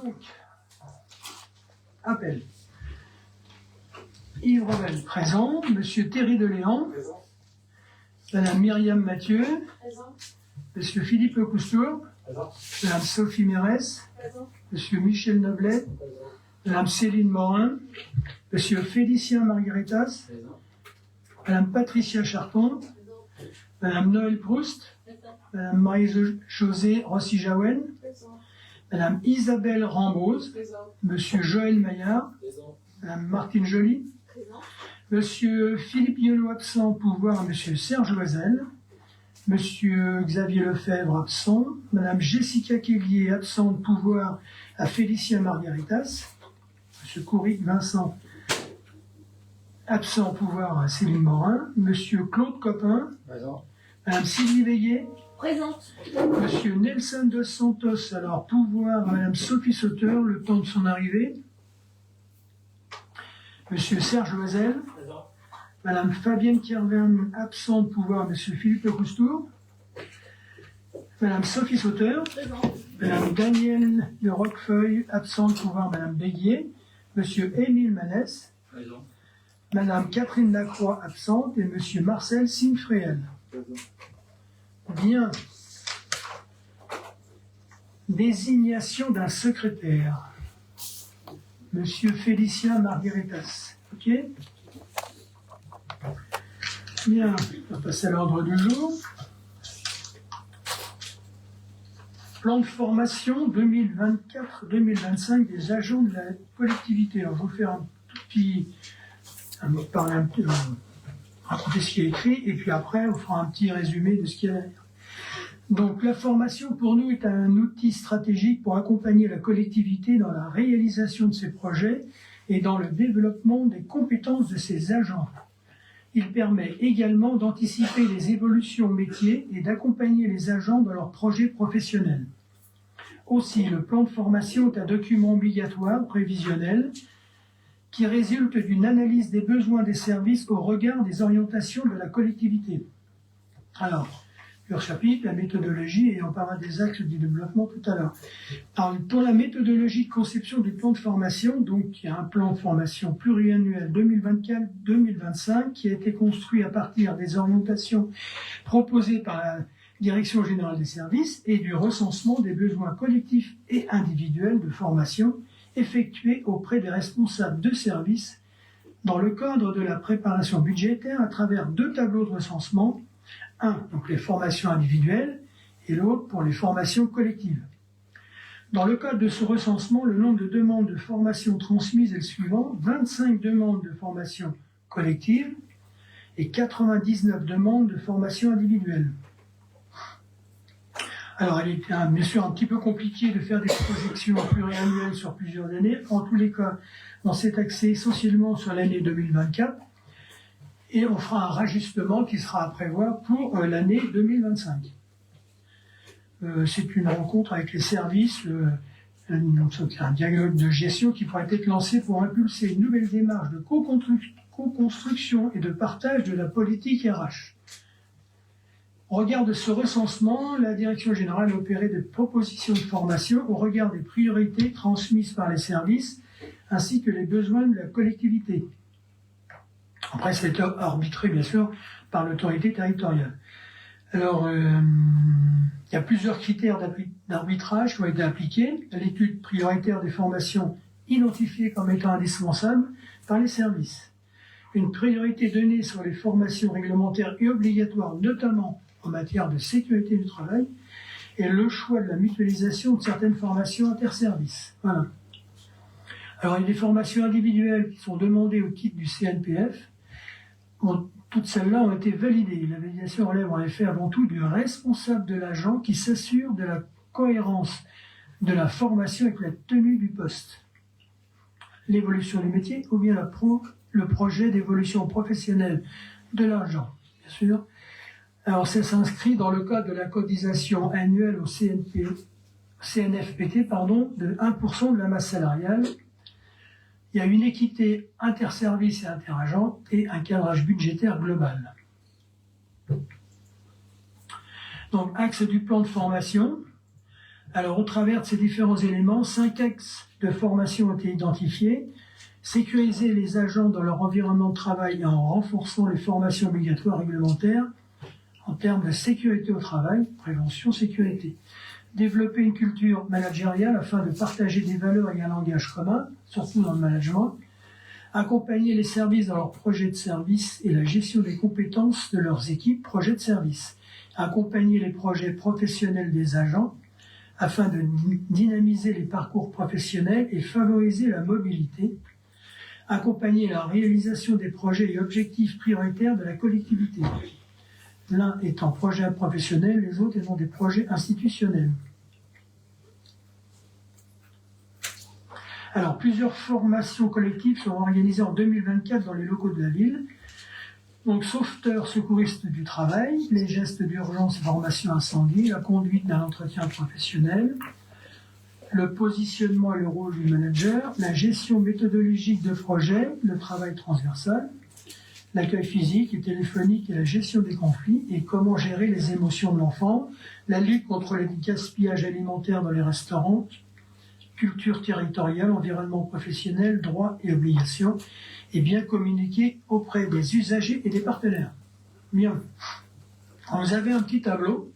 Donc, appel. Yves Revel, présent. Monsieur Thierry Deléan. Présent. Madame Myriam Mathieu. Présent. Monsieur Philippe Lecoustour. Présent. Madame Sophie Mérès. Présent. Monsieur Michel Noblet. Présent. Madame Céline Morin. Monsieur Félicien Margaritas. Présent. Madame Patricia Charpent. Présent. Madame Noël Proust. Présent. Madame Marie-Josée Rossi-Jaouen. Présent. Madame Isabelle Rambose. Présent. Monsieur Joël Maillard. Présent. Madame Martine Joly. Présent. Monsieur Philippe Yolot absent, pouvoir à Monsieur Serge Loisel. Monsieur Xavier Lefebvre absent. Madame Jessica Kélier absente, pouvoir à Félicien Margaritas. Monsieur Couric Vincent absent, pouvoir à Céline Morin. Monsieur Claude Copin. Présent. Madame Sylvie Veillet. Présente. Monsieur Nelson dos Santos, alors pouvoir à Madame Sophie Sauteur, le temps de son arrivée. Monsieur Serge Loisel. Présent. Madame Fabienne Kervern, absente, pouvoir à Monsieur Philippe Lecoustour. Madame Sophie Sauteur. Présente. Madame Danielle de Roquefeuille, absente, pouvoir Madame Béguier. Monsieur Émile Manès. Présent. Madame Catherine Lacroix, absente. Et Monsieur Marcel Sinfréel. Présent. Bien. Désignation d'un secrétaire. Monsieur Félicien Margaritas. OK? Bien. On va passer à l'ordre du jour. Plan de formation 2024-2025 des agents de la collectivité. Alors, je vais vous faire un tout petit... raconter ce qui est écrit, et puis après, on fera un petit résumé de ce qu'il y a derrière. Donc, la formation, pour nous, est un outil stratégique pour accompagner la collectivité dans la réalisation de ses projets et dans le développement des compétences de ses agents. Il permet également d'anticiper les évolutions métiers et d'accompagner les agents dans leurs projets professionnels. Aussi, le plan de formation est un document obligatoire, prévisionnel, qui résulte d'une analyse des besoins des services au regard des orientations de la collectivité. Alors, leur chapitre, la méthodologie, et on parlera des axes du développement tout à l'heure. Alors, pour la méthodologie de conception du plan de formation, donc il y a un plan de formation pluriannuel 2024-2025 qui a été construit à partir des orientations proposées par la Direction générale des services et du recensement des besoins collectifs et individuels de formation effectués auprès des responsables de services dans le cadre de la préparation budgétaire à travers 2 tableaux de recensement, un, donc les formations individuelles, et l'autre pour les formations collectives. Dans le cadre de ce recensement, le nombre de demandes de formation transmises est le suivant: 25 demandes de formation collective et 99 demandes de formation individuelle. Alors, il est bien sûr un petit peu compliqué de faire des projections pluriannuelles sur plusieurs années. En tous les cas, on s'est axé essentiellement sur l'année 2024 et on fera un rajustement qui sera à prévoir pour l'année 2025. C'est une rencontre avec les services, un dialogue de gestion qui pourrait être lancé pour impulser une nouvelle démarche de co-construction et de partage de la politique RH. Au regard de ce recensement, la Direction générale a opéré des propositions de formation au regard des priorités transmises par les services ainsi que les besoins de la collectivité. Après, c'est arbitré, bien sûr, par l'autorité territoriale. Alors, il y a plusieurs critères d'arbitrage qui ont été appliqués. L'étude prioritaire des formations identifiées comme étant indispensables par les services. Une priorité donnée sur les formations réglementaires et obligatoires, notamment en matière de sécurité du travail, et le choix de la mutualisation de certaines formations interservices. Voilà. Alors, il y a des formations individuelles qui sont demandées au titre du CNPF. Toutes celles-là ont été validées. La validation relève en effet avant tout du responsable de l'agent qui s'assure de la cohérence de la formation avec la tenue du poste, l'évolution du métier ou bien le projet d'évolution professionnelle de l'agent, bien sûr. Alors, ça s'inscrit dans le cadre de la cotisation annuelle au CNFPT, de 1% de la masse salariale. Il y a une équité interservice et interagent et un cadrage budgétaire global. Donc, axe du plan de formation. Alors, au travers de ces différents éléments, 5 axes de formation ont été identifiés. Sécuriser les agents dans leur environnement de travail en renforçant les formations obligatoires réglementaires en termes de sécurité au travail, prévention, sécurité. Développer une culture managériale afin de partager des valeurs et un langage commun, surtout dans le management. Accompagner les services dans leurs projets de service et la gestion des compétences de leurs équipes projets de service. Accompagner les projets professionnels des agents afin de dynamiser les parcours professionnels et favoriser la mobilité. Accompagner la réalisation des projets et objectifs prioritaires de la collectivité. L'un étant projet professionnel, les autres étant des projets institutionnels. Alors, plusieurs formations collectives seront organisées en 2024 dans les locaux de la ville. Donc, sauveteurs, secouristes du travail, les gestes d'urgence et formation incendie, la conduite d'un entretien professionnel, le positionnement et le rôle du manager, la gestion méthodologique de projet, le travail transversal, l'accueil physique et téléphonique et la gestion des conflits, et comment gérer les émotions de l'enfant, la lutte contre le gaspillage alimentaire dans les restaurants, culture territoriale, environnement professionnel, droits et obligations, et bien communiquer auprès des usagers et des partenaires. Bien. Alors, vous avez un petit tableau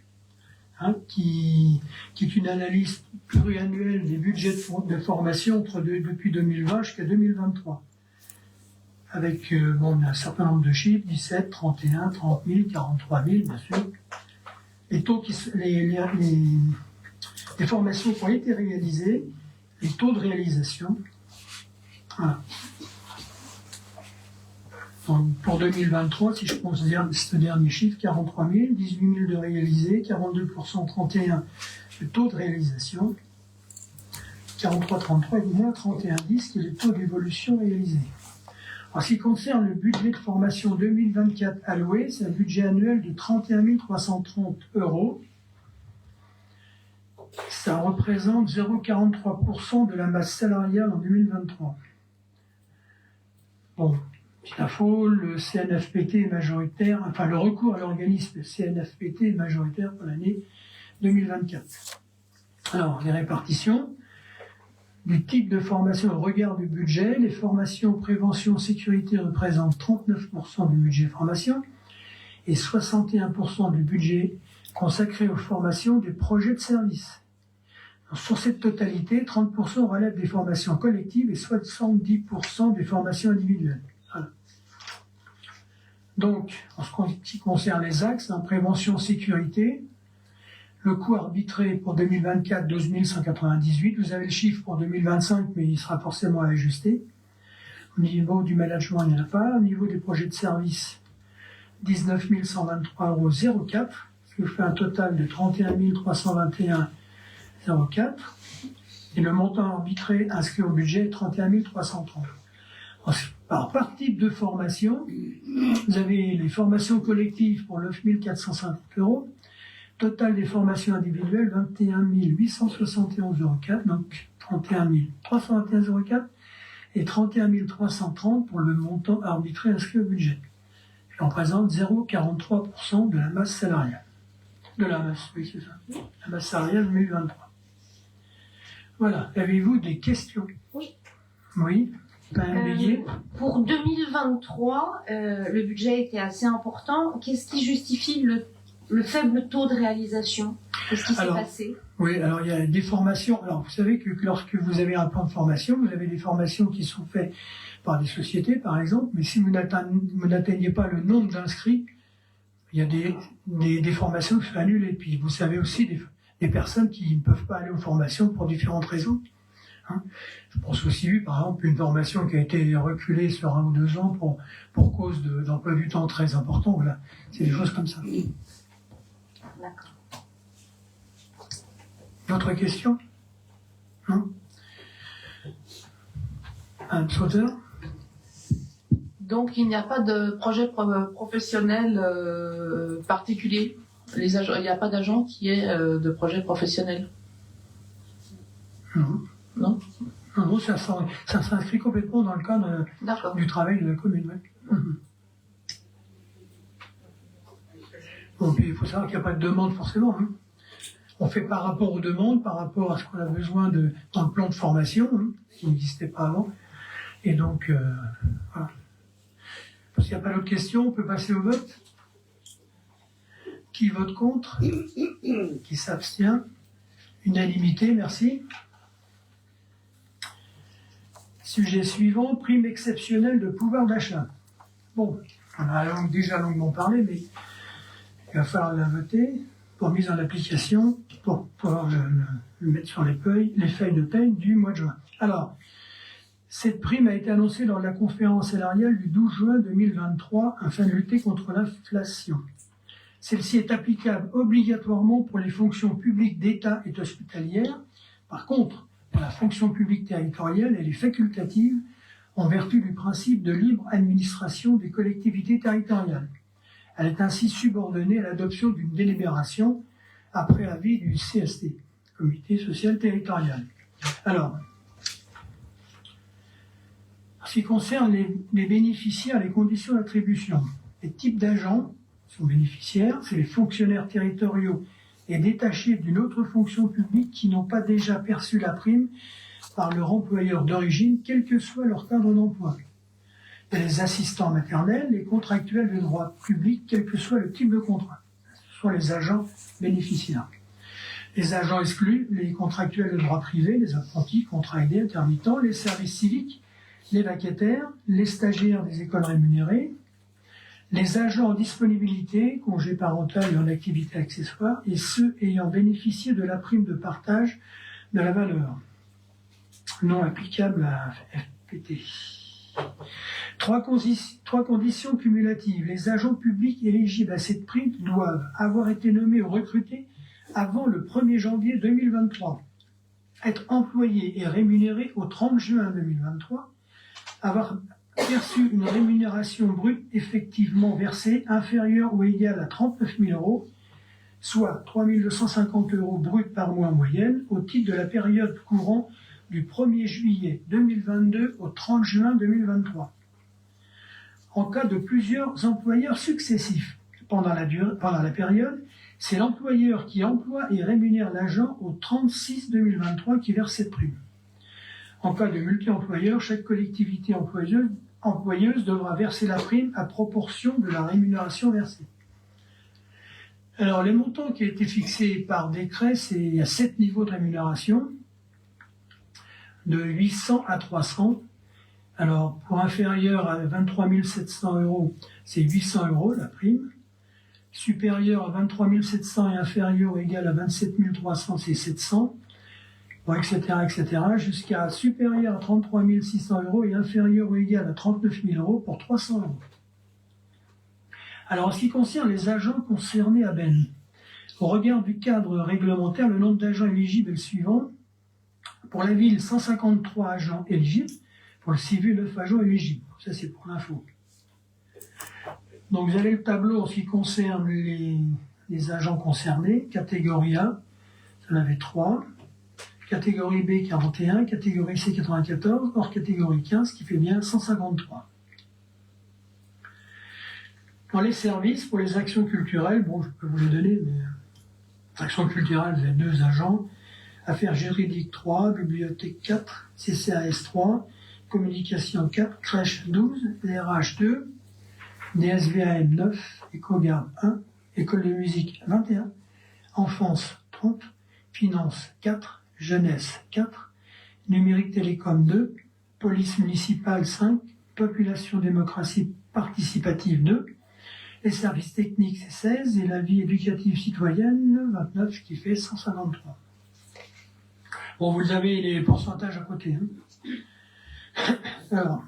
qui est une analyse pluriannuelle des budgets de formation depuis 2020 jusqu'à 2023. Avec un certain nombre de chiffres, 17, 31, 30 000, 43 000, bien sûr. Les taux les formations qui ont été réalisées, les taux de réalisation. Voilà. Donc, pour 2023, si je considère ce dernier chiffre, 43 000, 18 000 de réalisés, 42%, 31 le taux de réalisation, 43,33 et moins 31,10 qui est le taux d'évolution réalisé. En ce qui concerne le budget de formation 2024 alloué, c'est un budget annuel de 31 330 €. Ça représente 0,43% de la masse salariale en 2023. Bon, petite info, le CNFPT est majoritaire, enfin le recours à l'organisme CNFPT est majoritaire pour l'année 2024. Alors, les répartitions du type de formation au regard du budget, les formations prévention sécurité représentent 39% du budget formation et 61% du budget consacré aux formations des projets de service. Sur cette totalité, 30% relèvent des formations collectives et 70% des formations individuelles. Voilà. Donc, en ce qui concerne les axes, prévention sécurité, le coût arbitré pour 2024, 12 198. Vous avez le chiffre pour 2025, mais il sera forcément ajusté. Au niveau du management, il n'y en a pas. Au niveau des projets de service, 19 123,04 €, ce qui fait un total de 31 321,04 €. Et le montant arbitré inscrit au budget est 31 330 €. Alors, par type de formation, vous avez les formations collectives pour 9 450 €. Total des formations individuelles, 21 871,04 €, donc 31 321,04 € et 31 330 pour le montant arbitré inscrit au budget. Il représente 0,43% de la masse salariale. De la masse, oui, c'est ça. La masse salariale 2023. Voilà. Avez-vous des questions? Oui. Oui. Pour 2023, le budget était assez important. Qu'est-ce qui justifie le faible taux de réalisation? Qu'est-ce qui s'est passé? Oui, alors il y a des formations. Alors vous savez que lorsque vous avez un plan de formation, vous avez des formations qui sont faites par des sociétés, par exemple, mais si vous n'atteignez pas le nombre d'inscrits, il y a des formations qui sont annulées. Puis vous savez aussi des personnes qui ne peuvent pas aller aux formations pour différentes raisons. Je pense aussi, par exemple, une formation qui a été reculée sur 1 ou 2 ans pour cause d'emploi du temps très important. Voilà, c'est des choses comme ça. D'accord. D'autres questions? Non? Un sauteur? Donc il n'y a pas de projet professionnel particulier. Il n'y a pas d'agent qui est de projet professionnel. Non. Non? Non, ça s'inscrit complètement dans le cadre du travail de la commune. Ouais. Bon, puis il faut savoir qu'il n'y a pas de demande forcément. On fait par rapport aux demandes, par rapport à ce qu'on a besoin dans le plan de formation, qui n'existait pas avant. Et donc, voilà. Parce qu'il n'y a pas d'autres questions, on peut passer au vote. Qui vote contre? Qui s'abstient? Unanimité, merci. Sujet suivant, prime exceptionnelle de pouvoir d'achat. Bon, on a déjà longuement parlé, mais il va falloir la voter pour mise en application, pour pouvoir le mettre sur les feuilles de paye du mois de juin. Alors, cette prime a été annoncée lors de la conférence salariale du 12 juin 2023 afin de lutter contre l'inflation. Celle-ci est applicable obligatoirement pour les fonctions publiques d'État et hospitalières. Par contre, pour la fonction publique territoriale, elle est facultative en vertu du principe de libre administration des collectivités territoriales. Elle est ainsi subordonnée à l'adoption d'une délibération après avis du CST, Comité social territorial. Alors, en ce qui concerne les bénéficiaires, les conditions d'attribution, les types d'agents sont bénéficiaires, c'est les fonctionnaires territoriaux et détachés d'une autre fonction publique qui n'ont pas déjà perçu la prime par leur employeur d'origine, quel que soit leur cadre d'emploi. Il y a les assistants maternels, les contractuels de droit public, quel que soit le type de contrat. Ce sont les agents bénéficiaires. Les agents exclus, les contractuels de droit privé, les apprentis, contrats aidés, intermittents, les services civiques, les vacataires, les stagiaires des écoles rémunérées, les agents en disponibilité, congé parental et en activité accessoire, et ceux ayant bénéficié de la prime de partage de la valeur, non applicable à FPT. Trois conditions cumulatives. Les agents publics éligibles à cette prime doivent avoir été nommés ou recrutés avant le 1er janvier 2023, être employés et rémunérés au 30 juin 2023, avoir perçu une rémunération brute effectivement versée inférieure ou égale à 39 000 €, soit 3 250 € bruts par mois en moyenne, au titre de la période courant du 1er juillet 2022 au 30 juin 2023. En cas de plusieurs employeurs successifs pendant la période, c'est l'employeur qui emploie et rémunère l'agent au 30/6/2023 qui verse cette prime. En cas de multi-employeur, chaque collectivité employeuse devra verser la prime à proportion de la rémunération versée. Alors, les montants qui ont été fixés par décret, il y a 7 niveaux de rémunération, de 800 à 300. Alors, pour inférieur à 23 700 €, c'est 800 € la prime. Supérieur à 23 700 et inférieur ou égal à 27 300, c'est 700. Bon, etc., jusqu'à supérieur à 33 600 € et inférieur ou égal à 39 000 € pour 300 €. Alors, en ce qui concerne les agents concernés à Ben, au regard du cadre réglementaire, le nombre d'agents éligibles est le suivant. Pour la ville, 153 agents éligibles. Pour le civil, 9 agents éligibles. Ça, c'est pour l'info. Donc, vous avez le tableau en ce qui concerne les agents concernés. Catégorie A, ça en avait 3. Catégorie B, 41. Catégorie C, 94. Hors catégorie 15, qui fait bien 153. Dans les services, pour les actions culturelles, bon, je peux vous les donner, mais actions culturelles, vous avez 2 agents. Affaires juridiques 3, bibliothèque 4, CCAS 3, communication 4, crèche 12, DRH 2, DSVAM 9, Écogarde 1, école de musique 21, enfance 30, finance 4, jeunesse 4, numérique télécom 2, police municipale 5, population démocratie participative 2, les services techniques c'est 16 et la vie éducative citoyenne 29, ce qui fait 153. Bon, vous avez les pourcentages à côté. Alors,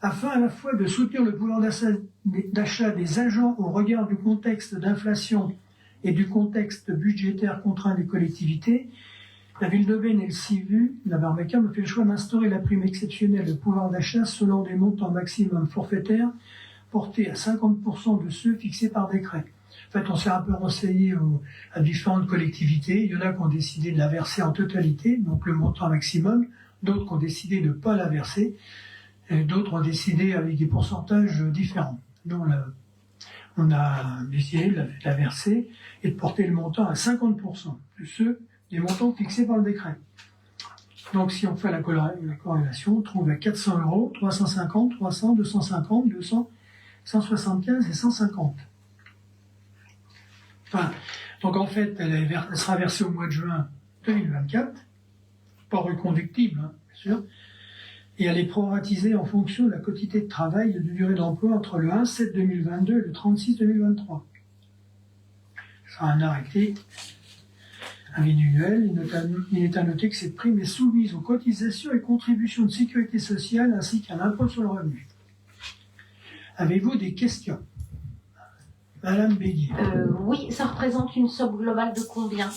afin à la fois de soutenir le pouvoir d'achat des agents au regard du contexte d'inflation et du contexte budgétaire contraint des collectivités, la ville de Ben et le CIVU, la Barbacane, ont fait le choix d'instaurer la prime exceptionnelle de pouvoir d'achat selon des montants maximum forfaitaires portés à 50% de ceux fixés par décret. En fait, on s'est un peu renseigné à différentes collectivités. Il y en a qui ont décidé de la verser en totalité, donc le montant maximum. D'autres qui ont décidé de ne pas la verser. Et d'autres ont décidé avec des pourcentages différents. Donc, on a décidé de la verser et de porter le montant à 50% des montants fixés par le décret. Donc si on fait la corrélation, on trouve à 400 €, 350, 300, 250, 200, 175 et 150. Enfin, donc en fait, elle sera versée au mois de juin 2024, pas reconductible, hein, bien sûr, et elle est proratisée en fonction de la quotité de travail et de durée d'emploi entre le 1/7/2022 et le 30/6/2023. C'est un arrêté individuel. Il est à noter que cette prime est soumise aux cotisations et contributions de sécurité sociale ainsi qu'à l'impôt sur le revenu. Avez-vous des questions? Madame Béguier. Oui, ça représente une somme globale de combien?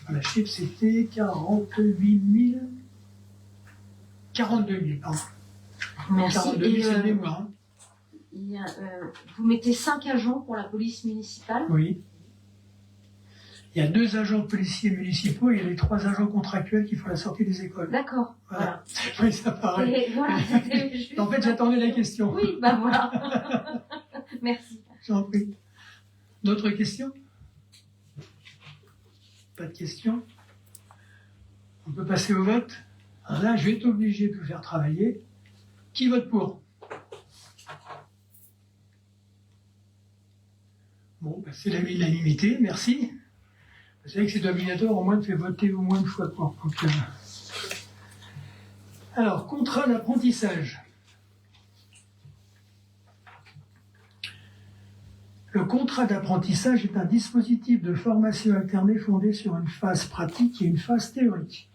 La chiffre, c'était 42 000, pardon. Merci. 42 000, c'est de mémoire. Vous mettez 5 agents pour la police municipale? Oui. Il y a 2 agents policiers municipaux et il y a les 3 agents contractuels qui font la sortie des écoles. D'accord. Voilà. Oui, ça paraît. Voilà, juste... En fait, j'attendais la question. Oui, ben voilà. Merci. J'en prie. D'autres questions? Pas de questions? On peut passer au vote. Alors là, je vais être obligé de vous faire travailler. Qui vote pour? Bon, ben, c'est l'unanimité, merci. Vous savez que c'est obligatoire au moins de faire voter au moins une fois pour. Donc, alors, contrat d'apprentissage. Le contrat d'apprentissage est un dispositif de formation alternée fondé sur une phase pratique et une phase théorique.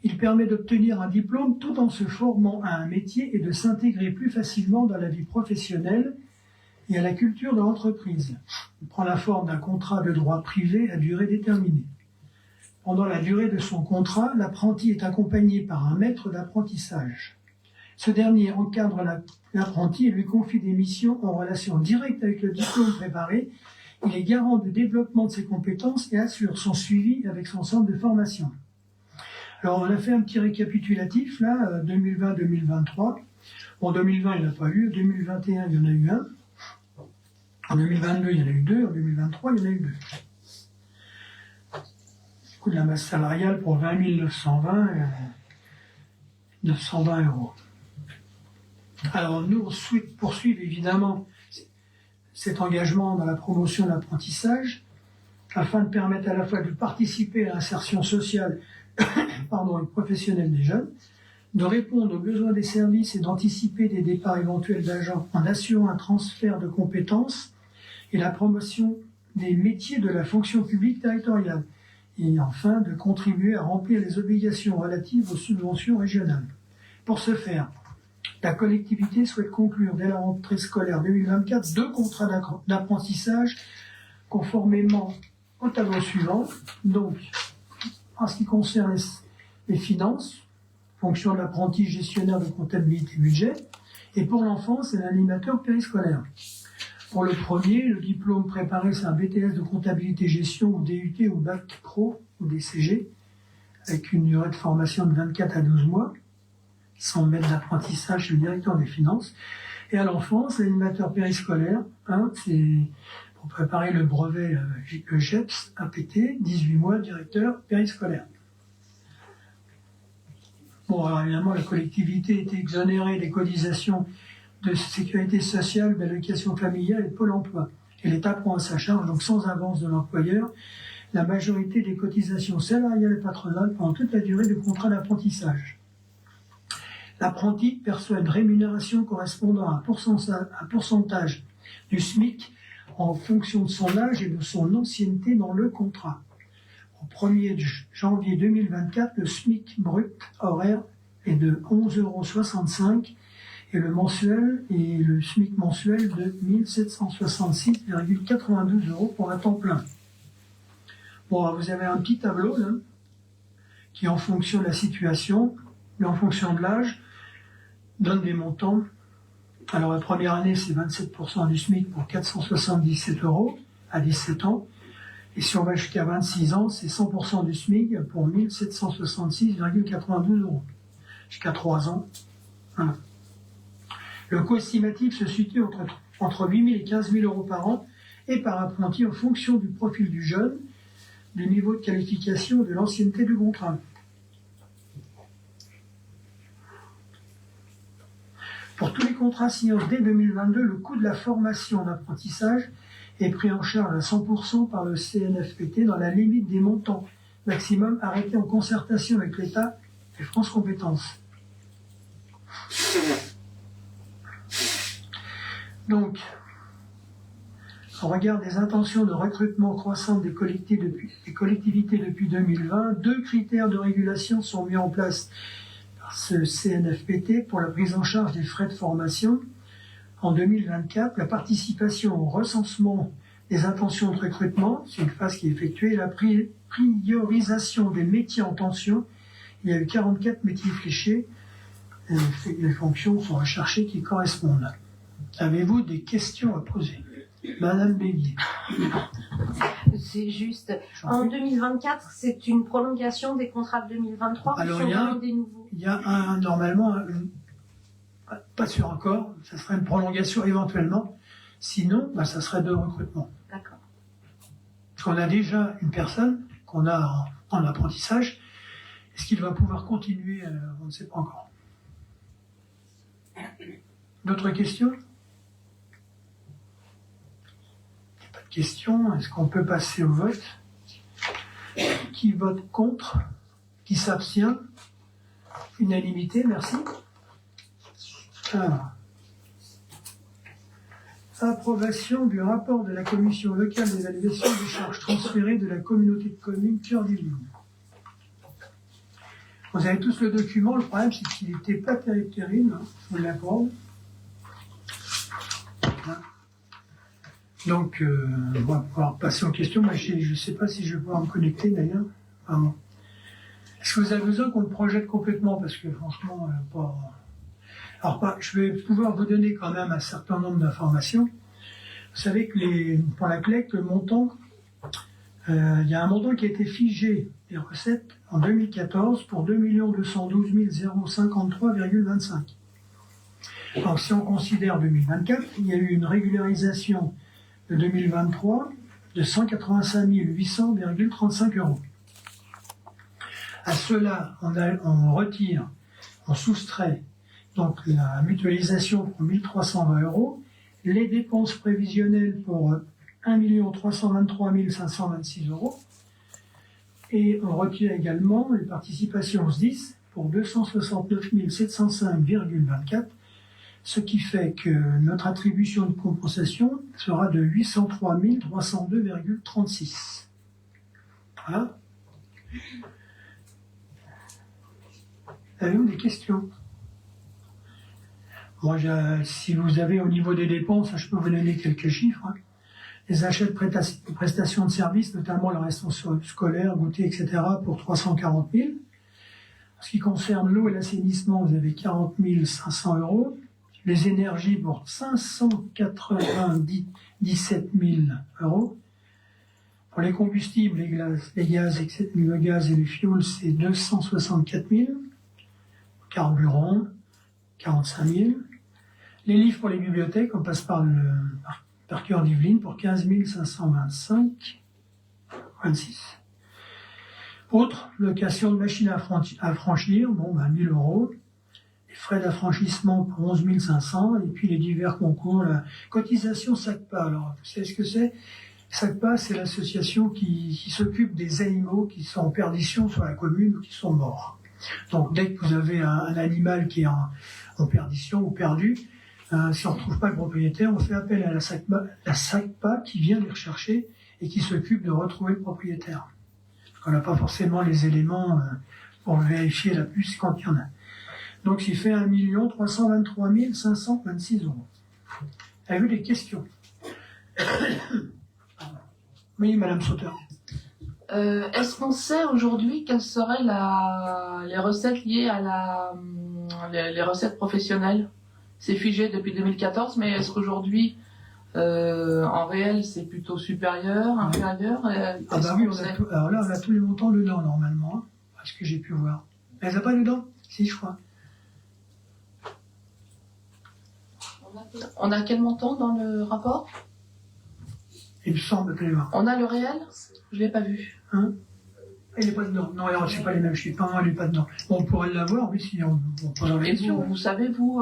Il permet d'obtenir un diplôme tout en se formant à un métier et de s'intégrer plus facilement dans la vie professionnelle et à la culture de l'entreprise. Il prend la forme d'un contrat de droit privé à durée déterminée. Pendant la durée de son contrat, l'apprenti est accompagné par un maître d'apprentissage. Ce dernier encadre l'apprenti et lui confie des missions en relation directe avec le diplôme préparé. Il est garant du développement de ses compétences et assure son suivi avec son centre de formation. Alors, on a fait un petit récapitulatif, là, 2020-2023. En 2020, il n'y en a pas eu. En 2021, il y en a eu un. En 2022, il y en a eu 2. En 2023, il y en a eu 2. Le coût de la masse salariale pour 20 920 €. Alors, nous, on souhaite poursuivre évidemment cet engagement dans la promotion de l'apprentissage afin de permettre à la fois de participer à l'insertion sociale et professionnelle des jeunes, de répondre aux besoins des services et d'anticiper des départs éventuels d'agents en assurant un transfert de compétences et la promotion des métiers de la fonction publique territoriale, et enfin de contribuer à remplir les obligations relatives aux subventions régionales. Pour ce faire, la collectivité souhaite conclure dès la rentrée scolaire 2024 2 contrats d'apprentissage conformément au tableau suivant. Donc, en ce qui concerne les finances, fonction de l'apprenti gestionnaire de comptabilité budget, et pour l'enfant, c'est l'animateur périscolaire. Pour le premier, le diplôme préparé, c'est un BTS de comptabilité gestion ou DUT ou Bac Pro ou DCG, avec une durée de formation de 24 à 12 mois, sans maître d'apprentissage chez le directeur des finances. Et à l'enfance, l'animateur périscolaire, c'est pour préparer le brevet GEPS, APT, 18 mois, directeur périscolaire. Bon, alors évidemment, la collectivité est exonérée des cotisations de sécurité sociale, d'allocation familiale et de Pôle emploi. Et l'État prend à sa charge, donc sans avance de l'employeur, la majorité des cotisations salariales et patronales pendant toute la durée du contrat d'apprentissage. L'apprenti perçoit une rémunération correspondant à un pourcentage du SMIC en fonction de son âge et de son ancienneté dans le contrat. Au 1er janvier 2024, le SMIC brut horaire est de 11,65 € et le SMIC mensuel de 1 766,92 € pour un temps plein. Bon, vous avez un petit tableau là, qui en fonction de la situation, mais en fonction de l'âge, donne des montants. Alors la première année, c'est 27% du SMIC pour 477 € à 17 ans. Et si on va jusqu'à 26 ans, c'est 100% du SMIC pour 1 766,92 €. Jusqu'à 3 ans. Voilà. Le coût estimatif se situe entre 8 000 et 15 000 euros par an et par apprenti en fonction du profil du jeune, du niveau de qualification et de l'ancienneté du contrat. Pour tous les contrats signés dès 2022, le coût de la formation d'apprentissage est pris en charge à 100% par le CNFPT dans la limite des montants maximum arrêtés en concertation avec l'État et France Compétences. Donc, au regard des intentions de recrutement croissantes des collectivités depuis 2020, 2 critères de régulation sont mis en place par ce CNFPT pour la prise en charge des frais de formation. En 2024, la participation au recensement des intentions de recrutement, c'est une phase qui est effectuée, la priorisation des métiers en tension. Il y a eu 44 métiers fléchés, et les fonctions sont recherchées qui correspondent. Avez-vous des questions à poser? Madame Béguier. C'est juste. En 2024, c'est une prolongation des contrats de 2023. Alors, il y a normalement, pas sûr encore, ça serait une prolongation éventuellement. Sinon, ça serait 2 recrutements. D'accord. Parce qu'on a déjà une personne qu'on a en apprentissage. Est-ce qu'il va pouvoir continuer? On ne sait pas encore. D'autres questions? Pas de questions. Est-ce qu'on peut passer au vote? Qui vote contre? Qui s'abstient? Unanimité, merci. Alors. Approbation du rapport de la commission locale d'évaluation des charges transférées de la communauté de communes Cœur d'Yvelines. Vous avez tous le document, le problème c'est qu'il n'était pas terrible, je vous l'accorde. Donc, on va pouvoir passer aux questions. Moi, je ne sais pas si je vais pouvoir me connecter d'ailleurs. Vraiment. Est-ce que vous avez besoin qu'on le projette complètement? Parce que franchement, pas... Alors, je vais pouvoir vous donner quand même un certain nombre d'informations. Vous savez que pour la collecte, le montant, il y a un montant qui a été figé des recettes en 2014 pour 2 212 053,25. Alors, si on considère 2024, il y a eu une régularisation de 2023 de 185 800,35 euros. À cela, on retire, on soustrait donc la mutualisation pour 1 320 euros, les dépenses prévisionnelles pour 1 323 526 euros, et on retire également les participations SDIS pour 269 705,24, ce qui fait que notre attribution de compensation sera de 803 302,36. Voilà. Avez-vous des questions? Moi, si vous avez au niveau des dépenses, je peux vous donner quelques chiffres. Les achats de prestations de services, notamment la restauration scolaire, goûter, etc., pour 340 000. En ce qui concerne l'eau et l'assainissement, vous avez 40 500 euros. Les énergies pour 597 000 euros. Pour les combustibles, le gaz et le fioul, c'est 264 000. Carburant, 45 000. Les livres pour les bibliothèques, on passe par Cœur d'Yvelines pour 15 525,26. Autre, location de machines à franchir, 1 000 euros. Les frais d'affranchissement pour 11 500. Et puis les divers concours, la cotisation SACPA. Alors, vous savez ce que c'est? SACPA, c'est l'association qui s'occupe des animaux qui sont en perdition sur la commune ou qui sont morts. Donc, dès que vous avez un animal qui est en perdition ou perdu, si on ne retrouve pas le propriétaire, on fait appel à la SACPA qui vient les rechercher et qui s'occupe de retrouver le propriétaire. Parce qu'on n'a pas forcément les éléments pour vérifier la puce quand il y en a. Donc, il fait 1 323 526 euros. Avez-vous des questions? Oui, Madame Sauter. Est-ce qu'on sait aujourd'hui quelles seraient les recettes liées à les recettes professionnelles? C'est figé depuis 2014, mais est-ce qu'aujourd'hui, en réel, c'est plutôt supérieur, inférieur? Ah bah oui, alors là, on a tous les montants dedans, normalement, à ce que j'ai pu voir. Elle n'a pas dedans? Si, je crois. On a quel montant dans le rapport? Il me semble que on a le réel? Je l'ai pas vu. Hein? Il n'est pas dedans. Non, alors c'est pas les mêmes chiffres. Non, il n'est pas dedans. Bon, on pourrait l'avoir, mais si on prend les Et vous savez, vous,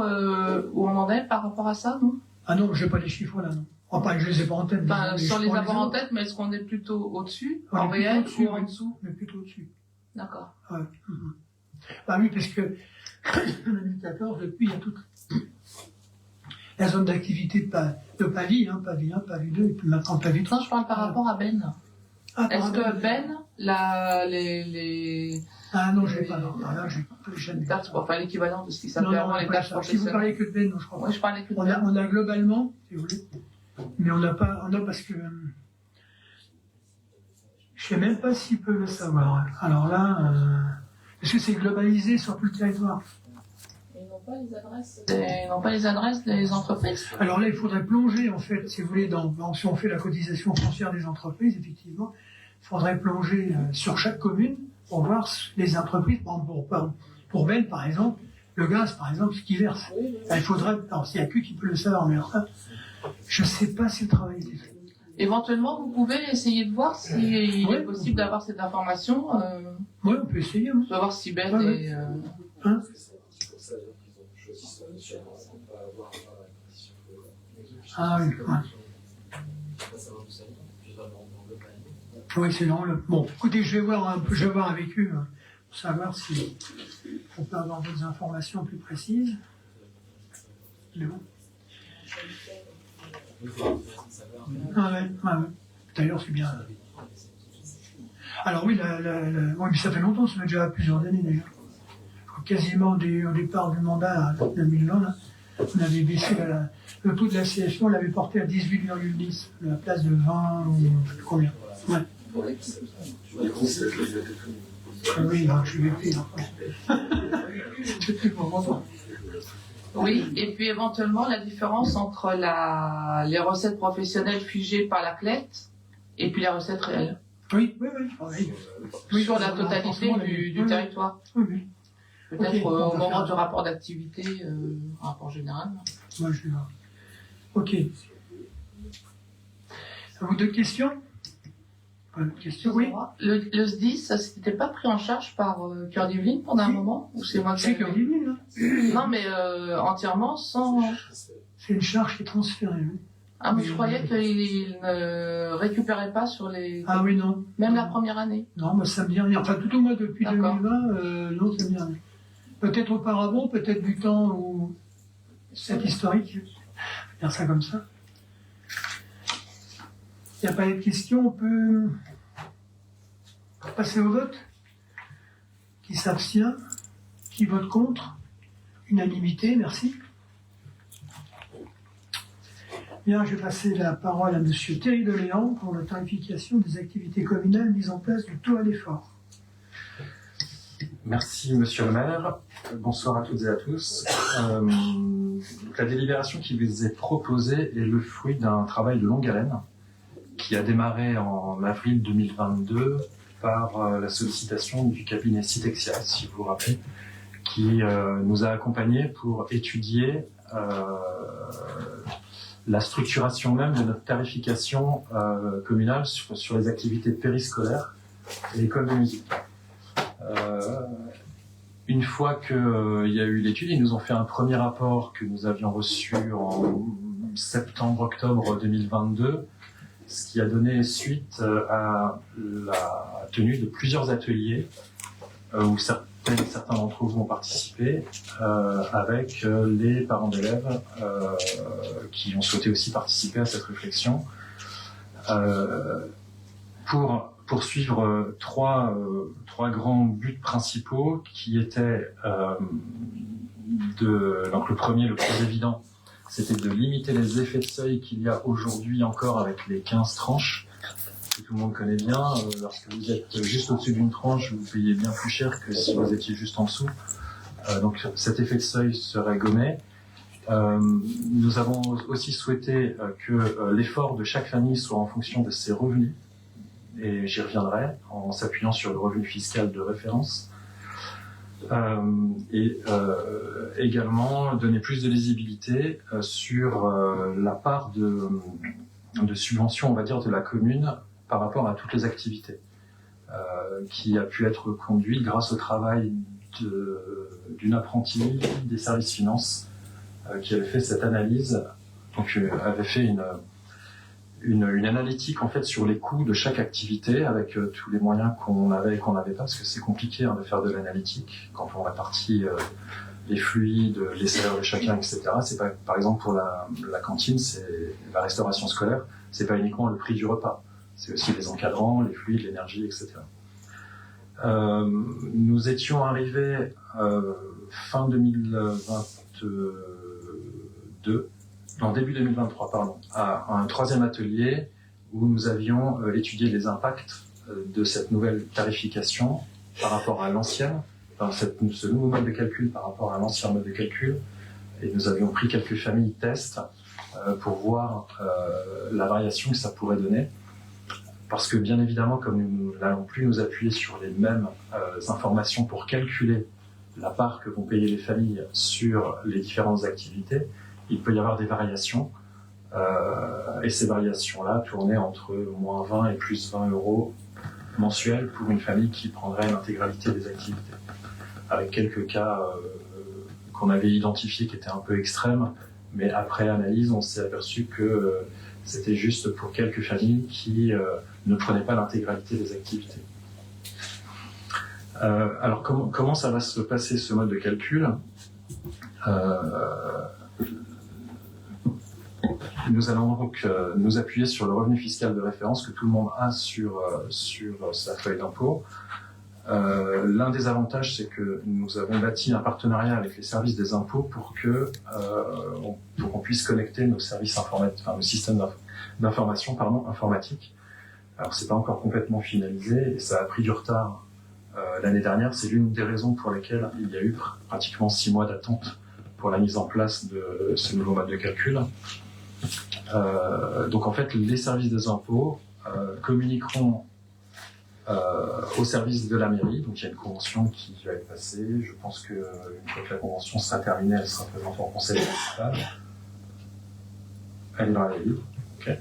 où on en est par rapport à ça, non? Ah non, je n'ai pas les chiffres là, non. Enfin, je ne les ai pas en tête. Enfin, sans les avoir en tête, mais est-ce qu'on est plutôt au-dessus, en réel, ou en dessous? On est plutôt au-dessus. D'accord. Ouais. Bah oui, parce que en 2014, depuis, il y a toute la zone d'activité de Pavie, Pavie 1, Pavie 2, et puis maintenant Pavie 3. Non, je parle par rapport à Ben. Ah, est-ce que Ben, les... Ah non, je n'ai pas. Non. Là, jamais. Enfin, l'équivalent de ce qui s'appelait avant les taxes professionnelles. Si vous parlez que de Ben, non, je crois pas. Oui, je parlais que de Ben. On a globalement, si vous voulez, mais on n'a pas, parce que je sais même pas s'ils peuvent le savoir. Alors là, est-ce que c'est globalisé sur tout le territoire? Ils n'ont pas les adresses des entreprises. Alors là, il faudrait plonger, en fait, si vous voulez, si on fait la cotisation foncière des entreprises, effectivement, il faudrait plonger sur chaque commune pour voir les entreprises, pour Ben, par exemple, le gaz, par exemple, ce qu'ils versent. Il faudrait, alors s'il n'y a que qui peut le savoir, mais alors ça, je ne sais pas si le travail est fait. Éventuellement, vous pouvez essayer de voir s'il est possible d'avoir cette information. Oui, on peut essayer. On peut voir si Ben est... Hein? Ah oui, ouais. Oui, c'est long. Bon, écoutez, je vais voir avec eux pour savoir si on peut avoir d'autres informations plus précises. Mais bon. Ah ouais. D'ailleurs, c'est bien. Alors oui, oui, mais ça fait longtemps, ça fait déjà plusieurs années d'ailleurs. Quasiment au départ du mandat 2020, là, on avait baissé le taux de la CFE, on l'avait porté à 18,10, à la place de 20 ou je sais plus combien. Ouais. Oui, je vais payer. Oui, et puis éventuellement la différence entre les recettes professionnelles figées par la CLET et puis les recettes réelles. Oui. Sur la totalité du territoire. Oui. Peut-être au moment du rapport d'activité, rapport général. Moi, je vais voir. Ok. À vous d'autres questions? Oui. Le SDIS, ça s'était pas pris en charge par Cœur d'Yvelines pendant un moment? Ou c'est moi qui... C'est Cœur d'Yvelines, là. Non, mais entièrement sans... C'est une charge qui est transférée, oui. Ah, mais je croyais qu'il ne récupérait pas sur les... Ah oui, non. Même la première année. Non, moi, ça me dit rien. Enfin, tout au moins depuis 2020, non, ça me dit rien. Peut-être auparavant, peut-être du temps où c'est historique. Je vais dire ça comme ça. Il n'y a pas de questions, on peut passer au vote. Qui s'abstient? Qui vote contre? Unanimité, merci. Bien, je vais passer la parole à M. Thierry Deléan pour la tarification des activités communales mises en place du taux à l'effort. Merci Monsieur le maire. Bonsoir à toutes et à tous. La délibération qui vous est proposée est le fruit d'un travail de longue haleine qui a démarré en avril 2022 par la sollicitation du cabinet Citexia, si vous vous rappelez, qui nous a accompagnés pour étudier la structuration même de notre tarification communale sur les activités périscolaires et écoles de musique. Une fois qu'il y a eu l'étude, ils nous ont fait un premier rapport que nous avions reçu en septembre-octobre 2022, ce qui a donné suite à la tenue de plusieurs ateliers où certains d'entre vous ont participé avec les parents d'élèves qui ont souhaité aussi participer à cette réflexion pour poursuivre trois grands buts principaux qui étaient donc le premier, le plus évident, c'était de limiter les effets de seuil qu'il y a aujourd'hui encore avec les 15 tranches que tout le monde connaît bien. Lorsque vous êtes juste au-dessus d'une tranche, vous payez bien plus cher que si vous étiez juste en dessous. Donc cet effet de seuil serait gommé. Nous avons aussi souhaité que l'effort de chaque famille soit en fonction de ses revenus, et j'y reviendrai, en s'appuyant sur le revenu fiscal de référence. Également donner plus de lisibilité sur la part de subvention, on va dire, de la commune par rapport à toutes les activités, qui a pu être conduite grâce au travail d'une apprentie des services finances qui avait fait cette analyse, donc avait fait une analytique en fait sur les coûts de chaque activité avec tous les moyens qu'on avait et qu'on n'avait pas, parce que c'est compliqué de faire de l'analytique quand on répartit les fluides, les salaires de chacun, etc. C'est pas, par exemple pour la cantine, c'est la restauration scolaire, c'est pas uniquement le prix du repas, c'est aussi les encadrants, les fluides, l'énergie, etc. Nous étions arrivés fin 2022, en début 2023, pardon, à un troisième atelier où nous avions étudié les impacts de cette nouvelle tarification par rapport à l'ancienne, ce nouveau mode de calcul par rapport à l'ancien mode de calcul, et nous avions pris quelques familles tests pour voir la variation que ça pourrait donner. Parce que bien évidemment, comme nous n'allons plus nous appuyer sur les mêmes informations pour calculer la part que vont payer les familles sur les différentes activités, il peut y avoir des variations. Et ces variations-là tournaient entre moins 20 et plus 20 euros mensuels pour une famille qui prendrait l'intégralité des activités. Avec quelques cas qu'on avait identifiés qui étaient un peu extrêmes, mais après analyse, on s'est aperçu que c'était juste pour quelques familles qui ne prenaient pas l'intégralité des activités. Alors comment ça va se passer ce mode de calcul? Nous allons donc nous appuyer sur le revenu fiscal de référence que tout le monde a sur sa feuille d'impôt. L'un des avantages, c'est que nous avons bâti un partenariat avec les services des impôts pour qu'on puisse connecter nos services informatiques, nos systèmes d'information informatiques. Alors c'est pas encore complètement finalisé et ça a pris du retard l'année dernière. C'est l'une des raisons pour lesquelles il y a eu pratiquement 6 mois d'attente pour la mise en place de ce nouveau mode de calcul. Donc en fait, les services des impôts communiqueront au service de la mairie. Donc il y a une convention qui va être passée. Je pense qu'une fois que la convention sera terminée, elle sera présentée en conseil municipal. Elle est dans la livre. Okay.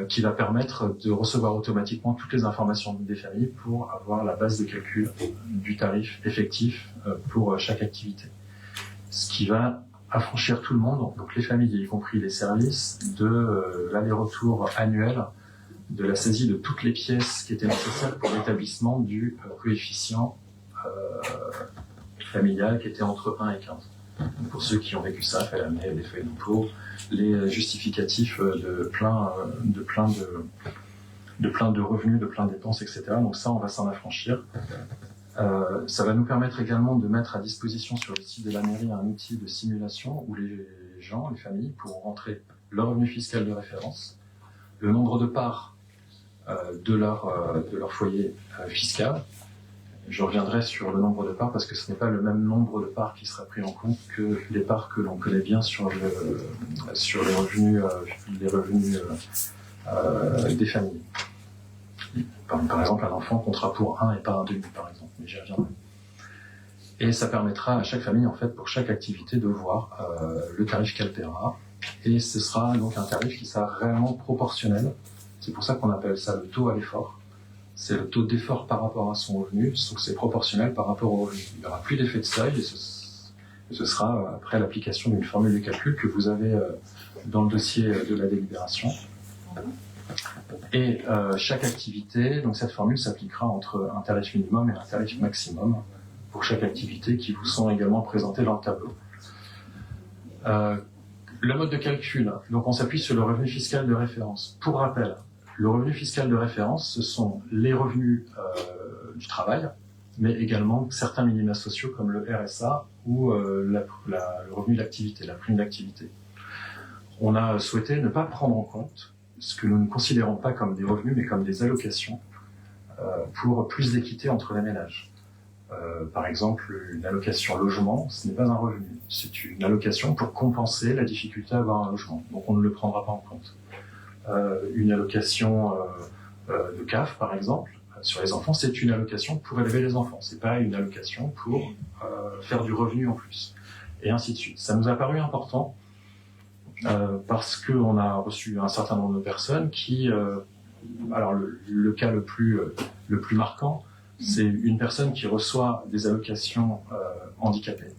Qui va permettre de recevoir automatiquement toutes les informations des familles pour avoir la base de calcul du tarif effectif pour chaque activité. Ce qui va affranchir tout le monde, donc les familles, y compris les services, de l'aller-retour annuel, de la saisie de toutes les pièces qui étaient nécessaires pour l'établissement du coefficient familial qui était entre 1 et 15. Donc pour ceux qui ont vécu ça, fait l'année, les feuilles d'impôt, les justificatifs de plein de revenus, de plein de dépenses, etc. Donc ça, on va s'en affranchir. Ça va nous permettre également de mettre à disposition sur le site de la mairie un outil de simulation où les gens, les familles, pourront rentrer leur revenu fiscal de référence, le nombre de parts de leur foyer fiscal. Je reviendrai sur le nombre de parts parce que ce n'est pas le même nombre de parts qui sera pris en compte que les parts que l'on connaît bien sur les revenus des familles. Par exemple, un enfant comptera pour 1 et pas un demi, par exemple, mais j'y reviendrai. Et ça permettra à chaque famille, en fait, pour chaque activité, de voir le tarif qu'elle paiera. Et ce sera donc un tarif qui sera réellement proportionnel. C'est pour ça qu'on appelle ça le taux à l'effort. C'est le taux d'effort par rapport à son revenu, sauf que c'est proportionnel par rapport au revenu. Il n'y aura plus d'effet de seuil, et ce sera après l'application d'une formule de calcul que vous avez dans le dossier de la délibération. Et chaque activité, donc cette formule s'appliquera entre un tarif minimum et un tarif maximum pour chaque activité qui vous sont également présentés dans le tableau. Le mode de calcul, donc on s'appuie sur le revenu fiscal de référence. Pour rappel, le revenu fiscal de référence, ce sont les revenus du travail, mais également certains minima sociaux comme le RSA ou le revenu d'activité, la prime d'activité. On a souhaité ne pas prendre en compte ce que nous ne considérons pas comme des revenus, mais comme des allocations, pour plus d'équité entre les ménages. Par exemple, une allocation logement, ce n'est pas un revenu, c'est une allocation pour compenser la difficulté à avoir un logement, donc on ne le prendra pas en compte. Une allocation de CAF, par exemple, sur les enfants, c'est une allocation pour élever les enfants. C'est pas une allocation pour faire du revenu en plus. Et ainsi de suite. Ça nous a paru important parce qu'on a reçu un certain nombre de personnes qui... alors le cas le plus marquant, c'est une personne qui reçoit des allocations handicapées.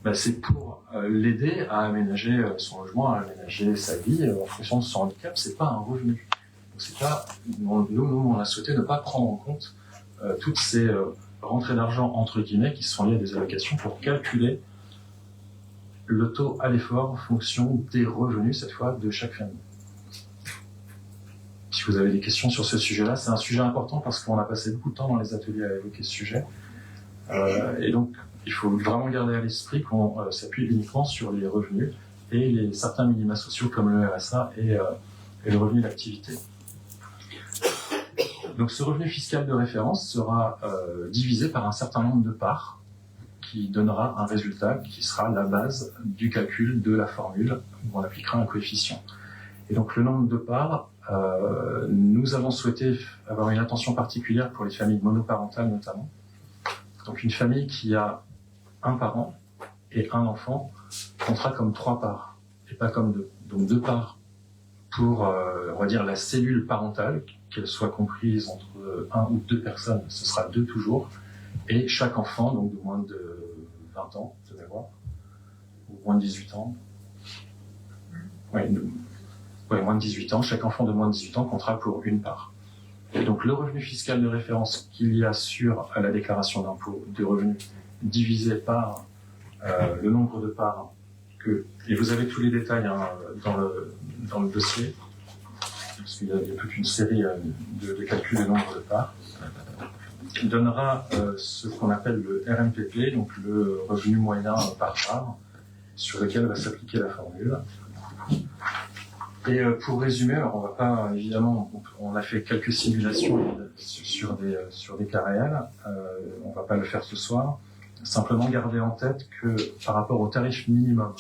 Ben, c'est pour l'aider à aménager son logement, à aménager sa vie en fonction de son handicap. C'est pas un revenu. Donc c'est pas, nous, on a souhaité ne pas prendre en compte toutes ces rentrées d'argent entre guillemets qui sont liées à des allocations pour calculer le taux à l'effort en fonction des revenus cette fois de chaque famille. Si vous avez des questions sur ce sujet-là, c'est un sujet important parce qu'on a passé beaucoup de temps dans les ateliers à évoquer ce sujet. Et donc, il faut vraiment garder à l'esprit qu'on s'appuie uniquement sur les revenus et certains minima sociaux comme le RSA et le revenu d'activité. Donc, ce revenu fiscal de référence sera divisé par un certain nombre de parts qui donnera un résultat qui sera la base du calcul de la formule où on appliquera un coefficient. Et donc, le nombre de parts, nous avons souhaité avoir une attention particulière pour les familles monoparentales notamment. Donc une famille qui a un parent et un enfant comptera comme 3 parts et pas comme 2. Donc 2 parts pour, on va dire, la cellule parentale, qu'elle soit comprise entre 1 ou 2 personnes, ce sera 2 toujours. Et chaque enfant, donc de moins de 20 ans, de mémoire, ou moins de 18 ans, moins de 18 ans, chaque enfant de moins de 18 ans comptera pour 1 part. Et donc le revenu fiscal de référence qu'il y a sur la déclaration d'impôt de revenus divisé par le nombre de parts et vous avez tous les détails dans le dossier, parce qu'il y a toute une série de calculs de nombre de parts, donnera ce qu'on appelle le RMPP, donc le revenu moyen par part, sur lequel va s'appliquer la formule. Et pour résumer, alors on va pas, évidemment, on a fait quelques simulations sur des cas réels, on va pas le faire ce soir. Simplement garder en tête que par rapport au tarif minimum,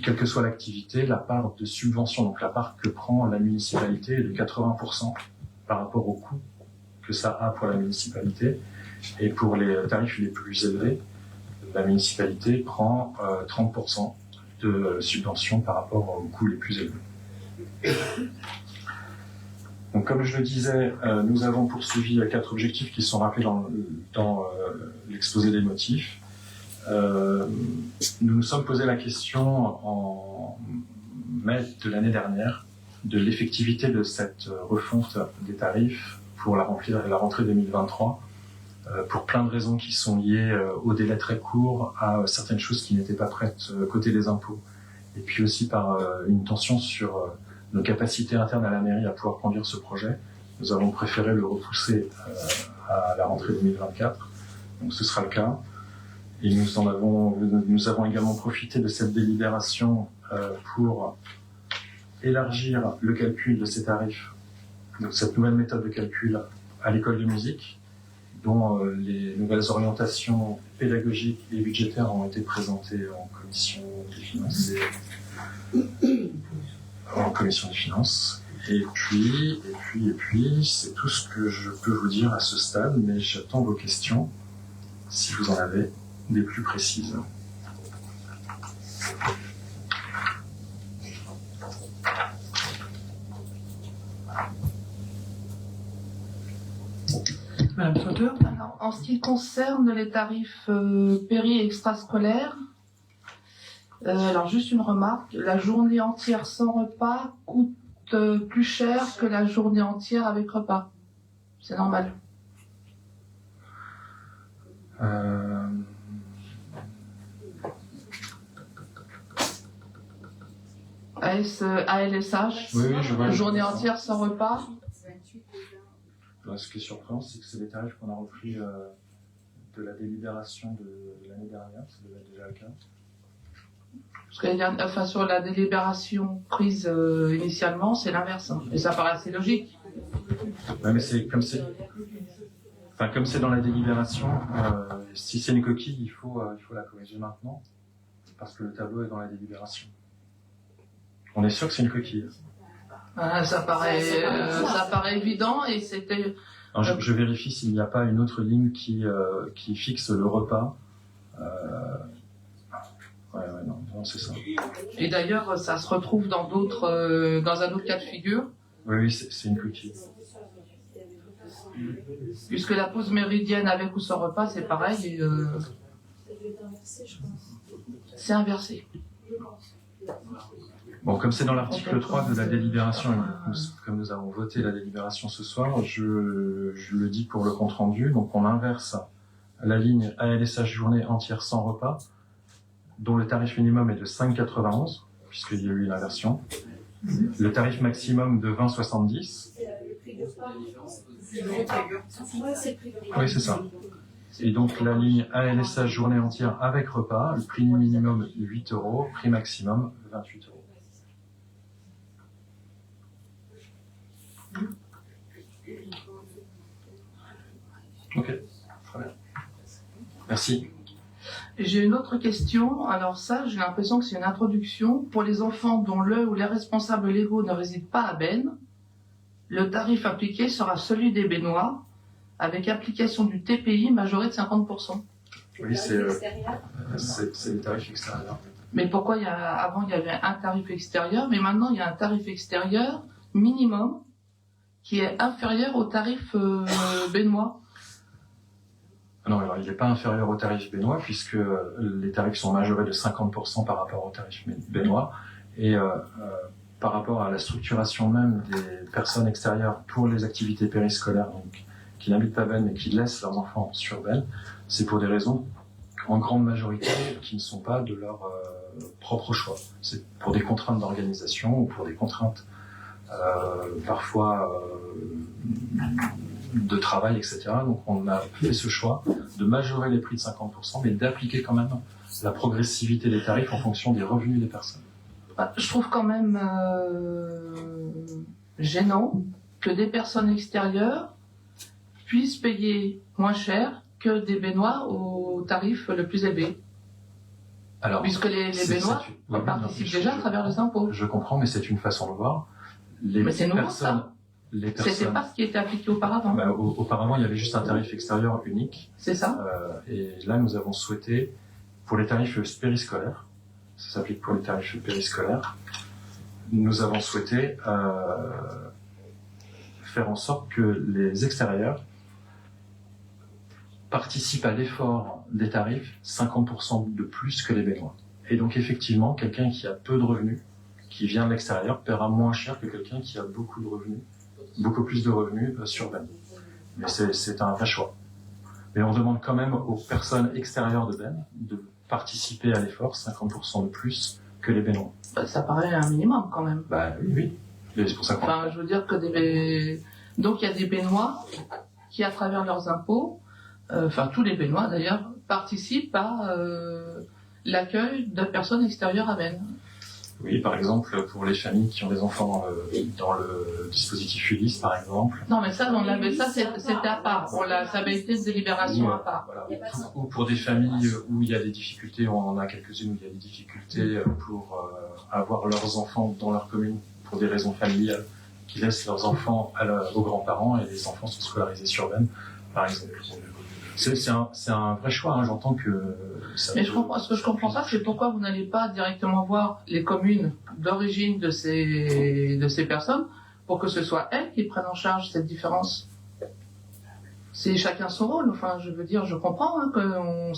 quelle que soit l'activité, la part de subvention, donc la part que prend la municipalité est de 80% par rapport au coût que ça a pour la municipalité. Et pour les tarifs les plus élevés, la municipalité prend 30% de subvention par rapport aux coûts les plus élevés. Donc, comme je le disais, nous avons poursuivi 4 objectifs qui sont rappelés dans l'exposé des motifs. Nous nous sommes posé la question en mai de l'année dernière de l'effectivité de cette refonte des tarifs pour la rentrée 2023, pour plein de raisons qui sont liées au délai très court, à certaines choses qui n'étaient pas prêtes côté des impôts, et puis aussi par une tension sur nos capacités internes à la mairie à pouvoir conduire ce projet. Nous avons préféré le repousser à la rentrée 2024, donc ce sera le cas. Et nous avons également profité de cette délibération pour élargir le calcul de ces tarifs, donc cette nouvelle méthode de calcul à l'école de musique, dont les nouvelles orientations pédagogiques et budgétaires ont été présentées en commission des finances. Et puis, c'est tout ce que je peux vous dire à ce stade, mais j'attends vos questions, si vous en avez des plus précises. Madame Sauter. Alors, en ce qui concerne les tarifs péri extrascolaires, alors juste une remarque, la journée entière sans repas coûte plus cher que la journée entière avec repas. C'est normal. ALSH, oui, je vois. Journée entière sans repas. Ce qui est surprenant, c'est que c'est des tarifs qu'on a repris de la délibération de l'année dernière, ça devait être déjà le cas. Parce que sur la délibération prise initialement, c'est l'inverse. Hein. Et ça paraît assez logique. Ouais, mais comme c'est dans la délibération, si c'est une coquille, il faut la corriger maintenant, parce que le tableau est dans la délibération. On est sûr que c'est une coquille. Ça paraît évident et c'était... Alors, je vérifie s'il n'y a pas une autre ligne qui fixe le repas. Non, c'est ça. Et d'ailleurs, ça se retrouve dans un autre cas de figure. Oui, c'est une coquille. Puisque la pause méridienne avec ou sans repas, c'est pareil. Et, c'est inversé. Bon, comme c'est dans l'article 3 de la délibération, comme nous avons voté la délibération ce soir, je le dis pour le compte-rendu. Donc on inverse la ligne ALSH journée entière sans repas, dont le tarif minimum est de 5,91, puisqu'il y a eu une inversion. Le tarif maximum de 20,70. Oui, c'est ça. Et donc la ligne ALSH journée entière avec repas, le prix minimum 8 €, prix maximum 28 €. Ok, très bien. Merci. J'ai une autre question. Alors ça, j'ai l'impression que c'est une introduction. Pour les enfants dont le ou les responsables légaux ne résident pas à Bennes, le tarif appliqué sera celui des Bennois, avec application du TPI majoré de 50%. Oui, c'est les tarifs extérieurs. Mais pourquoi avant il y avait un tarif extérieur, mais maintenant il y a un tarif extérieur minimum qui est inférieur au tarif bennois? Non, alors il n'est pas inférieur au tarif bennois puisque les tarifs sont majorés de 50% par rapport au tarif bennois et par rapport à la structuration même des personnes extérieures pour les activités périscolaires, donc qui n'habitent pas Bennes mais qui laissent leurs enfants sur Bennes, c'est pour des raisons en grande majorité qui ne sont pas de leur propre choix. C'est pour des contraintes d'organisation ou pour des contraintes parfois de travail, etc. Donc on a fait ce choix de majorer les prix de 50%, mais d'appliquer quand même la progressivité des tarifs en fonction des revenus des personnes. Je trouve quand même gênant que des personnes extérieures puissent payer moins cher que des Bennois au tarif le plus élevé. Alors, puisque les Bennois participent déjà à travers les impôts. Je comprends, mais c'est une façon de voir. Mais c'est nouveau, ça. C'était pas ce qui était appliqué auparavant. Auparavant, il y avait juste un tarif extérieur unique. C'est ça. Et là, nous avons souhaité, pour les tarifs périscolaires, ça s'applique pour les tarifs périscolaires, nous avons souhaité faire en sorte que les extérieurs participent à l'effort des tarifs 50% de plus que les Bennois. Et donc, effectivement, quelqu'un qui a peu de revenus, qui vient de l'extérieur, paiera moins cher que quelqu'un qui a beaucoup de revenus, beaucoup plus de revenus sur Bennes. Mais c'est un vrai choix. Mais on demande quand même aux personnes extérieures de Bennes de participer à l'effort 50% de plus que les Bennois. Ça paraît un minimum quand même. Oui. Et c'est pour ça qu'on... je veux dire que donc il y a des Bennois qui, à travers leurs impôts, tous les Bennois d'ailleurs, participent à l'accueil de personnes extérieures à Bennes. Oui, par exemple, pour les familles qui ont des enfants dans le dispositif Ulysse, par exemple. Non, mais ça, c'était à part. Ça avait été une délibération à part. Voilà. Ou pour des familles où il y a des difficultés, on en a quelques-unes où il y a des difficultés pour avoir leurs enfants dans leur commune pour des raisons familiales, qui laissent leurs enfants aux grands-parents et les enfants sont scolarisés sur Bennes, par exemple. C'est un vrai choix, hein. J'entends que... Mais ce que je comprends pas, c'est pourquoi vous n'allez pas directement voir les communes d'origine de ces personnes pour que ce soit elles qui prennent en charge cette différence. C'est chacun son rôle. Enfin, je veux dire, je comprends qu'on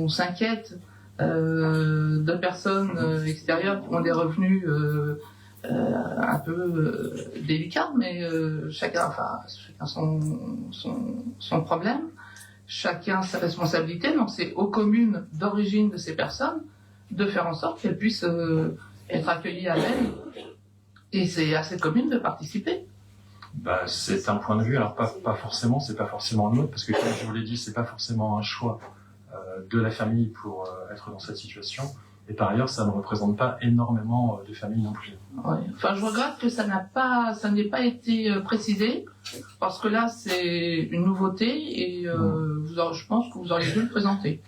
s'inquiète de personnes extérieures qui ont des revenus un peu délicat, mais chacun son problème, chacun sa responsabilité. Donc c'est aux communes d'origine de ces personnes de faire en sorte qu'elles puissent être accueillies à Bennes, et c'est à ces communes de participer. C'est un point de vue. Alors pas forcément, c'est pas forcément le nôtre, parce que comme je vous l'ai dit, c'est pas forcément un choix de la famille pour être dans cette situation. Et par ailleurs, ça ne représente pas énormément de familles non plus. Ouais. Enfin, je regrette que ça n'ait pas été précisé, parce que là, c'est une nouveauté et je pense que vous auriez dû le présenter.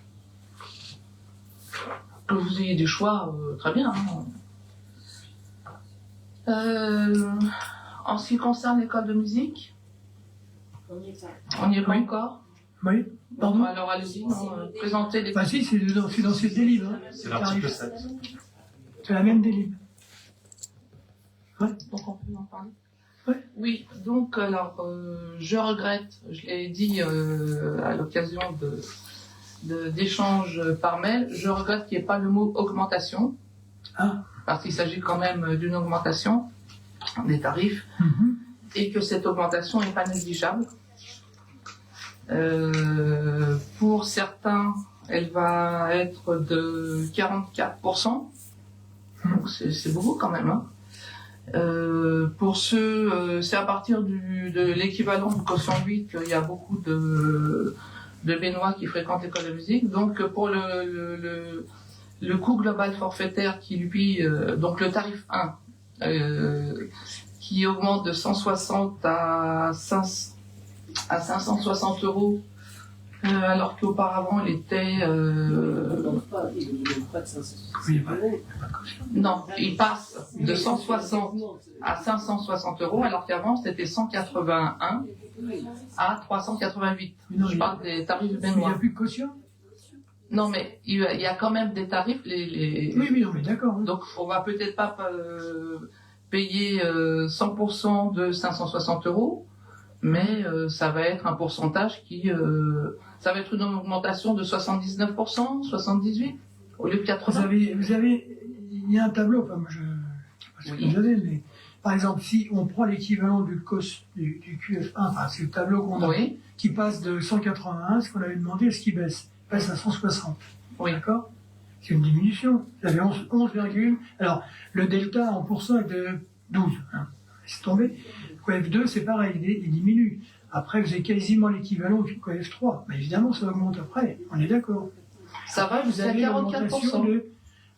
Que vous ayez des choix, très bien. Hein. En ce qui concerne l'école de musique, on n'y est pas encore. Oui. Pardon. Alors allez-y, présentez les... Bah si, c'est dans ces délibres. Hein. C'est l'article 7. C'est la même délibre. Ouais. Donc on peut en parler. Ouais. Oui, donc alors je regrette, je l'ai dit à l'occasion d'échanges par mail, je regrette qu'il n'y ait pas le mot augmentation, parce qu'il s'agit quand même d'une augmentation des tarifs, et que cette augmentation n'est pas négligeable. Pour certains, elle va être de 44%, donc c'est beaucoup quand même. Hein. Pour ceux, c'est à partir de l'équivalent du quotient 8 qu'il y a beaucoup de Béninois qui fréquentent l'école de musique. Donc pour le coût global forfaitaire qui lui, donc le tarif 1, qui augmente de 160 à 560 euros, alors qu'auparavant il était... Non, il passe de 160 à 560 euros, alors qu'avant c'était 181 à 388. Je parle des tarifs Il n'y béninois. a plus de caution. Non, mais il y a quand même des tarifs. Oui, non, mais d'accord. Hein. Donc on va peut-être pas payer 100% de 560 euros, mais ça va être un pourcentage qui... ça va être une augmentation de 79%, 78%, au lieu de 80%. Vous avez, il y a un tableau, enfin moi je sais pas ce que vous avez, mais par exemple, si on prend l'équivalent du QF1, enfin c'est le tableau qu'on a, qui passe de 181, ce qu'on avait demandé, est-ce qu'il baisse? Il passe à 160. Oui. D'accord? C'est une diminution. Vous avez 11, alors, le delta en pourcent est de 12. Hein. C'est tombé. Le QF2, c'est pareil, il diminue. Après, vous avez quasiment l'équivalent du QF3. Mais évidemment, ça augmente après. On est d'accord. Ça va, vous avez 44%.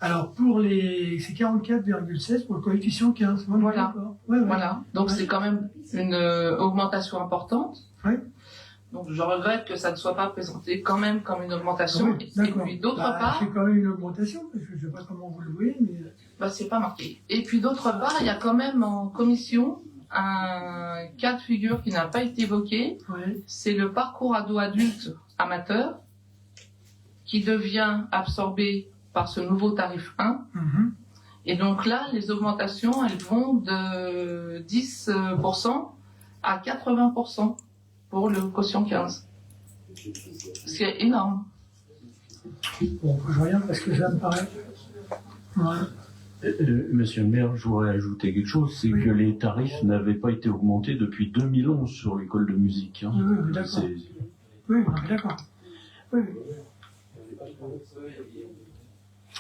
Alors, c'est 44,16 pour le coefficient 15. Voilà. Ouais. Voilà. Donc, c'est quand même une augmentation importante. Oui. Donc, je regrette que ça ne soit pas présenté quand même comme une augmentation. Oui, et puis, d'autre part... C'est quand même une augmentation, parce que je ne sais pas comment vous le voyez, mais... c'est pas marqué. Et puis, d'autre part, il y a quand même en commission un cas de figure qui n'a pas été évoqué. Ouais. C'est le parcours ado-adulte amateur qui devient absorbé par ce nouveau tarif 1. Et donc là, les augmentations, elles vont de 10% à 80% pour le quotient 15. C'est énorme. Bon, je regarde parce que ça me paraît... Ouais. Monsieur le maire, je voudrais ajouter quelque chose, c'est que les tarifs n'avaient pas été augmentés depuis 2011 sur l'école de musique. Hein. Oui, d'accord. Oui, d'accord. Oui.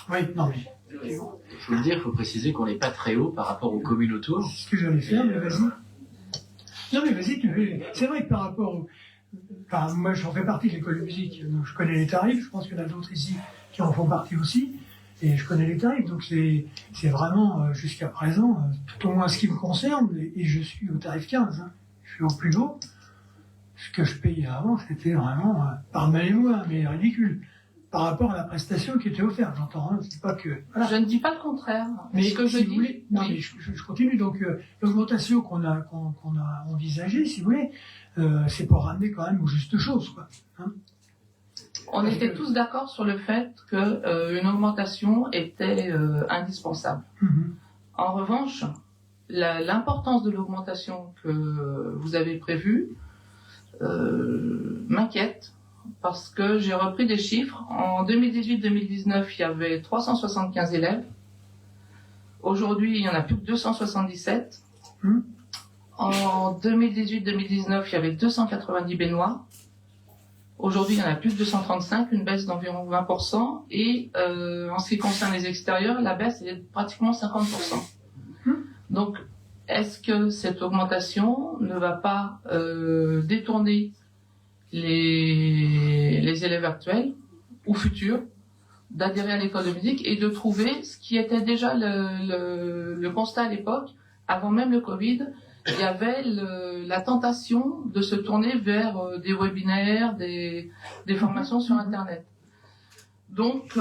Oui, non mais... Il faut le dire, il faut préciser qu'on n'est pas très haut par rapport aux communes autour. C'est ce que j'allais faire, mais vas-y. Non mais vas-y, c'est vrai que par rapport... Enfin, moi j'en fais partie de l'école de musique, donc je connais les tarifs, je pense qu'il y en a d'autres ici qui en font partie aussi. Et je connais les tarifs, donc c'est vraiment, jusqu'à présent, tout au moins ce qui me concerne, et je suis au tarif 15, hein, je suis au plus haut. Ce que je payais avant, c'était vraiment, pardonnez-moi, mais ridicule, par rapport à la prestation qui était offerte, j'entends, hein, c'est pas que... Voilà. Je ne dis pas le contraire. Mais ce que si je vous dis... voulez, non, mais je continue, donc l'augmentation qu'on a envisagée, si vous voulez, c'est pour ramener quand même aux justes choses, quoi. Hein. On était tous d'accord sur le fait qu'une augmentation était indispensable. En revanche, l'importance de l'augmentation que vous avez prévue m'inquiète, parce que j'ai repris des chiffres. En 2018-2019, il y avait 375 élèves. Aujourd'hui, il n'y en a plus que 277. En 2018-2019, il y avait 290 Béninois. Aujourd'hui, il y en a plus de 235, une baisse d'environ 20%. Et en ce qui concerne les extérieurs, la baisse est de pratiquement 50%. Donc, est-ce que cette augmentation ne va pas détourner les élèves actuels ou futurs d'adhérer à l'école de musique et de trouver ce qui était déjà le constat à l'époque, avant même le Covid? Il y avait la tentation de se tourner vers des webinaires, des formations sur Internet. Donc,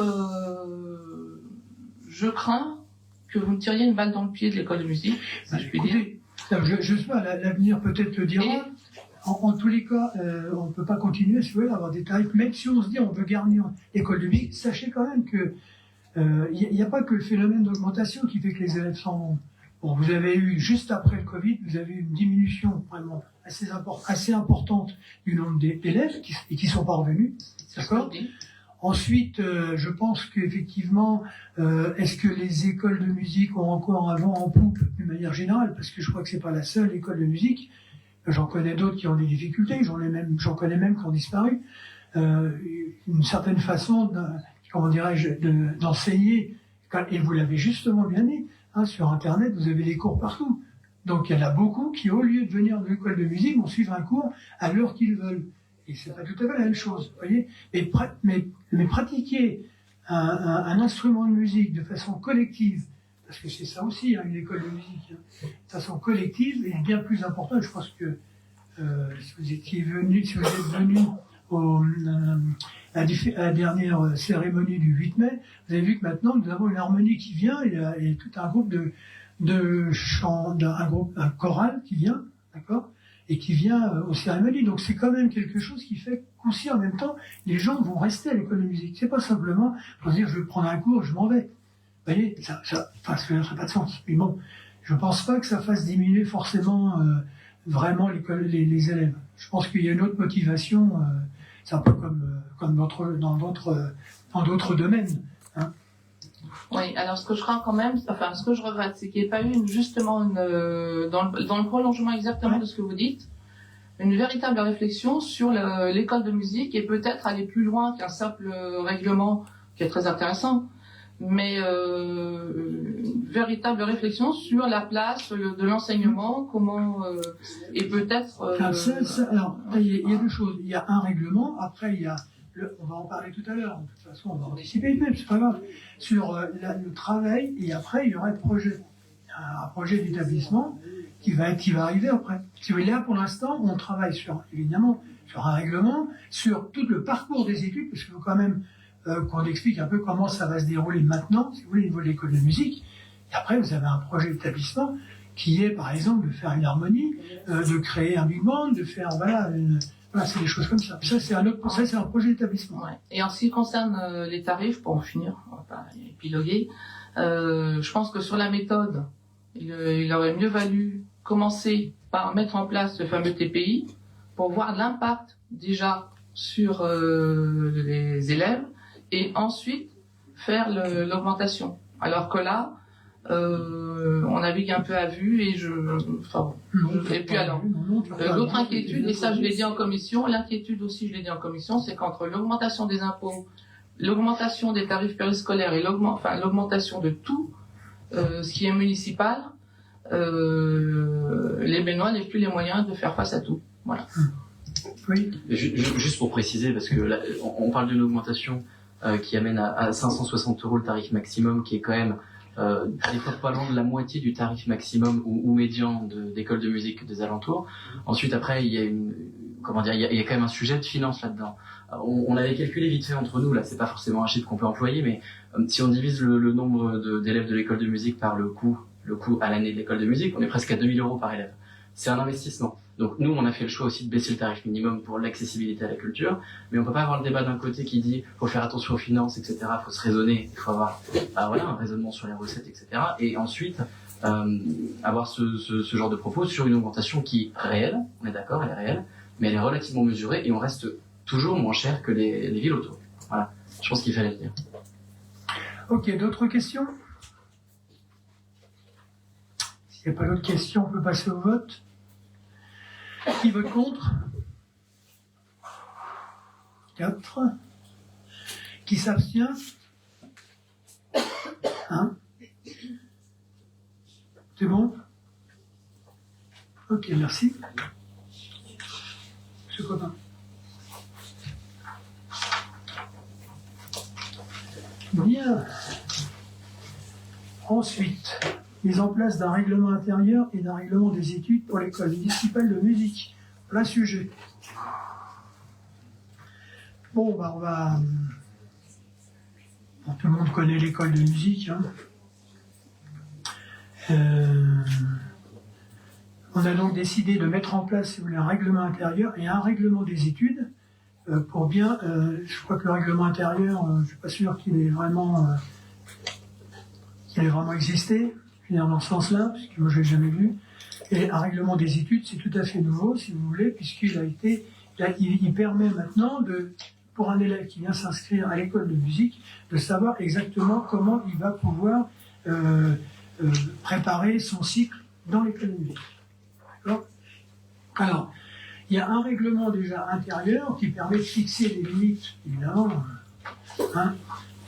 je crains que vous tiriez une balle dans le pied de l'école de musique, si je puis dire. Je sais pas, l'avenir peut-être le dira. En tous les cas, on ne peut pas continuer à avoir des tarifs. Même si on se dit on veut garnir l'école de musique, sachez quand même que il n'y a pas que le phénomène d'augmentation qui fait que les élèves s'en vont. Bon, vous avez eu, juste après le Covid, vous avez eu une diminution vraiment assez importante du nombre d'élèves qui sont pas revenus. D'accord ? Ensuite, je pense qu'effectivement, est-ce que les écoles de musique ont encore un vent en poupe d'une manière générale? Parce que je crois que c'est pas la seule école de musique. J'en connais d'autres qui ont des difficultés, j'en connais même qui ont disparu. Une certaine façon, comment dirais-je, d'enseigner, et vous l'avez justement bien dit, hein, sur Internet, vous avez des cours partout. Donc il y en a beaucoup qui, au lieu de venir de l'école de musique, vont suivre un cours à l'heure qu'ils veulent. Et c'est pas tout à fait la même chose, vous voyez. Mais pratiquer un instrument de musique de façon collective, parce que c'est ça aussi, hein, une école de musique, hein, de façon collective, est bien plus important. Je pense que si vous êtes venu à la dernière cérémonie du 8 mai, vous avez vu que maintenant nous avons une harmonie qui vient et tout un groupe de chants, un choral qui vient, d'accord, et qui vient aux cérémonies. Donc c'est quand même quelque chose qui fait qu'aussi en même temps, les gens vont rester à l'école de musique. C'est pas simplement pour dire je vais prendre un cours, je m'en vais. Vous voyez, ça n'a pas de sens. Mais bon, je pense pas que ça fasse diminuer forcément vraiment les élèves. Je pense qu'il y a une autre motivation. C'est un peu comme dans d'autres domaines. Hein. Oui, alors ce que je crains quand même, enfin ce que je regrette, c'est qu'il n'y ait pas eu dans le prolongement exactement de ce que vous dites, une véritable réflexion sur l'école de musique et peut-être aller plus loin qu'un simple règlement qui est très intéressant, mais une véritable réflexion sur la place de l'enseignement, comment et peut-être. Alors, il y a deux choses. Il y a un règlement. Après, il y a on va en parler tout à l'heure. De toute façon, on va anticiper même, c'est pas grave. Sur le travail, et après, il y aura un projet d'établissement qui va arriver après. Si vous voulez, là, pour l'instant, on travaille évidemment sur un règlement, sur tout le parcours des études, parce qu'il faut quand même qu'on explique un peu comment ça va se dérouler maintenant, si vous voulez, au niveau de l'école de musique. Et après, vous avez un projet d'établissement qui est, par exemple, de faire une harmonie, de créer un big band, de faire, voilà, c'est des choses comme ça. Ça, c'est un projet d'établissement. Ouais. Et en ce qui concerne les tarifs, pour en finir, on va pas épiloguer, je pense que sur la méthode, il aurait mieux valu commencer par mettre en place le fameux TPI pour voir l'impact déjà sur les élèves et ensuite faire l'augmentation. Alors que là, on navigue un peu à vue et puis alors, l'autre inquiétude, et ça je l'ai dit en commission, l'inquiétude aussi je l'ai dit en commission, c'est qu'entre l'augmentation des impôts, l'augmentation des tarifs périscolaires et l'augmentation de tout ce qui est municipal, les Béninois n'aient plus les moyens de faire face à tout. Voilà. Oui. Juste pour préciser, parce que là, on parle d'une augmentation qui amène à 560 € le tarif maximum, qui est quand même à l'époque pas loin de la moitié du tarif maximum ou médian d'école de musique des alentours. Ensuite, après, il y a il y a quand même un sujet de finance là-dedans. On avait calculé vite fait entre nous, là, c'est pas forcément un chiffre qu'on peut employer, mais si on divise le nombre d'élèves de l'école de musique par le coût à l'année de l'école de musique, on est presque à 2000 € par élève. C'est un investissement. Donc nous, on a fait le choix aussi de baisser le tarif minimum pour l'accessibilité à la culture, mais on peut pas avoir le débat d'un côté qui dit faut faire attention aux finances, etc., faut se raisonner, il faut avoir un raisonnement sur les recettes, etc., et ensuite avoir ce genre de propos sur une augmentation qui est réelle, on est d'accord, elle est réelle, mais elle est relativement mesurée et on reste toujours moins cher que les villes autour. Voilà, je pense qu'il fallait le dire. Ok, d'autres questions? S'il n'y a pas d'autres questions, on peut passer au vote. Qui vote contre? 4. Qui s'abstient? 1. C'est bon? Ok, merci. Monsieur Copain. Bien. Ensuite, mise en place d'un règlement intérieur et d'un règlement des études pour l'école municipale de musique. Plein sujet. Bon, on va... Bon, tout le monde connaît l'école de musique. Hein. On a donc décidé de mettre en place, si vous voulez, un règlement intérieur et un règlement des études pour bien. Je crois que le règlement intérieur, je ne suis pas sûr qu'il ait vraiment existé, je veux dire, dans ce sens-là, puisque moi je l'ai jamais vu. Et un règlement des études, c'est tout à fait nouveau, si vous voulez, puisqu'il a été, il permet maintenant pour un élève qui vient s'inscrire à l'école de musique, de savoir exactement comment il va pouvoir préparer son cycle dans l'école de musique. D'accord ? Alors, il y a un règlement déjà intérieur qui permet de fixer les limites, évidemment,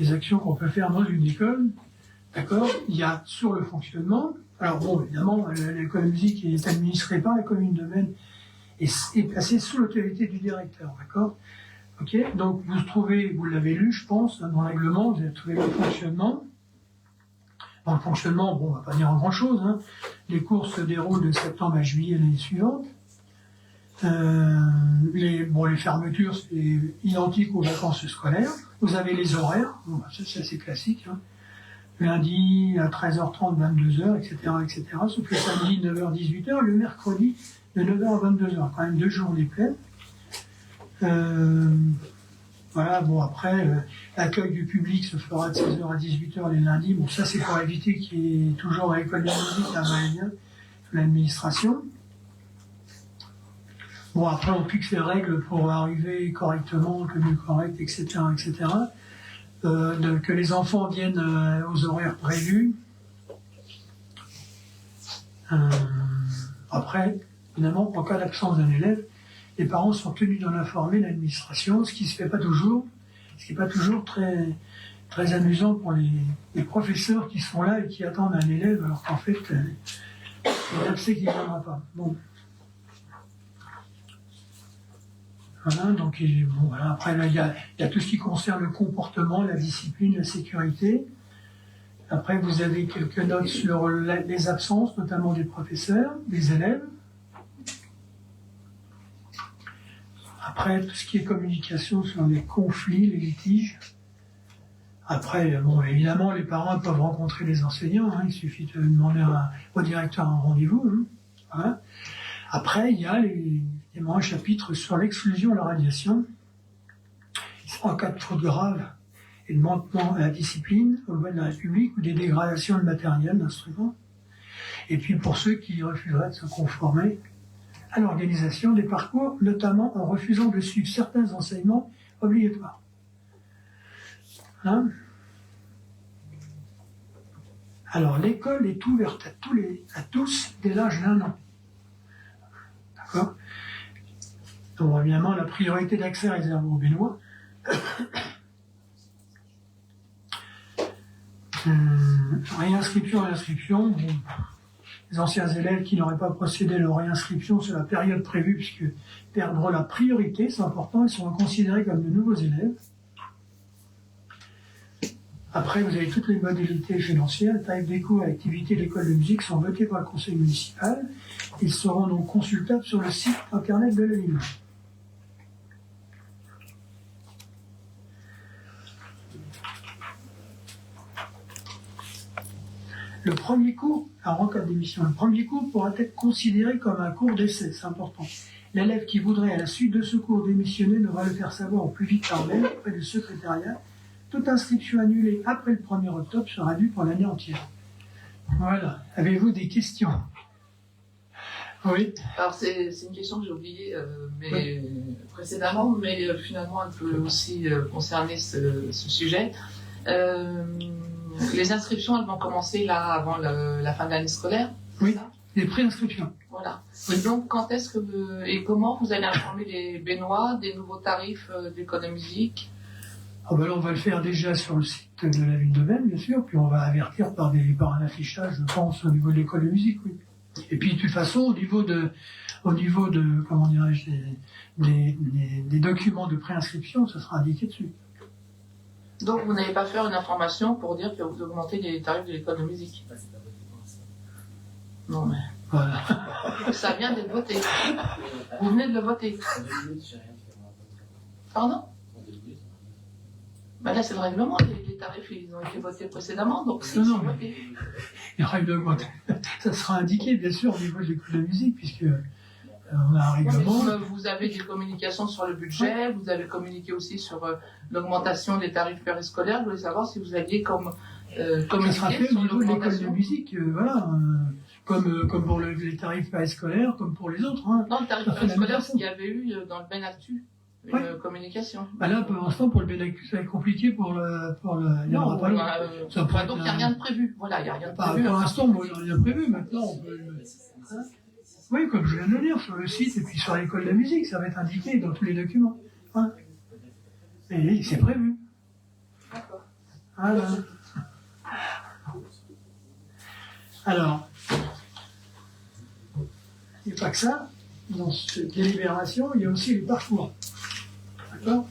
des actions qu'on peut faire dans une école. D'accord ? Il y a sur le fonctionnement. Alors bon, évidemment, l'école de musique est administrée par la commune de Maine et est placée sous l'autorité du directeur. D'accord ? Ok ? Donc vous l'avez lu, je pense, dans le règlement, vous avez trouvé le fonctionnement. Dans le fonctionnement, bon, on ne va pas dire grand-chose. Les cours se déroulent de septembre à juillet l'année suivante. Les fermetures, c'est identique aux vacances scolaires. Vous avez les horaires. Bon, ça c'est classique. Lundi à 13h30, 22h, etc., etc. Sauf le samedi, 9h, 18h. Le mercredi, de 9h à 22h. Quand même 2 journées pleines. Voilà, bon, après, l'accueil du public se fera de 16h à 18h les lundis. Bon, ça, c'est pour éviter qu'il y ait toujours à l'école de musique un va-et-vient sous l'administration. Bon, après, on fixe les règles pour arriver correctement, tenue correcte, etc., etc. Que les enfants viennent aux horaires prévus. Après, évidemment, en cas d'absence d'un élève, les parents sont tenus d'en informer l'administration, ce qui ne se fait pas toujours, ce qui n'est pas toujours très, très amusant pour les professeurs qui sont là et qui attendent un élève, alors qu'en fait, l'élève sait qu'il ne viendra pas. Bon. Voilà, donc bon, voilà. Après, là, il y a tout ce qui concerne le comportement, la discipline, la sécurité. Après, vous avez quelques notes sur les absences, notamment des professeurs, des élèves. Après, tout ce qui est communication sur les conflits, les litiges. Après, bon, évidemment, les parents peuvent rencontrer les enseignants. Il suffit de demander au directeur un rendez-vous. Voilà. Après, il y a un chapitre sur l'exclusion et la radiation. En cas de faute grave et de manquement à la discipline au niveau de la République ou des dégradations de matériel, d'instruments. Et puis pour ceux qui refuseraient de se conformer à l'organisation des parcours, notamment en refusant de suivre certains enseignements obligatoires. Alors l'école est ouverte à tous dès l'âge d'1 an. D'accord ? Donc évidemment, la priorité d'accès réservée aux Bénois. Réinscription. Bon, les anciens élèves qui n'auraient pas procédé à leur réinscription sur la période prévue, puisque perdront la priorité, c'est important, ils seront considérés comme de nouveaux élèves. Après, vous avez toutes les modalités financières, tarifs des cours et activités de l'école de musique sont votés par le conseil municipal. Ils seront donc consultables sur le site internet de la ville. Le premier cours, alors en cas d'émission, le premier cours pourra être considéré comme un cours d'essai, c'est important. L'élève qui voudrait à la suite de ce cours démissionner devra le faire savoir au plus vite par mail auprès du secrétariat. Toute inscription annulée après le 1er octobre sera due pour l'année entière. Voilà. Avez-vous des questions ? Oui. Alors c'est une question que j'ai oubliée précédemment, mais finalement elle peut aussi concerner ce sujet. Les inscriptions, elles vont commencer là avant la fin de l'année scolaire. Oui. Ça, les préinscriptions. Voilà. Et donc quand est-ce que et comment vous allez informer les Bénois des nouveaux tarifs d'école de musique ? Là, on va le faire déjà sur le site de la ville de Maine, bien sûr, puis on va avertir par un affichage, je pense, au niveau de l'école de musique, oui. Et puis, de toute façon, au niveau de comment dirais-je, des documents de préinscription, ça sera indiqué dessus. Donc, vous n'allez pas faire une information pour dire que vous augmentez les tarifs de l'école de musique ? Non, mais... Voilà. Ça vient d'être voté. Vous venez de le voter. Pardon ? Bah là, c'est le règlement, les tarifs, ils ont été votés précédemment, donc c'est Non, mais les règles d'augmentation, ça sera indiqué, bien sûr, au niveau de l'écoute de musique, puisque on a un règlement. Ouais, vous avez des communications sur le budget, vous avez communiqué aussi sur l'augmentation des tarifs périscolaires. Je voulais savoir si vous aviez Ça sera fait au niveau de l'école de musique, voilà, comme pour les tarifs périscolaires, comme pour les autres. Hein. Non, le tarif périscolaire, c'est qu'il y avait eu dans le BenActu une communication. Bah là, pour l'instant, pour le BenActu, ça va être compliqué pour le. Il n'y en aura pas l'autre. Donc il n'y a rien de prévu. Voilà, il n'y a rien de prévu. Pour l'instant, moi, il n'y a rien de prévu. Maintenant, on peut. Hein, oui, comme je viens de le dire, sur le site et puis sur l'école de musique, ça va être indiqué dans tous les documents. Hein. Et c'est prévu. D'accord. Voilà. Alors, il n'y a pas que ça. Dans cette délibération, il y a aussi les parcours. D'accord ?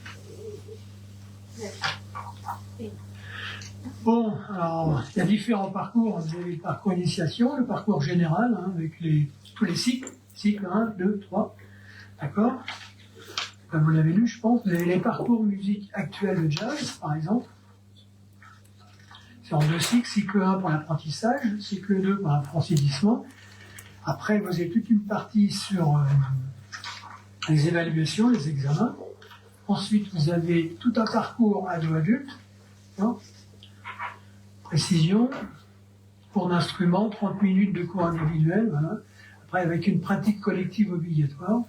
Bon, alors, il y a différents parcours. Vous avez le parcours initiation, le parcours général, hein, avec tous les cycles. Cycle 1, 2, 3. D'accord ? Comme vous l'avez lu, je pense. Vous avez les parcours musique actuelle de jazz, par exemple. C'est en 2 cycles. Cycle 1 pour l'apprentissage, cycle 2 pour l'approfondissement. Après, vous avez toute une partie sur les évaluations, les examens. Ensuite, vous avez tout un parcours ado-adulte. Hein, précision, cours d'instrument, 30 minutes de cours individuel. Voilà. Après, avec une pratique collective obligatoire.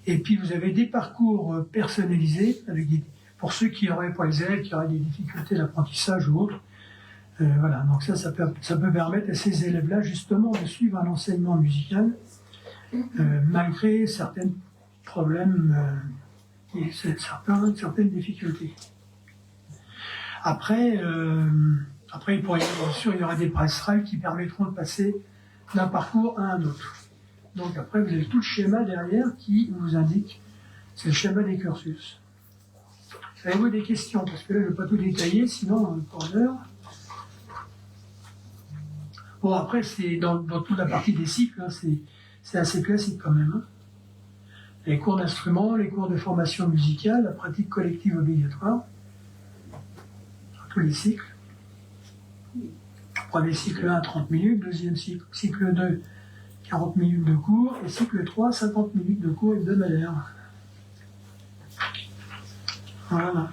Et puis, vous avez des parcours personnalisés pour ceux pour les élèves qui auraient des difficultés d'apprentissage ou autres. Voilà, donc ça peut permettre à ces élèves-là justement de suivre un enseignement musical malgré certains problèmes et certaines difficultés. Après, bien sûr, il y aura des passerelles qui permettront de passer d'un parcours à un autre. Donc après, vous avez tout le schéma derrière qui vous indique, c'est le schéma des cursus. Avez-vous des questions? Parce que là, je ne vais pas tout détailler, sinon, pour l'heure. Bon, après, c'est dans toute la partie des cycles, hein, c'est assez classique quand même. Hein. Les cours d'instruments, les cours de formation musicale, la pratique collective obligatoire, dans tous les cycles. Premier cycle 1, 30 minutes, deuxième cycle 2, 40 minutes de cours, et cycle 3, 50 minutes de cours hebdomadaires. Voilà.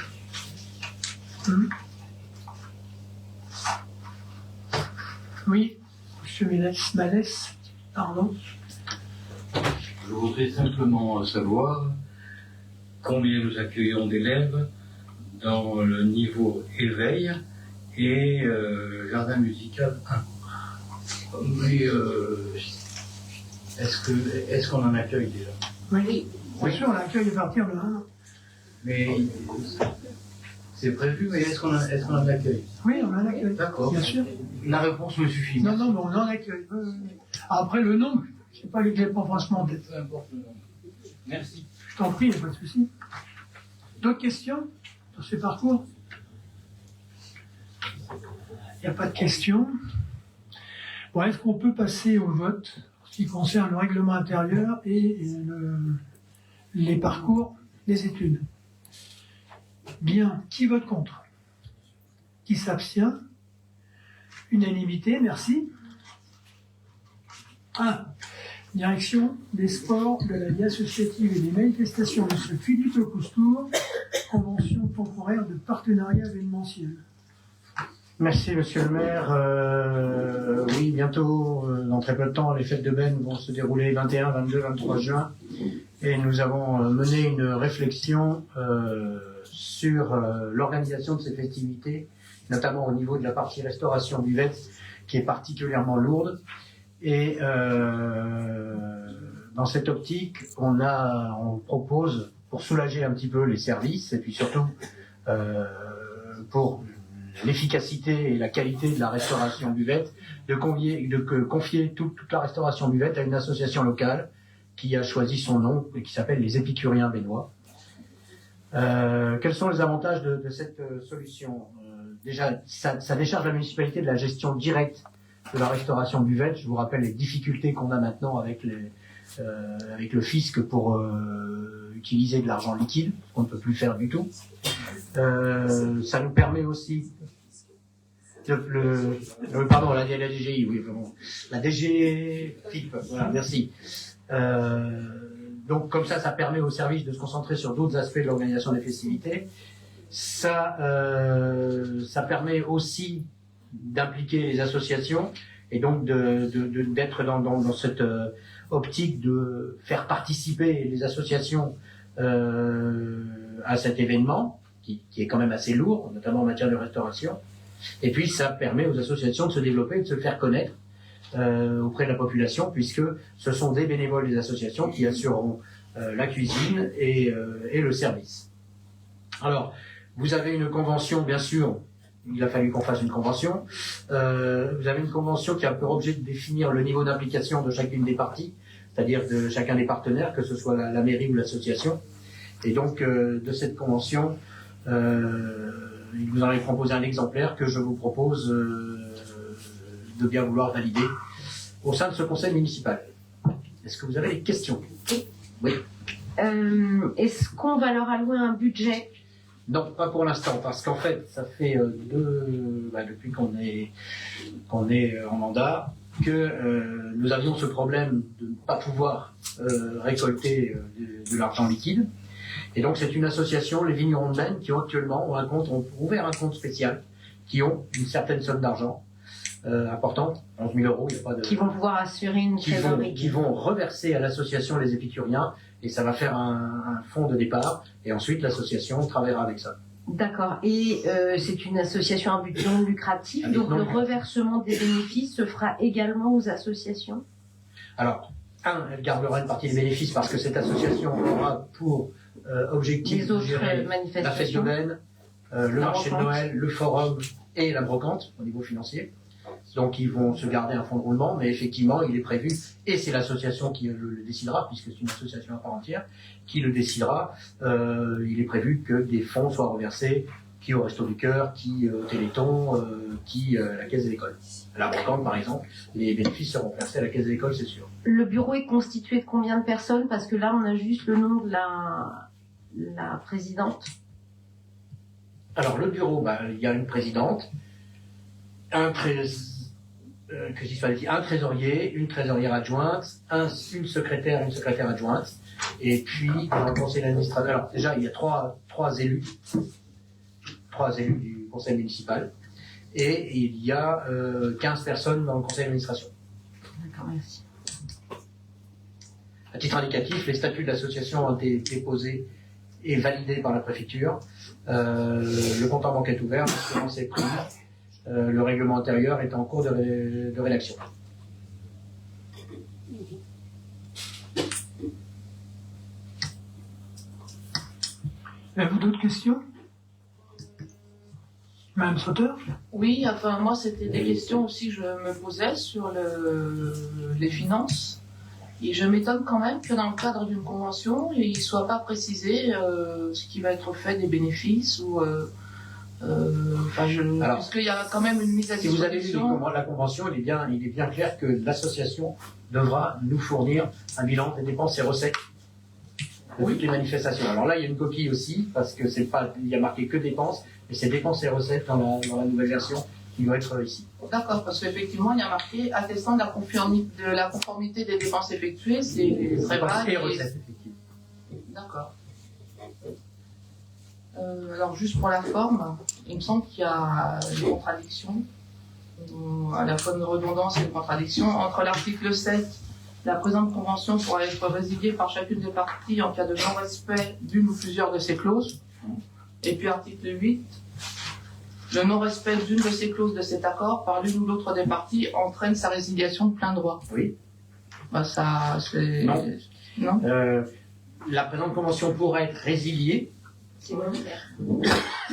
Oui, M. Malès, pardon. Je voudrais simplement savoir combien nous accueillons d'élèves dans le niveau éveil et jardin musical 1. Mais est-ce qu'on en accueille déjà? Oui, bien sûr, on l'accueille à partir de 1. Mais c'est prévu, mais est-ce qu'on en accueille? Oui, on en accueille. D'accord. Bien sûr. La réponse me suffit. Non, mais on en accueille. Après, le nombre, je ne sais pas les pas franchement d'être. Peu importe le nombre. Merci. Je t'en prie, il n'y a pas de souci. D'autres questions sur ces parcours? Il n'y a pas de questions. Bon, est-ce qu'on peut passer au vote en ce qui concerne le règlement intérieur et les parcours des études? Bien, qui vote contre? Qui s'abstient? Unanimité, merci. 1. Direction des sports, de la vie associative et des manifestations de M. Philippe Coustour, convention temporaire de partenariat événementiel. Merci, monsieur le maire. Oui, bientôt, dans très peu de temps, les fêtes de Benne vont se dérouler 21, 22, 23 juin. Et nous avons mené une réflexion sur l'organisation de ces festivités, notamment au niveau de la partie restauration buvette, qui est particulièrement lourde. Et dans cette optique, on propose, pour soulager un petit peu les services, et puis surtout pour l'efficacité et la qualité de la restauration buvette, de confier toute la restauration buvette à une association locale qui a choisi son nom et qui s'appelle les Épicuriens Bennois. Quels sont les avantages de cette solution? Déjà, ça décharge la municipalité de la gestion directe de la restauration buvette. Je vous rappelle les difficultés qu'on a maintenant avec le fisc pour utiliser de l'argent liquide, qu'on ne peut plus faire du tout. Ça nous permet aussi pardon, la DGI, oui, vraiment. La DG FIP, voilà, merci. Donc comme ça permet au service de se concentrer sur d'autres aspects de l'organisation des festivités. Ça permet aussi d'impliquer les associations et donc d'être dans cette optique de faire participer les associations à cet événement qui est quand même assez lourd, notamment en matière de restauration. Et puis ça permet aux associations de se développer et de se faire connaître auprès de la population, puisque ce sont des bénévoles des associations qui assureront la cuisine et le service. Alors, vous avez une convention, bien sûr, il a fallu qu'on fasse une convention. Vous avez une convention qui a pour objet de définir le niveau d'implication de chacune des parties, c'est-à-dire de chacun des partenaires, que ce soit la mairie ou l'association. Et donc, de cette convention, il vous en avait proposé un exemplaire que je vous propose de bien vouloir valider au sein de ce conseil municipal. Est-ce que vous avez des questions? Oui. Est-ce qu'on va leur allouer un budget? Non, pas pour l'instant, parce qu'en fait, ça fait depuis qu'on est en mandat, que nous avions ce problème de ne pas pouvoir récolter de l'argent liquide. Et donc c'est une association, les Vignerons de Maine, qui ont actuellement ont ouvert un compte spécial, qui ont une certaine somme d'argent importante, 11 000 euros, il n'y a pas de... Qui vont pouvoir assurer une trésorerie. Qui vont reverser à l'association Les Épicuriens, et ça va faire un fonds de départ, et ensuite l'association travaillera avec ça. D'accord. Et c'est une association à but non lucratif, donc le reversement des bénéfices se fera également aux associations? Alors, elle gardera une partie des bénéfices parce que cette association aura pour objectif de gérer la fête de Maine, le marché de Noël, le forum et la brocante au niveau financier. Donc ils vont se garder un fonds de roulement, mais effectivement il est prévu, et c'est l'association qui le décidera, puisque c'est une association à part entière, qui le décidera, il est prévu que des fonds soient reversés, qui au Resto du Cœur, qui au Téléthon, qui à la Caisse des écoles. À la brocante par exemple, les bénéfices seront versés à la Caisse des écoles, c'est sûr. Le bureau est constitué de combien de personnes? Parce que là on a juste le nom de la présidente. Alors le bureau, il y a une présidente, un trésorier, une trésorière adjointe, une secrétaire adjointe, et puis dans le conseil d'administration. Alors déjà il y a trois élus du conseil municipal, et il y a 15 personnes dans le conseil d'administration. D'accord, merci. À titre indicatif, les statuts de l'association ont été déposés et validés par la préfecture. Le compte en banque est ouvert, l'assurance est prise. Le règlement intérieur est en cours de rédaction. Avez-vous d'autres questions? Madame Sauter? Oui, enfin moi c'était des questions aussi que je me posais sur les finances. Et je m'étonne quand même que dans le cadre d'une convention, il ne soit pas précisé ce qui va être fait des bénéfices ou... puisqu'il y a quand même une mise à disposition. Si vous avez lu la convention, il est bien clair que l'association devra nous fournir un bilan des dépenses et recettes de toutes les manifestations. Alors là, il y a une coquille aussi, parce que il y a marqué que dépenses, mais c'est dépenses et recettes dans la nouvelle version qui doit être ici. D'accord, parce qu'effectivement, il y a marqué attestant de la conformité des dépenses effectuées, c'est très vague. Et recettes, effectivement. D'accord. Alors juste pour la forme, il me semble qu'il y a une contradiction, à la fois une redondance et une contradiction, entre l'article 7, la présente convention pourra être résiliée par chacune des parties en cas de non-respect d'une ou plusieurs de ces clauses, et puis article 8, le non-respect d'une de ces clauses de cet accord par l'une ou l'autre des parties entraîne sa résiliation de plein droit. Oui. Ça, c'est... Non. La présente convention pourra être résiliée. C'est volontaire.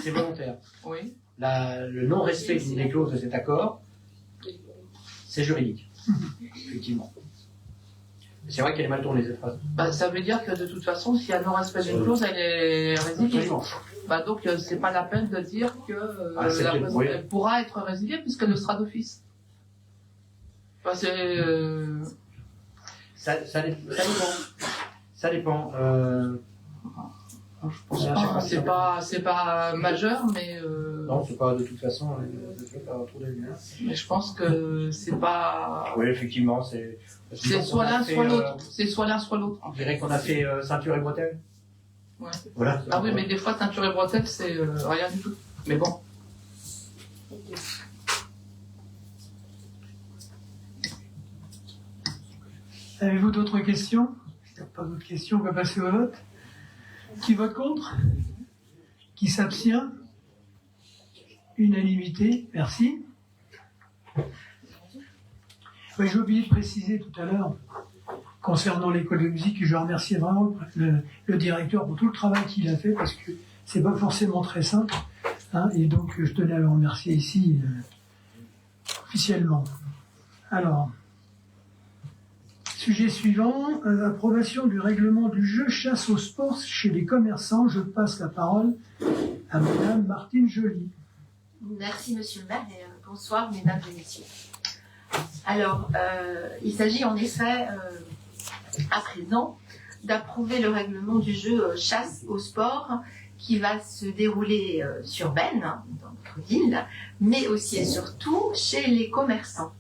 C'est volontaire. Oui. Le non-respect d'une des clauses de cet accord, c'est juridique. Effectivement. C'est vrai qu'elle est mal tournée cette phrase. Ça veut dire que de toute façon, s'il y a non-respect d'une clause, elle est résiliée. Donc c'est pas la peine de dire que elle pourra être résiliée puisqu'elle le sera d'office. Ça dépend. C'est pas majeur, mais. Non, c'est pas de toute façon pas trop de lumière. Mais je pense que c'est pas. Oui, effectivement, c'est soit l'un, soit l'autre. C'est soit l'un, soit l'autre. On dirait qu'on a fait ceinture et bretelles. Ouais. Voilà. Ah oui, mais des fois, ceinture et bretelles, c'est rien du tout. Mais bon. Avez-vous d'autres questions? S'il n'y a pas d'autres questions, on va passer au vote. Qui vote contre? Qui s'abstient? Unanimité, merci. Oui, j'ai oublié de préciser tout à l'heure, concernant l'école de musique, je remercie vraiment le directeur pour tout le travail qu'il a fait, parce que c'est pas forcément très simple, hein, et donc je tenais à le remercier ici officiellement. Alors, sujet suivant, approbation du règlement du jeu chasse au sport chez les commerçants. Je passe la parole à Madame Martine Joly. Merci Monsieur le maire et bonsoir Mesdames et Messieurs. Alors, il s'agit en effet à présent d'approuver le règlement du jeu chasse au sport qui va se dérouler sur Benne, dans notre ville, mais aussi et surtout chez les commerçants.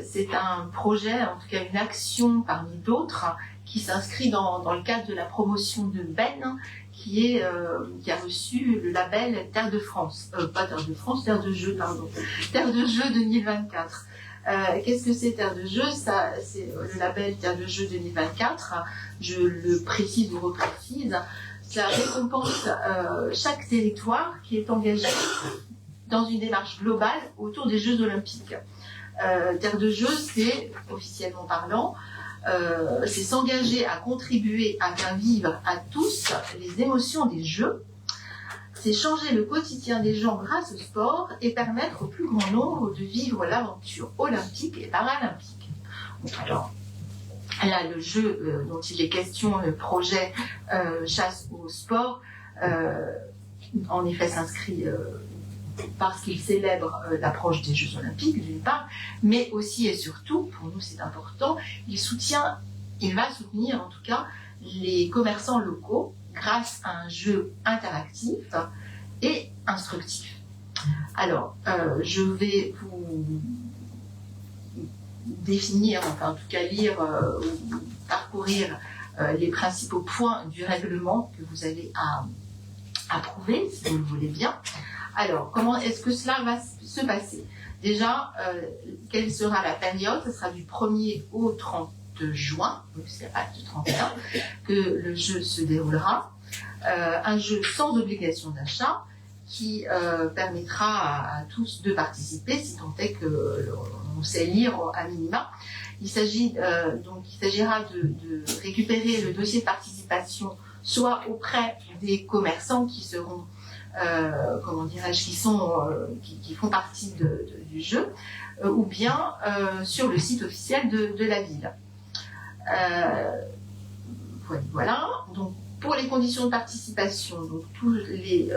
C'est un projet, en tout cas une action parmi d'autres, qui s'inscrit dans le cadre de la promotion de Benne, qui a reçu le label Terre de France. Pas Terre de France, Terre de Jeu, pardon. Terre de Jeu 2024. Qu'est-ce que c'est Terre de Jeu? Ça, c'est le label Terre de Jeu 2024. Je le précise ou reprécise. Ça récompense chaque territoire qui est engagé dans une démarche globale autour des Jeux Olympiques. Terre de Jeu, c'est, officiellement parlant, c'est s'engager à contribuer à faire vivre à tous les émotions des Jeux. C'est changer le quotidien des gens grâce au sport et permettre au plus grand nombre de vivre l'aventure olympique et paralympique. Alors, là, le jeu dont il est question, le projet chasse au sport, en effet s'inscrit parce qu'il célèbre l'approche des Jeux Olympiques, d'une part, mais aussi et surtout, pour nous c'est important, il va soutenir en tout cas les commerçants locaux grâce à un jeu interactif et instructif. Alors, je vais vous définir, enfin en tout cas lire ou parcourir les principaux points du règlement que vous avez à approuver, si vous le voulez bien. Alors, comment est-ce que cela va se passer? Déjà, quelle sera la période? Ce sera du 1er au 30 juin, donc c'est pas du 31, que le jeu se déroulera. Un jeu sans obligation d'achat qui permettra à tous de participer, si tant est qu'on sait lire à minima. Il s'agira de récupérer le dossier de participation soit auprès des commerçants qui seront qui font partie du jeu, ou bien sur le site officiel de la ville. Voilà. Donc, pour les conditions de participation, donc tous les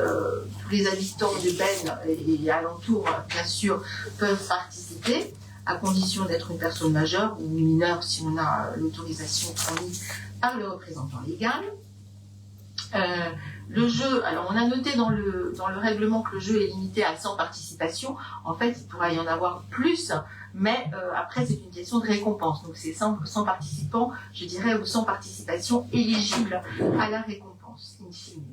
habitants de Benne et alentours, bien sûr, peuvent participer, à condition d'être une personne majeure ou mineure si on a l'autorisation fournie par le représentant légal. Le jeu, alors on a noté dans le règlement que le jeu est limité à 100 participations. En fait, il pourrait y en avoir plus, mais après c'est une question de récompense. Donc c'est 100 participants, je dirais, ou 100 participations éligibles à la récompense, in fine.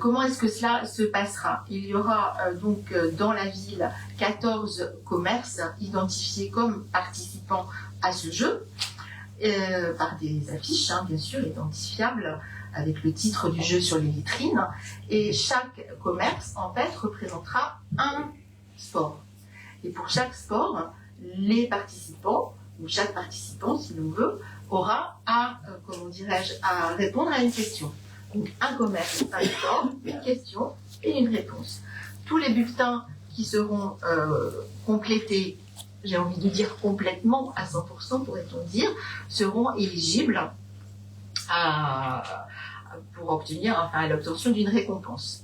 Comment est-ce que cela se passera? Il y aura donc dans la ville 14 commerces identifiés comme participants à ce jeu, par des affiches, bien sûr, identifiables, avec le titre du jeu sur les vitrines, et chaque commerce en fait représentera un sport. Et pour chaque sport, les participants, ou chaque participant si l'on veut, aura à répondre à une question. Donc un commerce, un sport, une question et une réponse. Tous les bulletins qui seront complétés, j'ai envie de dire complètement, à 100% pourrait-on dire, seront éligibles pour obtenir, à l'obtention d'une récompense.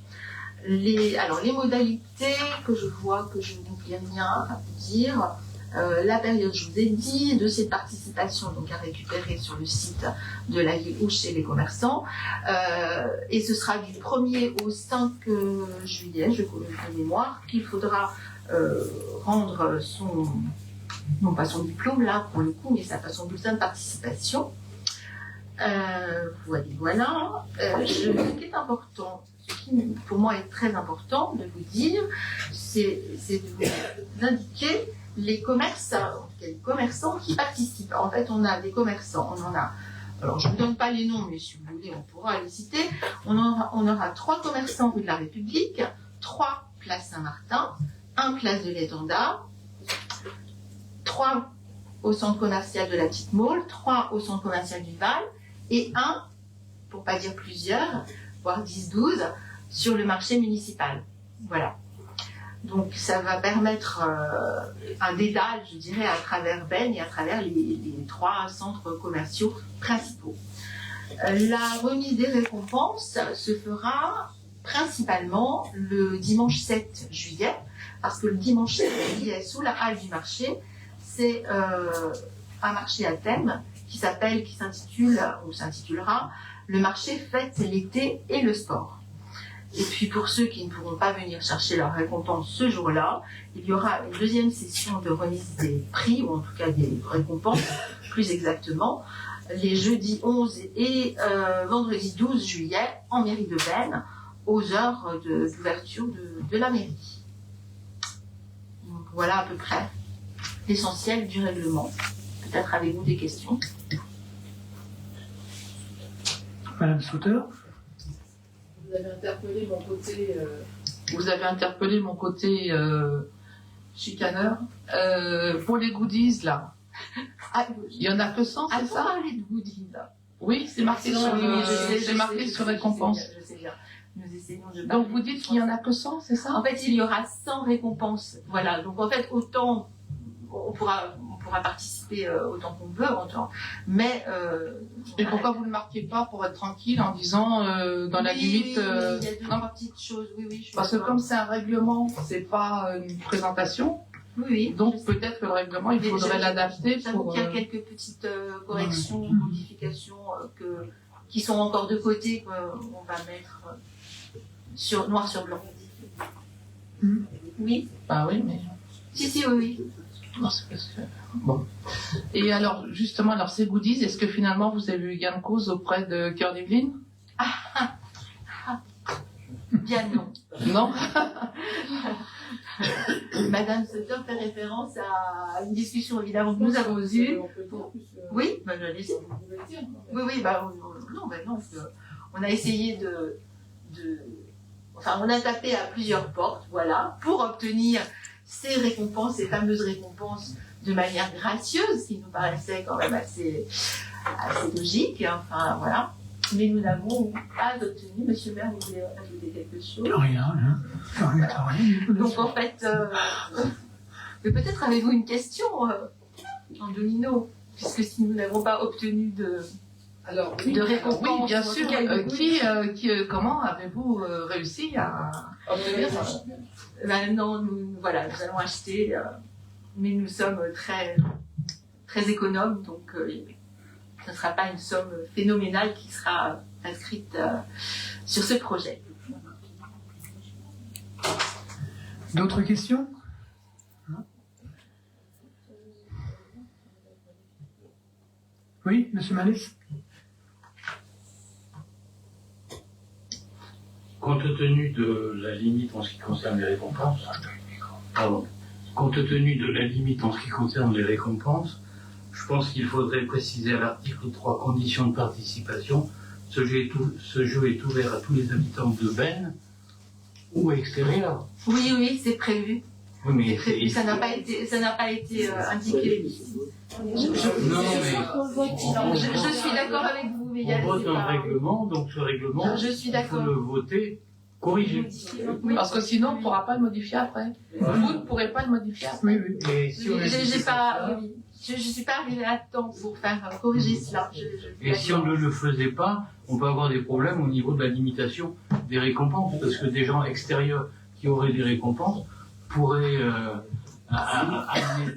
Les modalités que je vois, que je n'oublie rien à vous dire, La période, je vous ai dit, dossier de participation donc à récupérer sur le site de la ville ou chez les commerçants. Et ce sera du 1er au 5 juillet, je de mémoire, qu'il faudra rendre son, non pas son diplôme là pour le coup, mais son bulletin de participation. Voilà. Ce qui est important, ce qui pour moi est très important de vous dire, c'est de vous indiquer les commerçants qui participent. En fait, on a des commerçants, on en a. Alors, je ne vous donne pas les noms, mais si vous voulez, on pourra les citer. On aura 3 commerçants rue de la République, 3 place Saint-Martin, 1 place de l'Étendard, 3 au centre commercial de la Petite Môle, 3 au centre commercial du Val, et 1, pour pas dire plusieurs, voire 10-12, sur le marché municipal. Voilà. Donc ça va permettre un dédale, je dirais, à travers Ben et à travers les 3 centres commerciaux principaux. La remise des récompenses se fera principalement le dimanche 7 juillet, parce que le dimanche 7 juillet, sous la halle du marché, c'est un marché à thème qui s'intitulera le marché fête l'été et le sport. Et puis pour ceux qui ne pourront pas venir chercher leur récompense ce jour-là, il y aura une deuxième session de remise des prix, ou en tout cas des récompenses, plus exactement, les jeudis 11 et vendredi 12 juillet en mairie de Ben, aux heures d'ouverture de la mairie. Donc voilà à peu près l'essentiel du règlement. Peut-être avez-vous des questions? Madame Sauter. Vous avez interpellé mon côté chicaneur. Pour les goodies, là, il y en a que 100, c'est ça? Parler de goodies, là. Oui, c'est marqué sur récompense. Je sais bien. Nous essayons de Donc vous dites qu'il y en a que 100, c'est ça? En fait, il y aura 100 récompenses. Voilà. Donc en fait, autant on pourra participer autant qu'on veut, mais et pourquoi vous ne le marquez pas pour être tranquille en disant dans la limite il y a 2-3 petites choses. Oui, parce que comme c'est un règlement, c'est pas une présentation. Oui. Donc peut-être que le règlement, il faudrait l'adapter. J'avoue qu'il y a quelques petites corrections, modifications qui sont encore de côté, qu'on va mettre noir sur blanc. Oui. Bah oui, mais. Si, oui. Non, c'est parce que... Bon. Et alors, justement, ces goodies, est-ce que finalement vous avez eu gain de cause auprès de Cœur d'Yvelines? Bien non. Non. Madame Sauter fait référence à une discussion évidemment que nous avons eue. Oui, allez-y. Oui, non. On a essayé on a tapé à plusieurs portes, voilà, pour obtenir ces récompenses, ces fameuses récompenses de manière gracieuse, ce qui nous paraissait quand même assez logique, enfin voilà. Mais nous n'avons pas obtenu. Monsieur le maire, vous voulez ajouter quelque chose? Rien. Donc en fait, peut-être avez-vous une question en domino, puisque si nous n'avons pas obtenu de récompense. Oui, bien sûr. Comment avez-vous réussi à obtenir ça? Non, nous allons acheter, mais nous sommes très, très économes, donc ce ne sera pas une somme phénoménale qui sera inscrite sur ce projet. D'autres questions? Oui, monsieur Manès? Compte tenu de la limite en ce qui concerne les récompenses, je pense qu'il faudrait préciser à l'article 3 conditions de participation. Ce jeu est ouvert à tous les habitants de Ben ou extérieur. Oui, c'est prévu. Oui, mais ça n'a pas été indiqué. Je suis d'accord avec vous, mais on vote un règlement, donc ce règlement, il faut le voter corrigé. Oui. Parce que sinon, on ne pourra pas le modifier après. Vous ne pourrez pas le modifier après. Oui. Et si on je ne suis pas arrivée à temps pour faire corriger cela. Et si on ne le faisait pas, on peut avoir des problèmes au niveau de la limitation des récompenses, parce que des gens extérieurs qui auraient des récompenses pourraient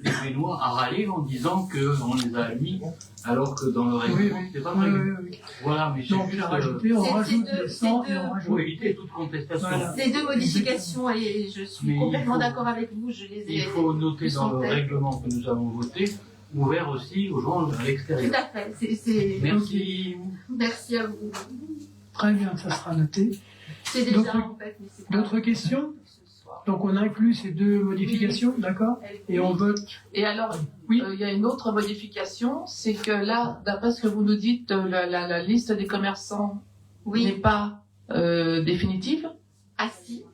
des Bénois à râler en disant qu'on les a mis, alors que dans le règlement, c'est pas prévu. Voilà, mais Donc, c'est juste on rajoute les 100 et on pour rajoute. éviter toute contestation. Voilà. Ces deux modifications, et je suis Mais complètement d'accord avec vous, je les ai. Il faut noter dans le règlement que nous avons voté, ouvert aussi aux gens à Tout l'extérieur. à fait. C'est... Merci. Merci à vous. Très bien, ça sera noté. C'est déjà D'autres- en fait. Mais c'est pas- D'autres questions? ce soir. Donc on inclut ces deux modifications, d'accord? Et on vote. Et alors, Oui. il y a une autre modification, c'est que là, d'après ce que vous nous dites, la liste des commerçants n'est Oui. pas définitive. Ah si.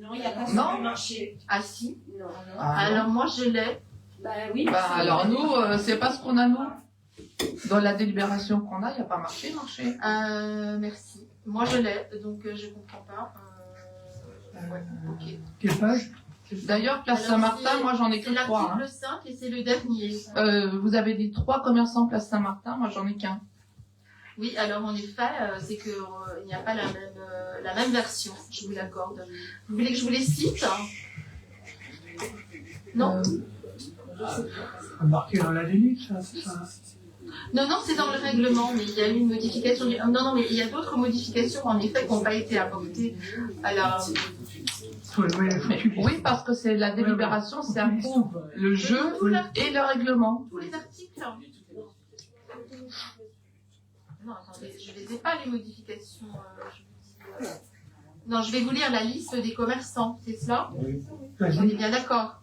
Non, il n'y a pas Non. sur le marché. Ah si. Non, non. Alors moi je l'ai. Bah oui. Bah, c'est- alors nous, c'est pas ce qu'on a nous. Dans la délibération qu'on a, il n'y a pas marché. Merci. Moi je l'ai, donc je comprends pas. Ouais, ok. Quelle page? D'ailleurs, Place Alors, Saint-Martin, c'est- moi j'en ai C'est que 3. Hein. l'article 5 et c'est le dernier. Vous avez dit 3 commerçants Place Saint-Martin, moi j'en ai qu'un. Oui, alors en effet, c'est que il n'y a pas la même version, je vous l'accorde. Vous voulez que je vous les cite? Non, Marqué dans la limite, ça, c'est ça. non, c'est dans le règlement, mais il y a eu une modification. Non, mais il y a d'autres modifications en effet qui n'ont pas été apportées à la. Oui, parce que c'est la délibération, c'est approuve le jeu et le règlement. Tous les articles. Non, attendez, je les ai pas les modifications. Je vous dis, Non, je vais vous lire la liste des commerçants, c'est cela? On est Vas-y. bien d'accord.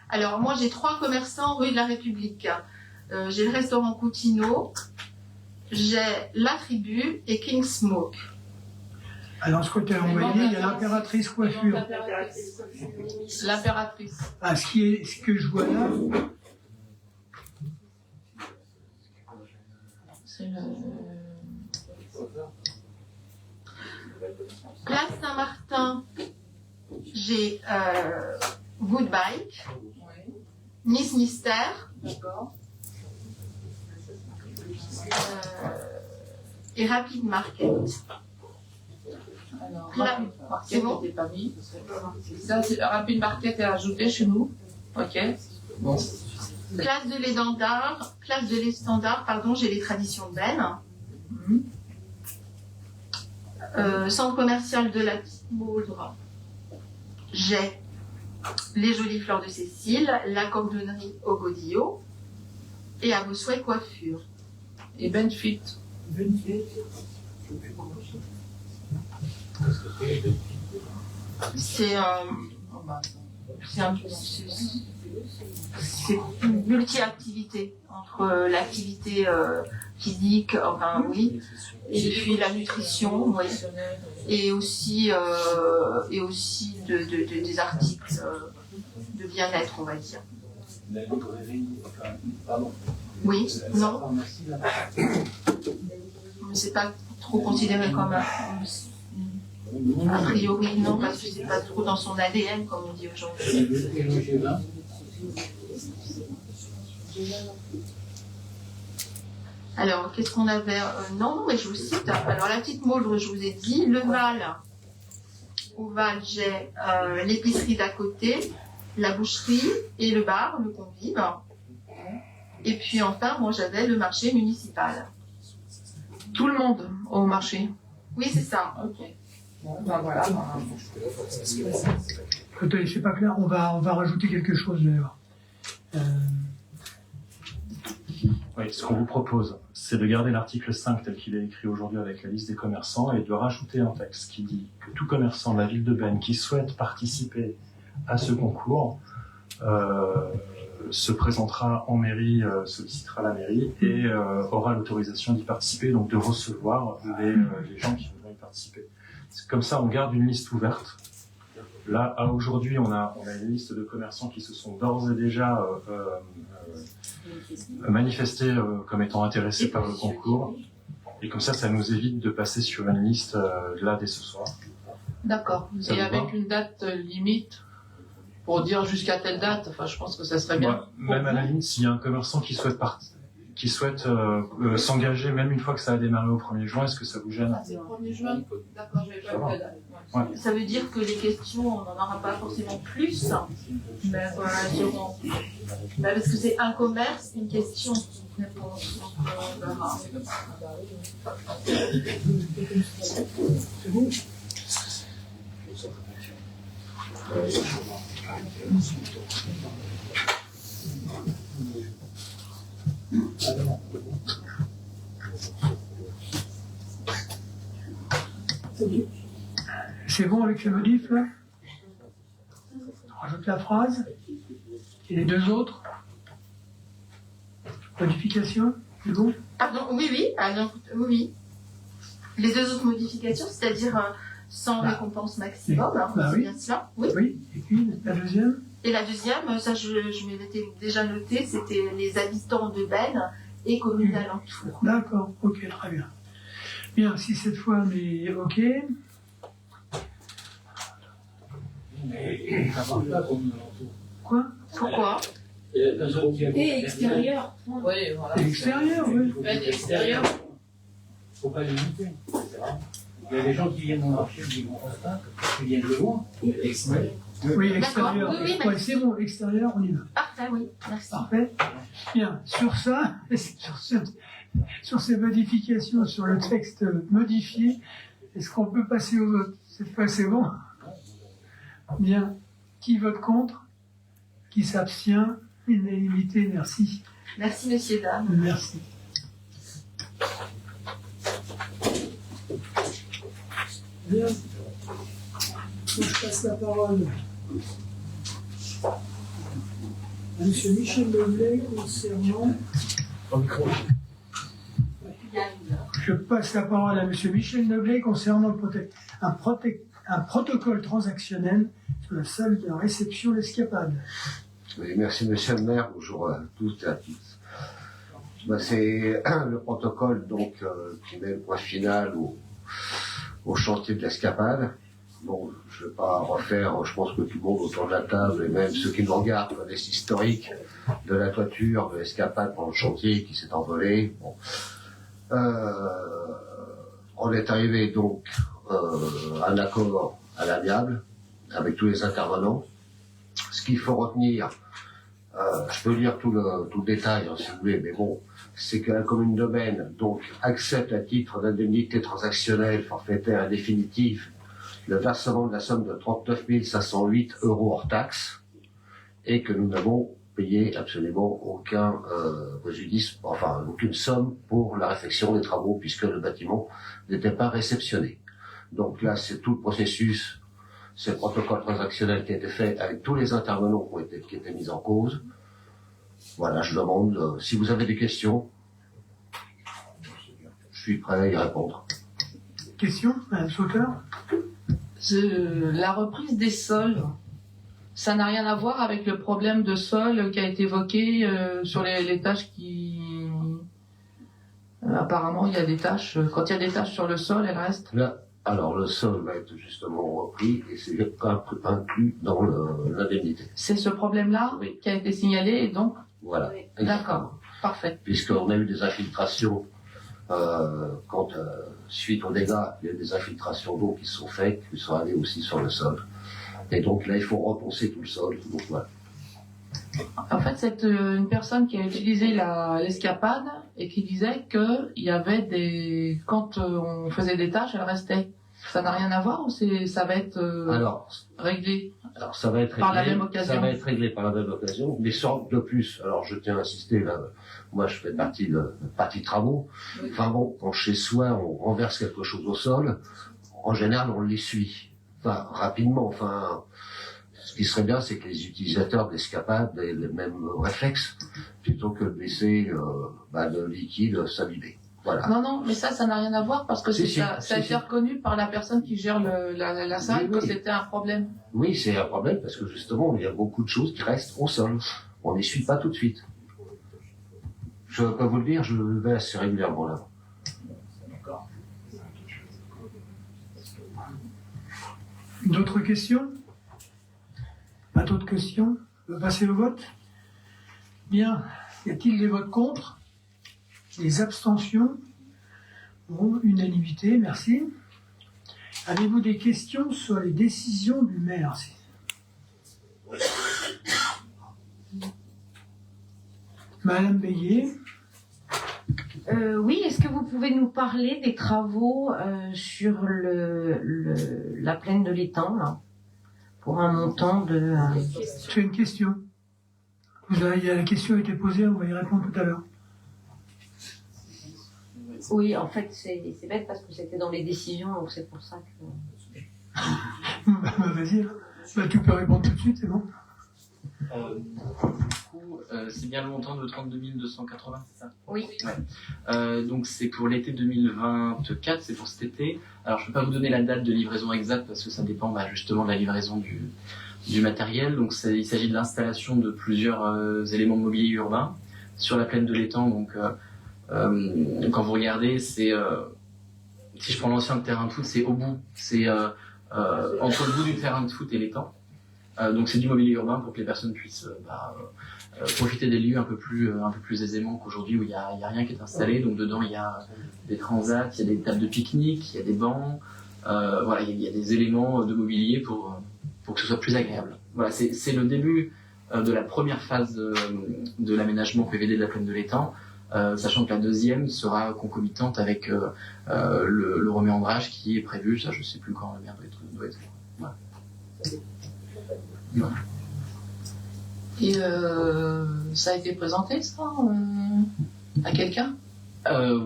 Alors, moi, j'ai 3 commerçants rue de la République. J'ai le restaurant Coutinho, j'ai La Tribu et King Smoke. Alors, ce côté envoyé, il y a l'impératrice coiffure. L'impératrice. Ah, ce que je vois là, C'est le... Place Saint-Martin, j'ai Good Bike, Nice Mystère, et Rapid Market. Alors, Là, Rapid c'est Market bon. n'était pas mis. Ça, Rapid Market est ajouté chez nous. Ok. Bon. Place de l'Étendard, pardon, j'ai les traditions de Ben. Centre commercial de la Moldre, j'ai les jolies fleurs de Cécile, la cordonnerie au Godillot et à vos souhaits coiffure. Et Benfit. C'est une multi-activité entre l'activité physique, enfin oui, et puis la nutrition, oui, et aussi des articles de bien-être, on va dire. Oui, non, mais c'est pas trop considéré comme a priori non, parce que c'est pas trop dans son ADN comme on dit aujourd'hui. Alors, qu'est-ce qu'on avait non, mais je vous cite. Alors, la petite Maudre, je vous ai dit. Le Val, au Val, j'ai l'épicerie d'à côté, la boucherie et le bar, le convive. Et puis, enfin, moi, j'avais le marché municipal. Tout le monde au marché. Oui, c'est ça. Ok. Bon, ben voilà. Écoutez, c'est pas clair, on va rajouter quelque chose d'ailleurs. Oui, ce qu'on vous propose, c'est de garder l'article 5 tel qu'il est écrit aujourd'hui avec la liste des commerçants et de rajouter un texte qui dit que tout commerçant de la ville de Ben qui souhaite participer à ce concours se présentera en mairie, sollicitera la mairie et aura l'autorisation d'y participer, donc de recevoir les gens qui voudront y participer. Comme ça, on garde une liste ouverte. Là, aujourd'hui, on a une liste de commerçants qui se sont d'ores et déjà manifestés comme étant intéressés par le concours. Et comme ça nous évite de passer sur une liste là dès ce soir. D'accord. Ça Et vous avec va une date limite pour dire jusqu'à telle date, enfin, je pense que ça serait bien. Même à la limite, s'il y a un commerçant qui souhaite qui souhaitent s'engager même une fois que ça a démarré au 1er juin. Est-ce que ça vous gêne? C'est le 1er juin. D'accord, j'avais pas vu la date. Ouais. Ça veut dire que les questions, on n'en aura pas forcément plus, mais seront. Parce que c'est un commerce, une question. Réponse. Donc, on verra. C'est bon? C'est bon avec ces modifs là? On rajoute la phrase. Et les deux autres? Modification? C'est bon? Pardon, oui. Oui. Les deux autres modifications, c'est-à-dire sans récompense maximum, c'est oui. bien cela? Oui. Oui. Et puis la deuxième? Et la deuxième, ça je m'étais déjà noté, c'était les habitants de Benne et communes d'alentour. D'accord, ok, très bien. Bien, si cette fois on est ok. Quoi? Pourquoi? Et extérieur. Oui, voilà. L'extérieur, oui. Extérieur. Faut pas limiter. Il y a des gens qui viennent au marché, qui vont pas, qui viennent de loin. Oui, extérieur. D'accord, oui, Ouais, c'est bon, extérieur, on y va. Parfait, oui, merci. Parfait. Bien, sur ça, sur ces modifications, sur le texte modifié, est-ce qu'on peut passer au vote? Cette fois, c'est bon? Bien. Qui vote contre? Qui s'abstient? Unanimité, merci. Merci, messieurs, dames. Merci. Bien. Je passe la parole à M. Michel Leblay concernant. Je passe la parole à M. Michel Leblay concernant un protocole transactionnel sur la salle de réception d'Escapade. Oui, merci Monsieur le maire, bonjour à tous et à toutes. C'est le protocole donc qui met le point final au chantier de l'Escapade. Bon, je ne vais pas refaire, je pense que tout le monde autour de la table, et même ceux qui nous regardent, connaissent l'historique de la toiture de l'Escapade pendant le chantier qui s'est envolé. Bon. On est arrivé donc à un accord à l'amiable avec tous les intervenants. Ce qu'il faut retenir, je peux lire tout le détail si vous voulez, mais bon, c'est que la commune de Benne donc accepte à titre d'indemnité transactionnelle forfaitaire et définitive le versement de la somme de 39 508 € hors taxe et que nous n'avons payé absolument aucun préjudice, enfin aucune somme pour la réfection des travaux puisque le bâtiment n'était pas réceptionné. Donc là, c'est tout le processus, c'est le protocole transactionnel qui a été fait avec tous les intervenants qui étaient mis en cause. Voilà, je demande si vous avez des questions, je suis prêt à y répondre. Question, Madame Sauteur? La reprise des sols, ça n'a rien à voir avec le problème de sol qui a été évoqué sur les tâches qui... apparemment, il y a des tâches. Quand il y a des tâches sur le sol, elles restent. Là, alors, le sol va être justement repris et c'est inclus dans l'indemnité. C'est ce problème-là Oui. qui a été signalé et donc... Voilà. D'accord, parfait. Puisqu'on a eu des infiltrations, suite aux dégâts, il y a eu des infiltrations d'eau qui se sont faites, qui sont allées aussi sur le sol. Et donc là, il faut reponcer tout le sol. Donc voilà. En fait, c'est une personne qui a utilisé l'Escapade et qui disait qu'il y avait des... Quand on faisait des tâches, elles restaient. Ça n'a rien à voir ou ça va être réglé Alors ça va être réglé par la même occasion. Ça va être réglé par la même occasion, mais sans de plus. Alors je tiens à insister, là, moi je fais partie de travaux. Oui. Enfin bon, quand chez soi on renverse quelque chose au sol, en général on l'essuie. Enfin, rapidement, ce qui serait bien, c'est que les utilisateurs d'Escapade aient les mêmes réflexes, plutôt que de laisser le liquide s'abîmer. Voilà. Non, mais ça n'a rien à voir parce que ça a été reconnu par la personne qui gère la salle que c'était un problème. Oui, c'est un problème parce que justement, il y a beaucoup de choses qui restent au sol. On n'essuie pas tout de suite. Je peux vous le dire, je vais assez régulièrement là. D'autres questions? Pas d'autres questions? On va passer au vote? Bien. Y a-t-il des votes contre? Les abstentions? Bon, unanimité, merci. Avez-vous des questions sur les décisions du maire? Madame Bélier. Oui, est-ce que vous pouvez nous parler des travaux sur la plaine de l'étang, là, pour un montant de... C'est une question. La question a été posée, on va y répondre tout à l'heure. Oui, en fait, c'est bête parce que c'était dans les décisions, donc c'est pour ça que... Vas-y, tu peux répondre tout de suite, c'est bon. C'est bien le montant de 32 280, c'est ça? Oui. Ouais. Donc c'est pour l'été 2024, c'est pour cet été. Alors je ne peux pas vous donner la date de livraison exacte parce que ça dépend justement de la livraison du matériel. Donc il s'agit de l'installation de plusieurs éléments de mobilier urbain sur la plaine de l'étang. Donc quand vous regardez, c'est si je prends l'ancien terrain de foot, c'est au bout, c'est entre le bout du terrain de foot et l'étang. Donc c'est du mobilier urbain pour que les personnes puissent profiter des lieux un peu plus aisément qu'aujourd'hui où il y a rien qui est installé. Donc dedans il y a des transats, il y a des tables de pique-nique, il y a des bancs, voilà, il y a des éléments de mobilier pour que ce soit plus agréable. Voilà, c'est le début de la première phase de l'aménagement PVD de la plaine de l'étang, sachant que la deuxième sera concomitante avec le reméandrage qui est prévu. Ça, je sais plus quand le maire doit être. Voilà. Ouais. Et ça a été présenté, ça, à quelqu'un?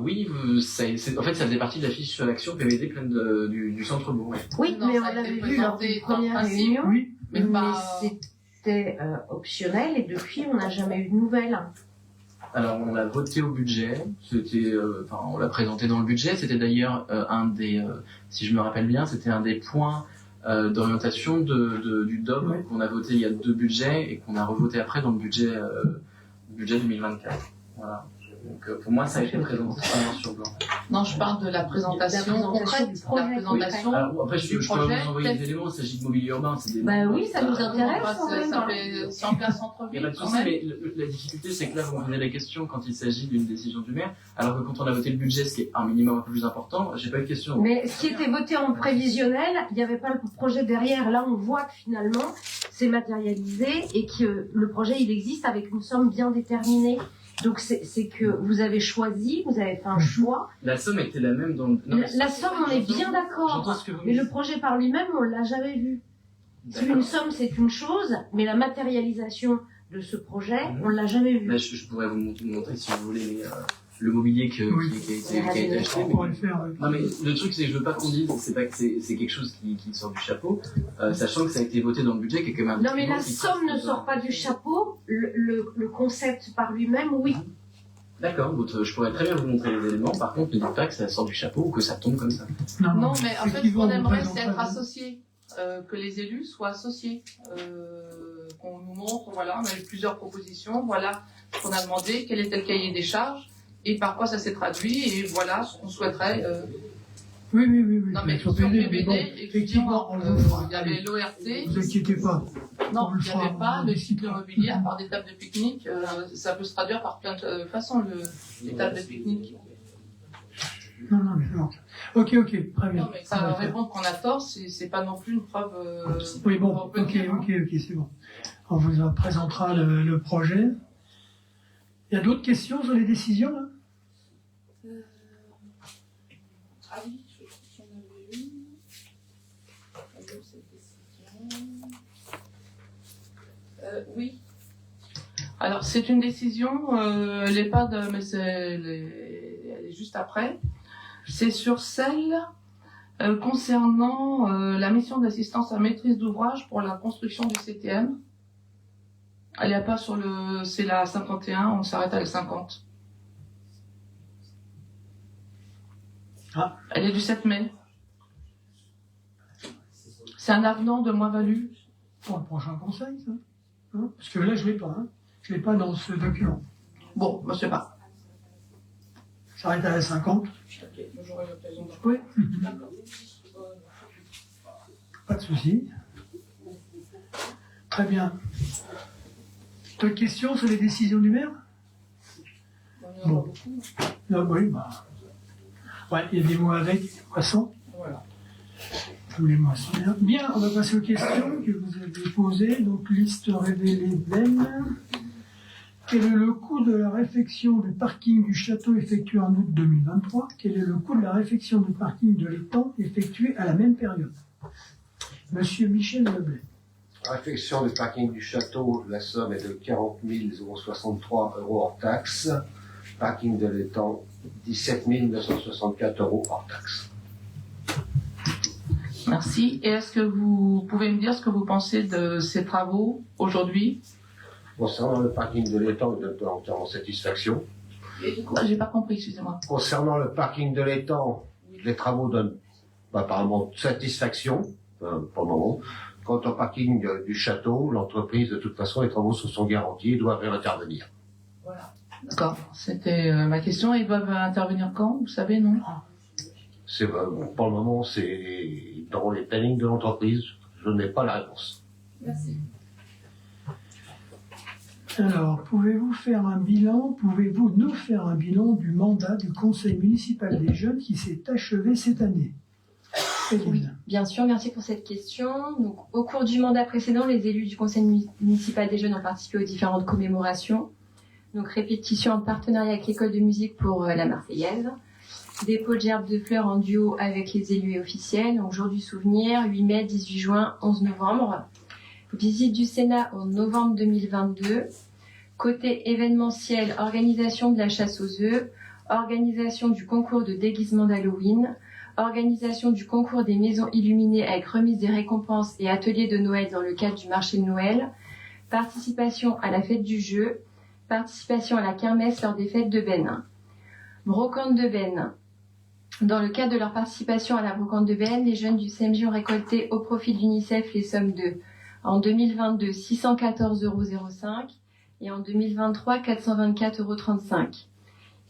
Oui, en fait, ça faisait partie de la fiche sur l'action PVD pleine du centre-bourg. Ouais. Oui, Non, mais on ça a été l'avait vu lors présenté des dans premières le principe. réunions, Oui. Mais pas... c'était optionnel et depuis on n'a jamais eu de nouvelles. Alors, on l'a voté au budget, on l'a présenté dans le budget, c'était d'ailleurs si je me rappelle bien, c'était un des points d'orientation du DOM Ouais. qu'on a voté il y a 2 budgets et qu'on a revoté après dans le budget 2024. Voilà. Donc pour moi, ça a été présenté noir sur blanc. Non, je parle de la présentation concrète, du projet. la présentation. Alors, après, je peux projet, vous envoyer peut-être. des éléments, il s'agit de mobilier urbain. Oui, ça nous intéresse. Ça fait en plein Il n'y centre-ville, a pas de quand souci, même. mais la difficulté, c'est que là, vous me posez la question quand il s'agit d'une décision du maire, alors que quand on a voté le budget, ce qui est un minimum un peu plus important, j'ai pas eu de question. Mais ce qui était voté en prévisionnel, il n'y avait pas le projet derrière. Là, on voit que finalement, c'est matérialisé et que le projet, il existe avec une somme bien déterminée. Donc, c'est que vous avez choisi, vous avez fait un choix. La somme était la même dans le... Non, La somme, on est bien d'accord. J'entends ce que vous me Mais le dites. projet par lui-même, on l'a jamais vu. Si D'accord. une somme, c'est une chose, mais la matérialisation de ce projet, Mhm. on l'a jamais vu. Là, je pourrais vous montrer, si vous voulez, le mobilier qui a été acheté. On pourrait le faire. Ouais. Non, mais le truc, c'est que je veux pas qu'on dise, c'est pas que c'est quelque chose qui sort du chapeau, sachant que ça a été voté dans le budget, qui est quand même un Non, mais la document qui somme ne trace sort pas du chapeau. Le concept par lui-même, oui. D'accord, je pourrais très bien vous montrer les éléments, par contre, ne dites pas que ça sort du chapeau ou que ça tombe comme ça. Non, mais en fait, ce effectivement, qu'on on aimerait, présente c'est pas être le- associés, que les élus soient associés, qu'on nous montre, voilà, on a eu plusieurs propositions, voilà ce qu'on a demandé, quel était le cahier des charges, et par quoi ça s'est traduit, et voilà ce qu'on souhaiterait. Oui. Non, mais sur sur PVD, PVD, bon, effectivement, on le fera. il y avait l'ORT, Vous inquiétez pas. non, on le il n'y avait fera, pas on le le cycle décidera. mobilier, à part des tables de pique-nique, ça peut se traduire par plein de façons, les tables de pique-nique. Non, mais non. Ok, très bien. Non, mais ça répondre qu'on a tort, c'est pas non plus une preuve. Oui, bon, on peut ok, dire, hein. c'est bon. On vous présentera le projet. Il y a d'autres questions sur les décisions là? Ah oui, je crois qu'il y en avait une. Alors, cette décision. Oui. Alors, c'est une décision, elle n'est pas de, mais elle est juste après. C'est sur celle concernant la mission d'assistance à maîtrise d'ouvrage pour la construction du CTM. Elle n'est pas sur c'est la 51, on s'arrête à la 50. Ah. Elle est du 7 mai. C'est un avenant de moins-value. Pour le prochain conseil, ça. Hein? Parce que là, je ne l'ai pas. Hein. Je ne l'ai pas dans ce document. Bon, je ne sais pas. Ça s'arrête à la 50. Ok, j'aurai l'occasion de... Oui. Pas de souci. Très bien. D'autres questions sur les décisions du maire? Il y en a Bon. beaucoup. Ah, oui, bah. Ouais, il y a des mots avec, des mots sans. Voilà. Tous les mois, c'est bien. Bien, on va passer aux questions que vous avez posées. Donc, liste révélée Ben. Quel est le coût de la réfection du parking du château effectué en août 2023? Quel est le coût de la réfection du parking de l'étang effectué à la même période? Monsieur Michel Leblet. Réfection du parking du château, la somme est de 40 063 € hors taxe. Parking de l'étang, 17 964 € hors taxe. Merci. Et est-ce que vous pouvez me dire ce que vous pensez de ces travaux aujourd'hui? Concernant le parking de l'étang, il est entièrement satisfaction. J'ai pas compris, excusez-moi. Concernant le parking de l'étang, les travaux donnent apparemment satisfaction, pour le moment. Quant au parking du château, l'entreprise, de toute façon, les travaux sont garantis et doivent intervenir. Voilà. D'accord. C'était ma question. Ils doivent intervenir quand? Vous savez, non? Pour le moment, c'est dans les plannings de l'entreprise. Je n'ai pas la réponse. Merci. Alors, pouvez-vous nous faire un bilan du mandat du Conseil municipal des jeunes qui s'est achevé cette année? Oui, bien sûr, merci pour cette question. Donc, au cours du mandat précédent, les élus du Conseil municipal des jeunes ont participé aux différentes commémorations. Donc, répétition en partenariat avec l'école de musique pour la Marseillaise. Dépôt de gerbes de fleurs en duo avec les élus et officiels. Donc, jour du souvenir, 8 mai, 18 juin, 11 novembre. Visite du Sénat en novembre 2022. Côté événementiel, organisation de la chasse aux œufs, organisation du concours de déguisement d'Halloween, organisation du concours des maisons illuminées avec remise des récompenses et atelier de Noël dans le cadre du marché de Noël, participation à la fête du jeu, participation à la kermesse lors des fêtes de Ben. Brocante de Ben. Dans le cadre de leur participation à la brocante de Ben, les jeunes du CMJ ont récolté au profit de l'UNICEF les sommes de, en 2022, 614,05 € et en 2023, 424,35 €.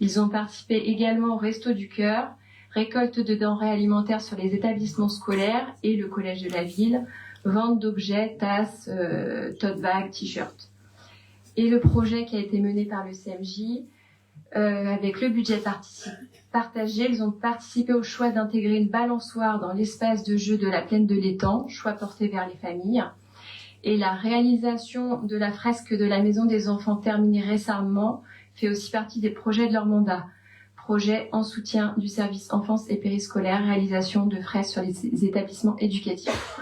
Ils ont participé également au Resto du Cœur, récolte de denrées alimentaires sur les établissements scolaires et le collège de la ville, vente d'objets, tasses, tote bags, t-shirts. Et le projet qui a été mené par le CMJ, avec le budget partagé, ils ont participé au choix d'intégrer une balançoire dans l'espace de jeu de la plaine de l'étang, choix porté vers les familles. Et la réalisation de la fresque de la maison des enfants terminée récemment fait aussi partie des projets de leur mandat. Projet en soutien du service enfance et périscolaire, réalisation de fresques sur les établissements éducatifs.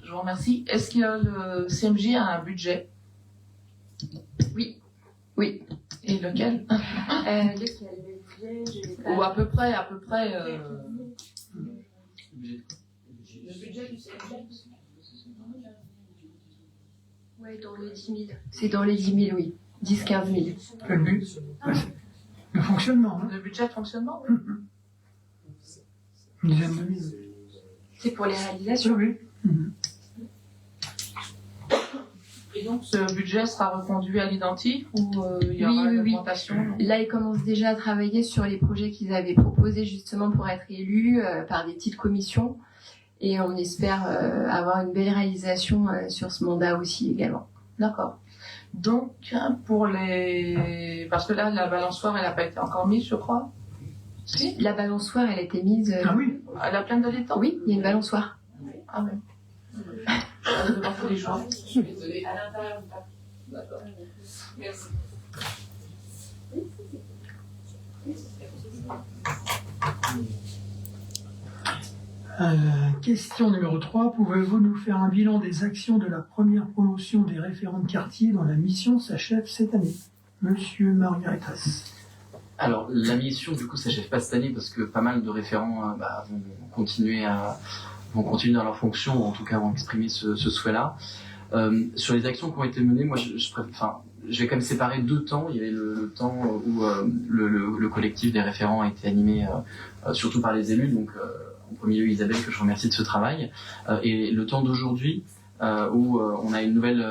Je vous remercie. Est-ce que le CMJ a un budget? Oui. Oui. Et lequel? Ou à peu près. Le budget du CMJ. Oui, dans les 10 000. C'est dans les 10 000, oui. 10-15 000. Le but, le fonctionnement. Hein. Le budget de fonctionnement, oui. Une dizaine de mille. C'est pour les réalisations. Oui. Et donc, ce budget sera reconduit à l'identique ou il y aura une augmentation? Là, ils commencent déjà à travailler sur les projets qu'ils avaient proposés justement pour être élus par des petites commissions. Et on espère avoir une belle réalisation sur ce mandat aussi également. D'accord. Donc, pour les... Parce que là, la balançoire, elle n'a pas été encore mise, je crois. Si. La balançoire, elle a été mise... Ah oui. À la plaine de l'étang? Oui, il y a une balançoire. Ah oui. Je vais tous les jours. Je suis désolée. À l'intérieur, d'accord. Merci. Question numéro 3. Pouvez-vous nous faire un bilan des actions de la première promotion des référents de quartier dont la mission s'achève cette année? Monsieur Margaritas. Alors, la mission, du coup, s'achève pas cette année parce que pas mal de référents vont continuer dans leur fonction, ou en tout cas vont exprimer ce souhait-là. Sur les actions qui ont été menées, moi, je vais quand même séparer deux temps. Il y avait le temps où le collectif des référents a été animé surtout par les élus, donc en premier lieu Isabelle, que je remercie de ce travail, et le temps d'aujourd'hui où on a un nouvel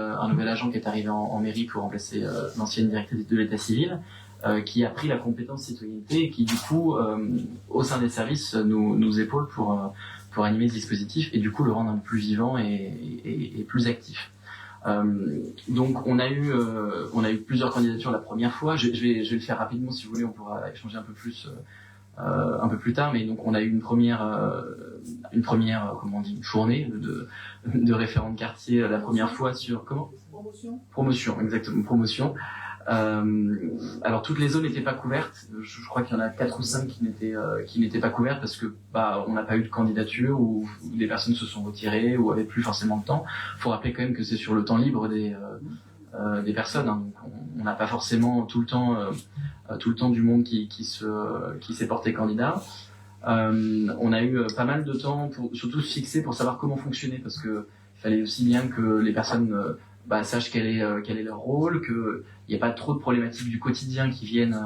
agent qui est arrivé en mairie pour remplacer l'ancienne directrice de l'état civil, qui a pris la compétence citoyenneté et qui du coup au sein des services nous épaule pour animer ce dispositif et du coup le rendre un peu plus vivant et plus actif. Donc on a eu plusieurs candidatures la première fois. Je vais le faire rapidement si vous voulez, on pourra échanger un peu plus tard. Mais donc on a eu une première comment on dit, une journée de référents de quartier la première fois sur comment promotion, exactement, promotion. Alors toutes les zones n'étaient pas couvertes. Je crois qu'il y en a 4 ou 5 qui n'étaient pas couvertes parce que on n'a pas eu de candidature ou des personnes se sont retirées ou avaient plus forcément de temps. Faut rappeler quand même que c'est sur le temps libre des personnes. Hein. Donc on n'a pas forcément tout le temps du monde qui s'est porté candidat. On a eu pas mal de temps pour surtout se fixer pour savoir comment fonctionner parce que il fallait aussi bien que les personnes sachent quel est leur rôle, qu'il n'y ait pas trop de problématiques du quotidien qui viennent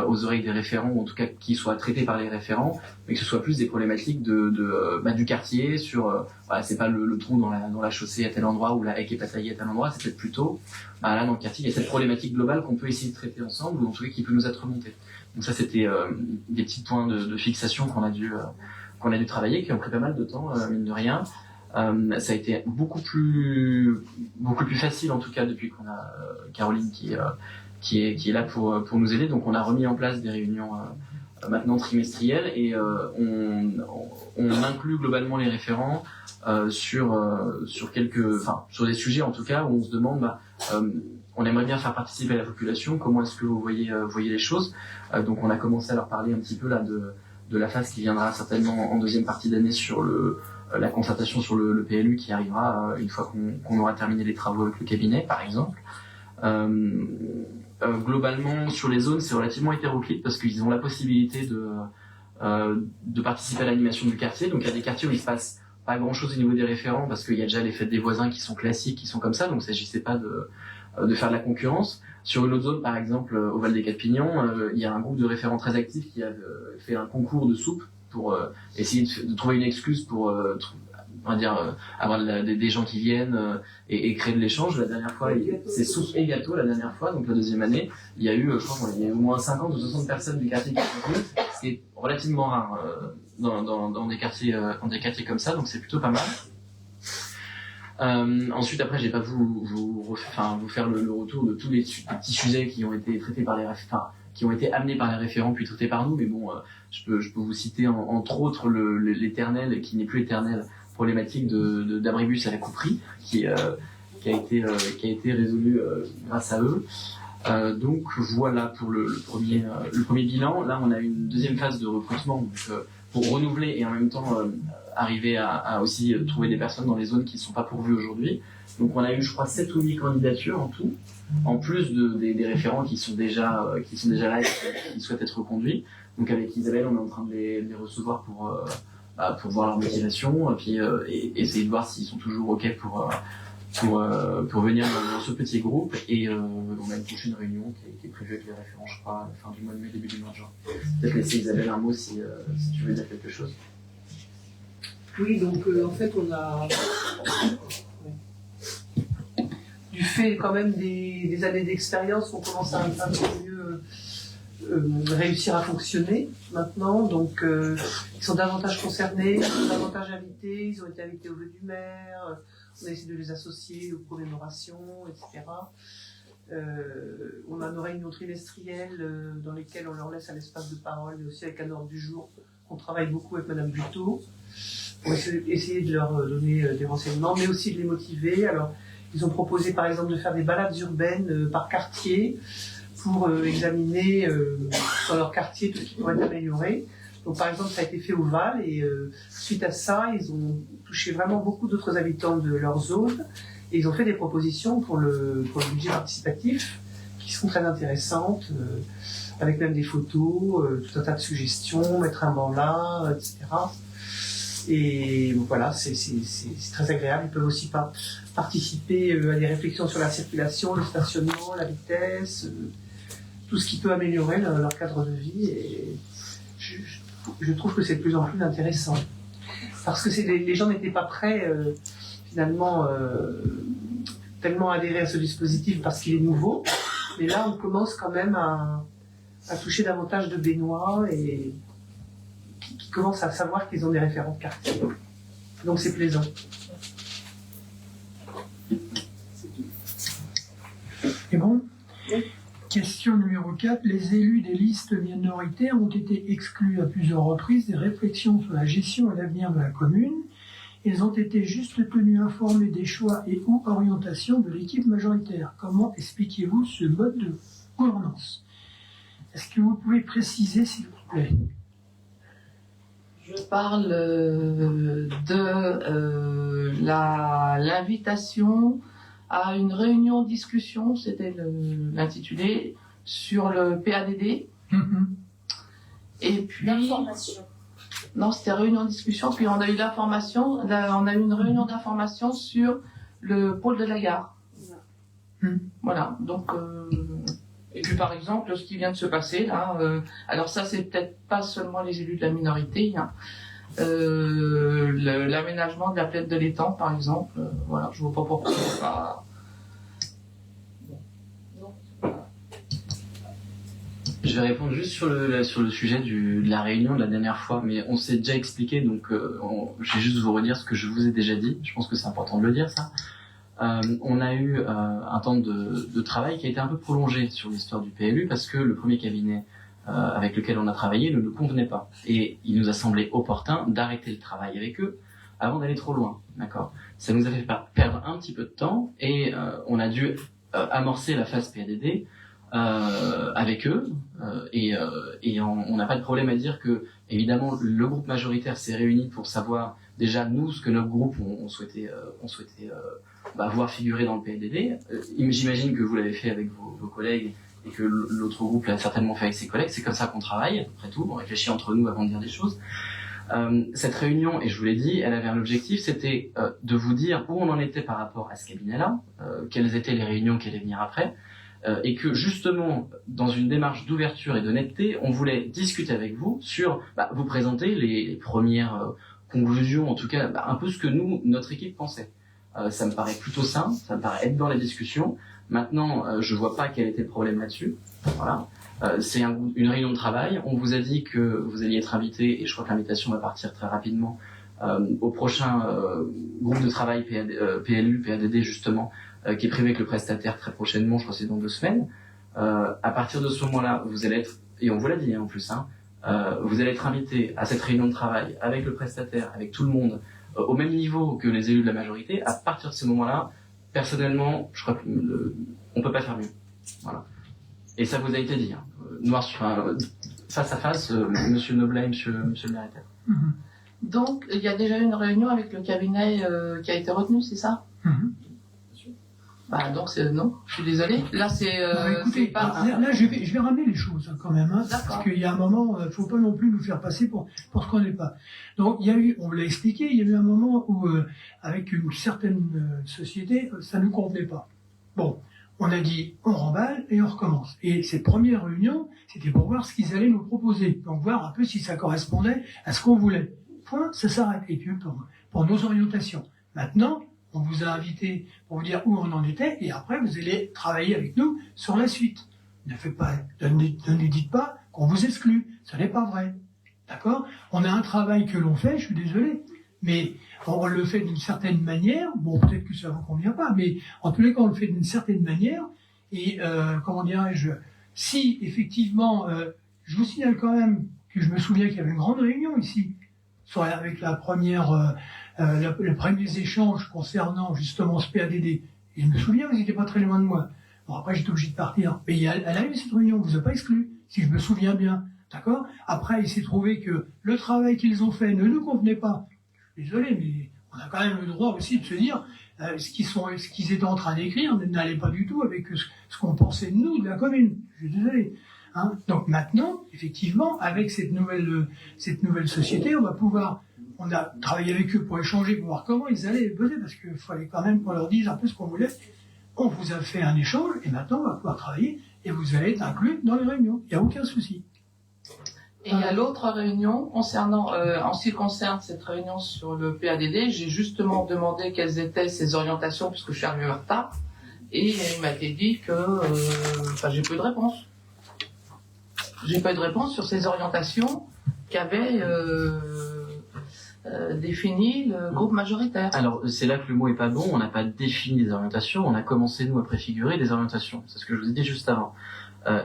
aux oreilles des référents, ou en tout cas qui soient traitées par les référents, mais que ce soit plus des problématiques du quartier sur c'est pas le trou dans la chaussée à tel endroit ou la haie qui est pas taillée à tel endroit, c'est peut-être plutôt là dans le quartier il y a cette problématique globale qu'on peut essayer de traiter ensemble ou en tout cas qui peut nous être remontée. Donc ça c'était des petits points de fixation qu'on a dû travailler, qui ont pris pas mal de temps mine de rien. Ça a été beaucoup plus facile en tout cas depuis qu'on a Caroline qui est là pour nous aider. Donc on a remis en place des réunions maintenant trimestrielles et on inclut globalement les référents sur des sujets en tout cas où on se demande on aimerait bien faire participer la population, comment est-ce que vous voyez les choses. Donc on a commencé à leur parler un petit peu là de la phase qui viendra certainement en deuxième partie d'année sur la concertation sur le PLU qui arrivera une fois qu'on aura terminé les travaux avec le cabinet, par exemple. Globalement, sur les zones, c'est relativement hétéroclite parce qu'ils ont la possibilité de participer à l'animation du quartier. Donc il y a des quartiers où il se passe pas grand-chose au niveau des référents parce qu'il y a déjà les fêtes des voisins qui sont classiques, qui sont comme ça, donc il ne s'agissait pas de faire de la concurrence. Sur une autre zone, par exemple, au Val des Quatre-Pignons, il y a un groupe de référents très actifs qui a fait un concours de soupe pour essayer de trouver une excuse pour avoir des gens qui viennent et créer de l'échange. La dernière fois, c'est soupe et gâteau la dernière fois, donc la deuxième année, il y a eu, je crois qu'il y a eu au moins 50 ou 60 personnes du quartier qui sont venues, ce qui est relativement rare dans des quartiers comme ça, donc c'est plutôt pas mal. Ensuite, après, je vais pas vous faire le retour de tous les petits sujets qui ont été traités par qui ont été amenés par les référents puis traités par nous, mais bon, je peux vous citer entre autres l'éternel, qui n'est plus éternel, problématique d'abribus à la couperie, qui a été résolu grâce à eux. Donc voilà pour le premier bilan. Là, on a une deuxième phase de recrutement donc, pour renouveler et en même temps arriver à aussi trouver des personnes dans les zones qui ne sont pas pourvues aujourd'hui. Donc on a eu, je crois, 7 ou 8 candidatures en tout, en plus des référents qui sont déjà là et qui souhaitent être reconduits. Donc avec Isabelle, on est en train de les recevoir pour voir leur motivation et essayer de voir s'ils sont toujours OK pour venir dans ce petit groupe. Et on a une prochaine réunion qui est prévue avec les référents, je crois, à la fin du mois de mai, début du mois de juin. Peut-être laisser Isabelle un mot si tu veux dire quelque chose. Oui, donc en fait, on a, du fait quand même des années d'expérience, on commence à un peu mieux réussir à fonctionner maintenant. Donc, ils sont davantage concernés, ils sont davantage invités, ils ont été invités au vœu du maire, on a essayé de les associer aux commémorations, etc. On a nos réunions trimestrielles dans lesquelles on leur laisse un espace de parole, mais aussi avec un ordre du jour. On travaille beaucoup avec Madame Buteau pour essayer de leur donner des renseignements, mais aussi de les motiver. Alors, ils ont proposé par exemple de faire des balades urbaines par quartier pour examiner dans leur quartier tout ce qui pourrait être amélioré. Donc par exemple, ça a été fait au Val et suite à ça, ils ont touché vraiment beaucoup d'autres habitants de leur zone et ils ont fait des propositions pour le budget participatif qui sont très intéressantes, avec même des photos, tout un tas de suggestions, mettre un banc là, etc. Et voilà, c'est très agréable. Ils peuvent aussi participer à des réflexions sur la circulation, le stationnement, la vitesse, tout ce qui peut améliorer leur cadre de vie. Et je trouve que c'est de plus en plus intéressant. Parce que les gens n'étaient pas prêts, finalement, tellement à adhérer à ce dispositif parce qu'il est nouveau. Mais là, on commence quand même à toucher davantage de Bénois et qui commencent à savoir qu'ils ont des référents de quartier. Donc c'est plaisant. C'est bon? Question numéro 4. Les élus des listes minoritaires ont été exclus à plusieurs reprises des réflexions sur la gestion et l'avenir de la commune. Ils ont été juste tenus informés des choix et ou orientations de l'équipe majoritaire. Comment expliquez-vous ce mode de gouvernance? Est-ce que vous pouvez préciser, s'il vous plaît? Je parle de l'invitation à une réunion discussion, c'était l'intitulé, sur le PADD. Et puis... L'information. Non, c'était réunion discussion, puis on a eu l'information, on a eu une réunion d'information sur le pôle de la gare. Voilà, donc... Et puis par exemple, ce qui vient de se passer là, alors ça c'est peut-être pas seulement les élus de la minorité, hein, l'aménagement de la plaine de l'étang par exemple, voilà, je vois pas pourquoi pas. Je vais répondre juste sur le sujet de la réunion de la dernière fois, mais on s'est déjà expliqué, donc je vais juste vous redire ce que je vous ai déjà dit, je pense que c'est important de le dire ça. On a eu un temps de travail qui a été un peu prolongé sur l'histoire du PLU parce que le premier cabinet avec lequel on a travaillé ne nous convenait pas. Et il nous a semblé opportun d'arrêter le travail avec eux avant d'aller trop loin. D'accord ? Ça nous a fait perdre un petit peu de temps et on a dû amorcer la phase PADD avec eux et on n'a pas de problème à dire que évidemment le groupe majoritaire s'est réuni pour savoir déjà nous ce que notre groupe on souhaitait voir figurer dans le PLDD. J'imagine que vous l'avez fait avec vos collègues et que l'autre groupe l'a certainement fait avec ses collègues. C'est comme ça qu'on travaille, après tout. On réfléchit entre nous avant de dire des choses. Cette réunion, et je vous l'ai dit, elle avait un objectif, c'était de vous dire où on en était par rapport à ce cabinet-là, quelles étaient les réunions qui allaient venir après, et que justement, dans une démarche d'ouverture et d'honnêteté, on voulait discuter avec vous sur, vous présenter les premières conclusions, en tout cas, un peu ce que nous, notre équipe pensait. Ça me paraît plutôt sain, ça me paraît être dans la discussion. Maintenant, je vois pas quel était le problème là-dessus. Voilà. C'est une réunion de travail. On vous a dit que vous alliez être invité, et je crois que l'invitation va partir très rapidement au prochain groupe de travail PLU, PADD justement, qui est prévu avec le prestataire très prochainement, je crois que c'est dans 2 semaines. À partir de ce moment-là, vous allez être, et on vous l'a dit en plus, vous allez être invité à cette réunion de travail avec le prestataire, avec tout le monde, au même niveau que les élus de la majorité. À partir de ce moment-là, personnellement, je crois on peut pas faire mieux. Voilà. Et ça vous a été dit, face à face, Monsieur Noblet et Monsieur le Méritaire. Donc, il y a déjà eu une réunion avec le cabinet qui a été retenu, c'est ça? Donc c'est non, je suis désolée. Là c'est. Écoutez, là je vais ramener les choses quand même, parce qu'il y a un moment, il ne faut pas non plus nous faire passer pour ce qu'on n'est pas. Donc il y a eu, on l'a expliqué, il y a eu un moment où avec une certaine société, ça ne nous convenait pas. Bon, on a dit on remballe et on recommence. Et cette première réunion, c'était pour voir ce qu'ils allaient nous proposer, donc voir un peu si ça correspondait à ce qu'on voulait. Point, ça s'arrête. Et puis pour nos orientations. Maintenant, on vous a invité pour vous dire où on en était, et après vous allez travailler avec nous sur la suite. Ne nous dites pas qu'on vous exclut, ce n'est pas vrai. D'accord? On a un travail que l'on fait, je suis désolé, mais on le fait d'une certaine manière. Bon, peut-être que ça ne vous convient pas, mais en tous les cas, on le fait d'une certaine manière. Et comment dirais-je, si effectivement, je vous signale quand même que je me souviens qu'il y avait une grande réunion ici, avec la première. Les premiers échanges concernant justement ce PADD. Et je me souviens, vous n'étiez pas très loin de moi. Bon, après, j'étais obligé de partir. Mais elle a eu cette réunion, on ne vous a pas exclu, si je me souviens bien. D'accord? Après, il s'est trouvé que le travail qu'ils ont fait ne nous convenait pas. Je suis désolé, mais on a quand même le droit aussi de se dire ce qu'ils étaient en train d'écrire n'allait pas du tout avec ce qu'on pensait de nous, de la commune. Je suis désolé. Donc maintenant, effectivement, avec cette nouvelle société, on a travaillé avec eux pour échanger, pour voir comment ils allaient bosser, parce qu'il fallait quand même qu'on leur dise un peu ce qu'on voulait. On vous a fait un échange, et maintenant on va pouvoir travailler, et vous allez être inclus dans les réunions. Il n'y a aucun souci. Et il y a l'autre réunion concernant, en ce qui concerne cette réunion sur le PADD, j'ai justement demandé quelles étaient ses orientations, puisque je suis arrivé en retard, et il m'a été dit que, j'ai pas eu de réponse. J'ai pas eu de réponse sur ces orientations qu'avait défini le groupe majoritaire. Alors, c'est là que le mot est pas bon. On n'a pas défini des orientations. On a commencé, nous, à préfigurer des orientations. C'est ce que je vous ai dit juste avant.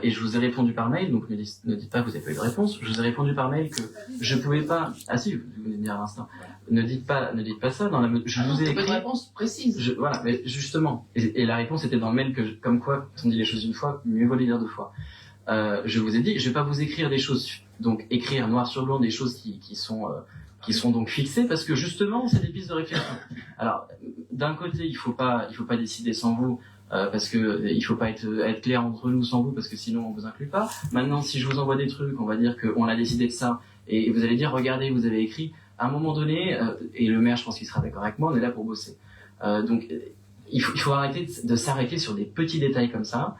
Et je vous ai répondu par mail, donc ne dites pas que vous n'avez pas eu de réponse. Je vous ai répondu par mail que je pouvais pas. Ah si, vous venez de dire à l'instant. Ne dites pas ça. Je vous ai écrit une réponse précise. Voilà, mais justement. Et la réponse était dans le mail comme quoi, quand on dit les choses une fois, mieux vaut les dire deux fois. Je vous ai dit, je vais pas vous écrire des choses, donc écrire noir sur blanc des choses qui sont donc fixées, parce que justement, c'est des pistes de réflexion. Alors, d'un côté, il faut pas décider sans vous. Parce que il faut pas être clair entre nous sans vous, parce que sinon on vous inclut pas. Maintenant, si je vous envoie des trucs, on va dire qu'on a décidé de ça, et vous allez dire, regardez, vous avez écrit. À un moment donné, et le maire, je pense qu'il sera d'accord avec moi, on est là pour bosser. Donc, il faut arrêter de s'arrêter sur des petits détails comme ça.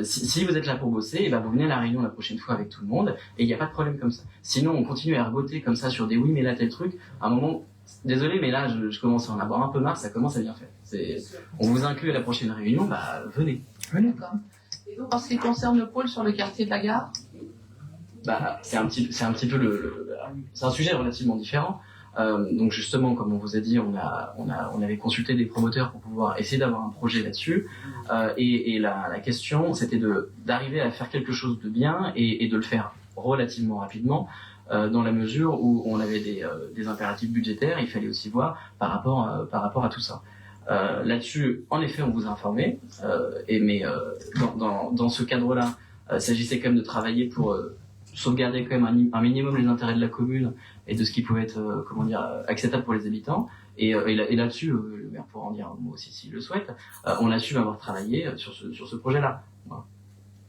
Si vous êtes là pour bosser, et ben vous venez à la réunion la prochaine fois avec tout le monde, et il n'y a pas de problème comme ça. Sinon, on continue à ergoter comme ça sur des oui, mais là tel truc. À un moment, désolé, mais là, je commence à en avoir un peu marre, ça commence à bien faire. On vous inclut à la prochaine réunion, bah venez. D'accord. Et donc, en ce qui concerne le pôle sur le quartier de la gare, bah c'est un petit peu c'est un sujet relativement différent. Donc justement, comme on vous a dit, on avait consulté des promoteurs pour pouvoir essayer d'avoir un projet là-dessus. Et la question, c'était d'arriver à faire quelque chose de bien et de le faire relativement rapidement. Dans la mesure où on avait des impératifs budgétaires, il fallait aussi voir par rapport à tout ça. Là-dessus, en effet, on vous a informé, mais dans ce cadre-là, il s'agissait quand même de travailler pour sauvegarder quand même un minimum les intérêts de la commune et de ce qui pouvait être acceptable pour les habitants. Et là-dessus, le maire pourra en dire un mot aussi s'il le souhaite. On a su avoir travaillé sur ce projet-là. Voilà.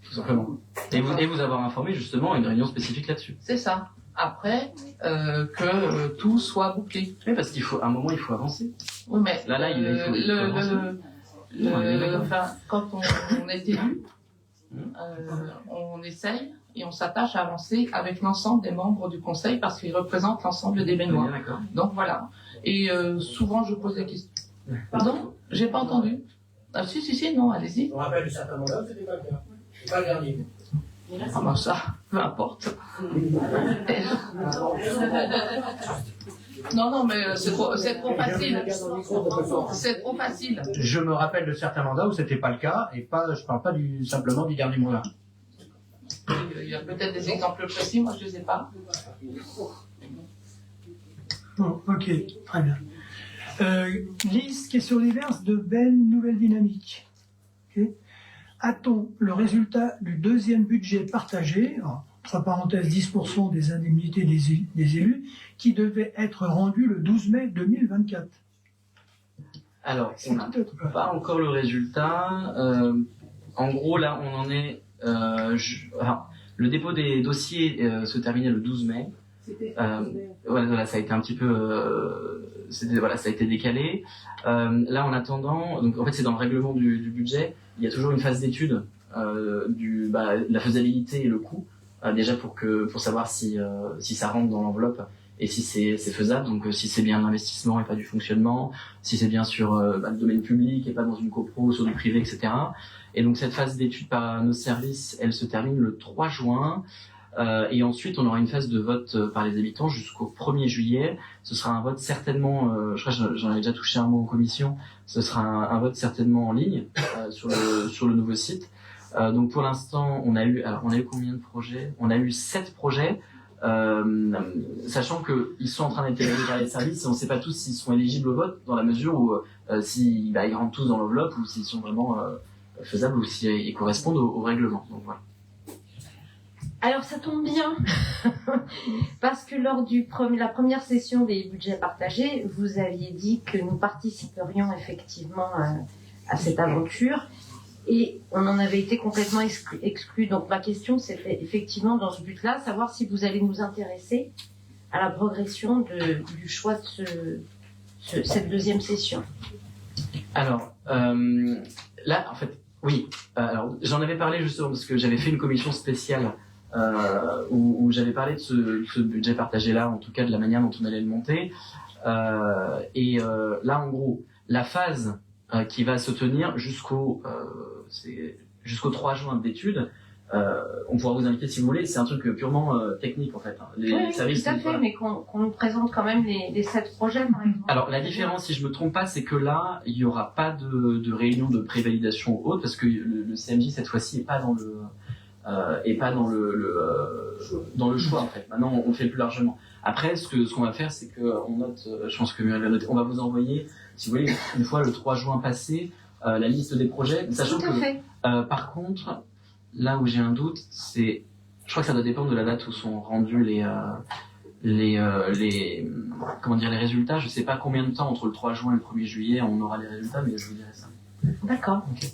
Tout simplement. Et vous avoir informé justement à une réunion spécifique là-dessus. C'est ça. Après, que tout soit bouclé. Oui, parce à un moment, il faut avancer. Oui, mais là, il faut avancer. quand on est élu, on essaye et on s'attache à avancer avec l'ensemble des membres du conseil parce qu'ils représentent l'ensemble des Bénnois. Donc voilà. Et souvent, je pose des questions. Pardon ? J'ai pas entendu. Ah, si, non, allez-y. On rappelle que certains mandats, c'était pas le cas. C'est pas le dernier. Ah ben ça, peu importe. Non, mais c'est trop facile. C'est trop facile. Je me rappelle de certains mandats où c'était pas le cas, et je parle pas simplement du dernier mandat. Il y a peut-être des exemples précis, moi je les ai pas. Bon, ok, très bien. Lise, question diverse de Ben, Nouvelle Dynamique. Okay. A-t-on le résultat du deuxième budget partagé, entre parenthèses 10% des indemnités des élus, qui devait être rendu le 12 mai 2024 ? Alors, on n'a pas encore le résultat. En gros, là, on en est... le dépôt des dossiers se terminait le 12 mai. Voilà, ça a été un petit peu... ça a été décalé. Là, en attendant... Donc, en fait, c'est dans le règlement du budget. Il y a toujours une phase d'étude la faisabilité et le coût, déjà pour savoir si ça rentre dans l'enveloppe et si c'est faisable, donc si c'est bien l'investissement et pas du fonctionnement, si c'est bien sur le domaine public et pas dans une copro, sur du privé, etc. Et donc cette phase d'étude par nos services, elle se termine le 3 juin. Et ensuite, on aura une phase de vote par les habitants jusqu'au 1er juillet. Ce sera un vote certainement, je crois que j'en avais déjà touché un mot en commission, ce sera un vote certainement en ligne sur le nouveau site. Donc pour l'instant, on a eu combien de projets ? On a eu 7 projets, sachant qu'ils sont en train d'être évalués par les services et on ne sait pas tous s'ils sont éligibles au vote, dans la mesure où ils rentrent tous dans l'enveloppe ou s'ils sont vraiment faisables ou s'ils correspondent au règlement. Donc voilà. Alors ça tombe bien, parce que lors la première session des budgets partagés, vous aviez dit que nous participerions effectivement à cette aventure et on en avait été complètement exclus. Donc ma question c'était effectivement dans ce but-là, savoir si vous allez nous intéresser à la progression du choix de cette deuxième session. Alors, là en fait, oui, alors j'en avais parlé justement parce que j'avais fait une commission spéciale où j'avais parlé de ce budget partagé-là, en tout cas de la manière dont on allait le monter. Là, en gros, la phase qui va se tenir jusqu'au 3 juin d'études, on pourra vous indiquer si vous voulez. C'est un truc purement technique en fait. Hein. Les services, tout à fait, voilà. Mais qu'on nous présente quand même les 7 projets, par exemple. Alors la différence, si je me trompe pas, c'est que là, il n'y aura pas de réunion de prévalidation ou autre, parce que le CMJ cette fois-ci est pas dans le dans le choix en fait. Maintenant, on fait plus largement. Après, ce qu'on va faire, c'est que on note, je pense que Muriel va noter, on va vous envoyer, si vous voulez, une fois le 3 juin passé, la liste des projets, sachant que par contre, là où j'ai un doute, c'est, je crois que ça doit dépendre de la date où sont rendus les résultats. Je sais pas combien de temps entre le 3 juin et le 1er juillet on aura les résultats, mais je vous dirai ça. D'accord. Okay.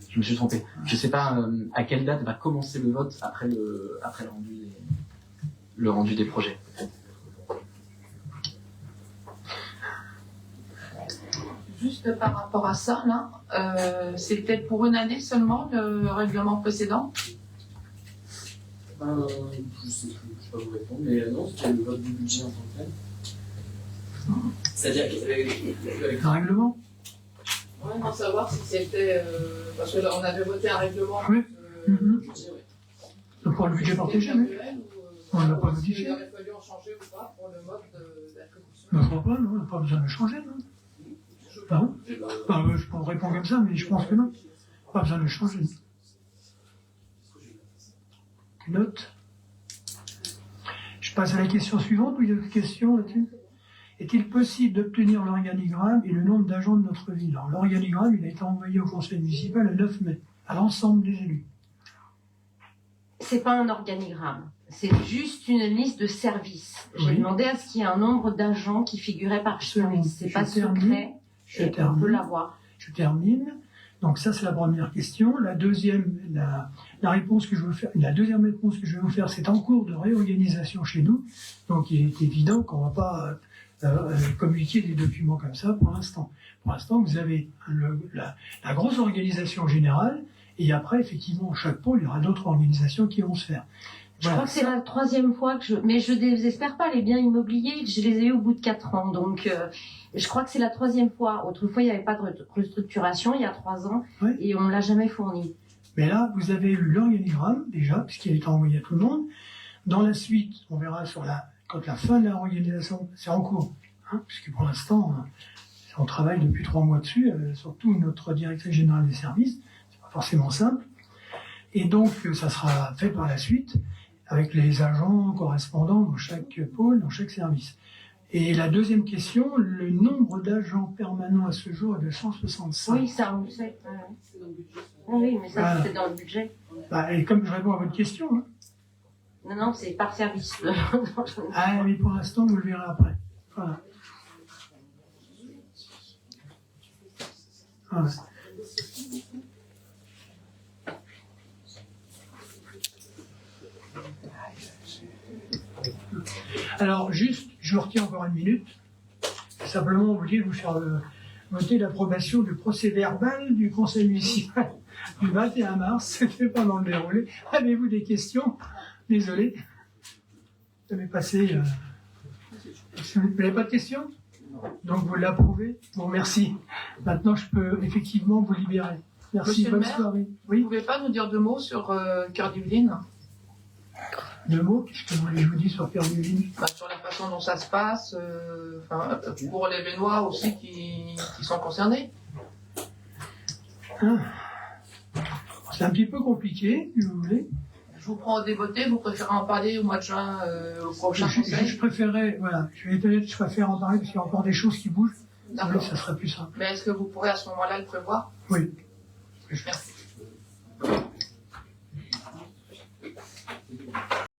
Je me suis trompé. Je sais pas à quelle date va commencer le vote après le rendu des projets. Juste par rapport à ça, là, c'était pour une année seulement le règlement précédent. Je sais plus, je peux pas vous répondre, mais non, c'était le vote du budget en tant que tel. C'est-à-dire un règlement. Ouais, non, savoir si c'était parce que là, on avait voté un règlement. Oui. Pour le budget partagé, oui. On n'a pas modifié. Il aurait fallu en changer ou pas pour le mode d'attribution. Je ne crois pas, non, on n'a pas besoin de changer, non. Pardon ? Je peux répondre comme ça, mais je pense que non. Pas besoin de changer. Note. Je passe à la question suivante, ou il y a d'autres questions là-dessus ? Est-il possible d'obtenir l'organigramme et le nombre d'agents de notre ville ? Alors, l'organigramme, il a été envoyé au conseil municipal le 9 mai, à l'ensemble des élus. C'est pas un organigramme, c'est juste une liste de services. J'ai demandé à ce qu'il y ait un nombre d'agents qui figuraient par service. C'est pas secret, on peut l'avoir. Je termine. Donc ça, c'est la première question. La deuxième, la réponse que je veux faire, la deuxième réponse que je vais vous faire, c'est en cours de réorganisation chez nous. Donc il est évident qu'on ne va pas communiquer des documents comme ça pour l'instant. Pour l'instant, vous avez la grosse organisation générale, et après, effectivement, chaque pôle, il y aura d'autres organisations qui vont se faire. Je crois que c'est la 3e fois que mais je désespère pas, les biens immobiliers, je les ai eu au bout de 4 ans, donc je crois que c'est la 3e fois. Autrefois, il n'y avait pas de restructuration, il y a 3 ans, et on ne l'a jamais fourni. Mais là, vous avez eu l'organigramme, déjà, puisqu'il a été envoyé à tout le monde. Dans la suite, on verra quand la fin de la réorganisation, c'est en cours, puisque pour l'instant, on travaille depuis 3 mois dessus, surtout notre directrice générale des services, c'est pas forcément simple. Et donc, ça sera fait par la suite, avec les agents correspondants dans chaque pôle, dans chaque service. Et la deuxième question, le nombre d'agents permanents à ce jour est de 165. Oui, ça, on le sait. Oui, mais ça, c'est dans le budget. Et comme je réponds à votre question. Non, c'est par service. Mais pour l'instant, vous le verrez après. Voilà. Alors, juste, je retiens encore 1 minute. Simplement, vous dire, vous faire voter l'approbation du procès verbal du conseil municipal du 21 mars. C'était pas dans le déroulé. Avez-vous des questions ? Désolé. Vous avez passé. Vous n'avez pas de questions ? Donc, vous l'approuvez ? Bon, merci. Maintenant, je peux effectivement vous libérer. Merci, bonne soirée. Oui. Vous ne pouvez pas nous dire 2 mots sur Cœur d'Yvelines ? 2 mots, qu'est-ce que vous voulez que je vous dise sur Cœur d'Yvelines ? Sur la façon dont ça se passe, pour les Bénois aussi qui sont concernés. C'est un petit peu compliqué, si vous voulez. Je vous prends au débeauté, vous préférez en parler au mois de juin, au prochain conseil ? Je préférais, je préfère en parler parce qu'il y a encore des choses qui bougent. D'accord. Ça serait plus simple. Mais est-ce que vous pourrez à ce moment-là le prévoir ? Oui. Merci.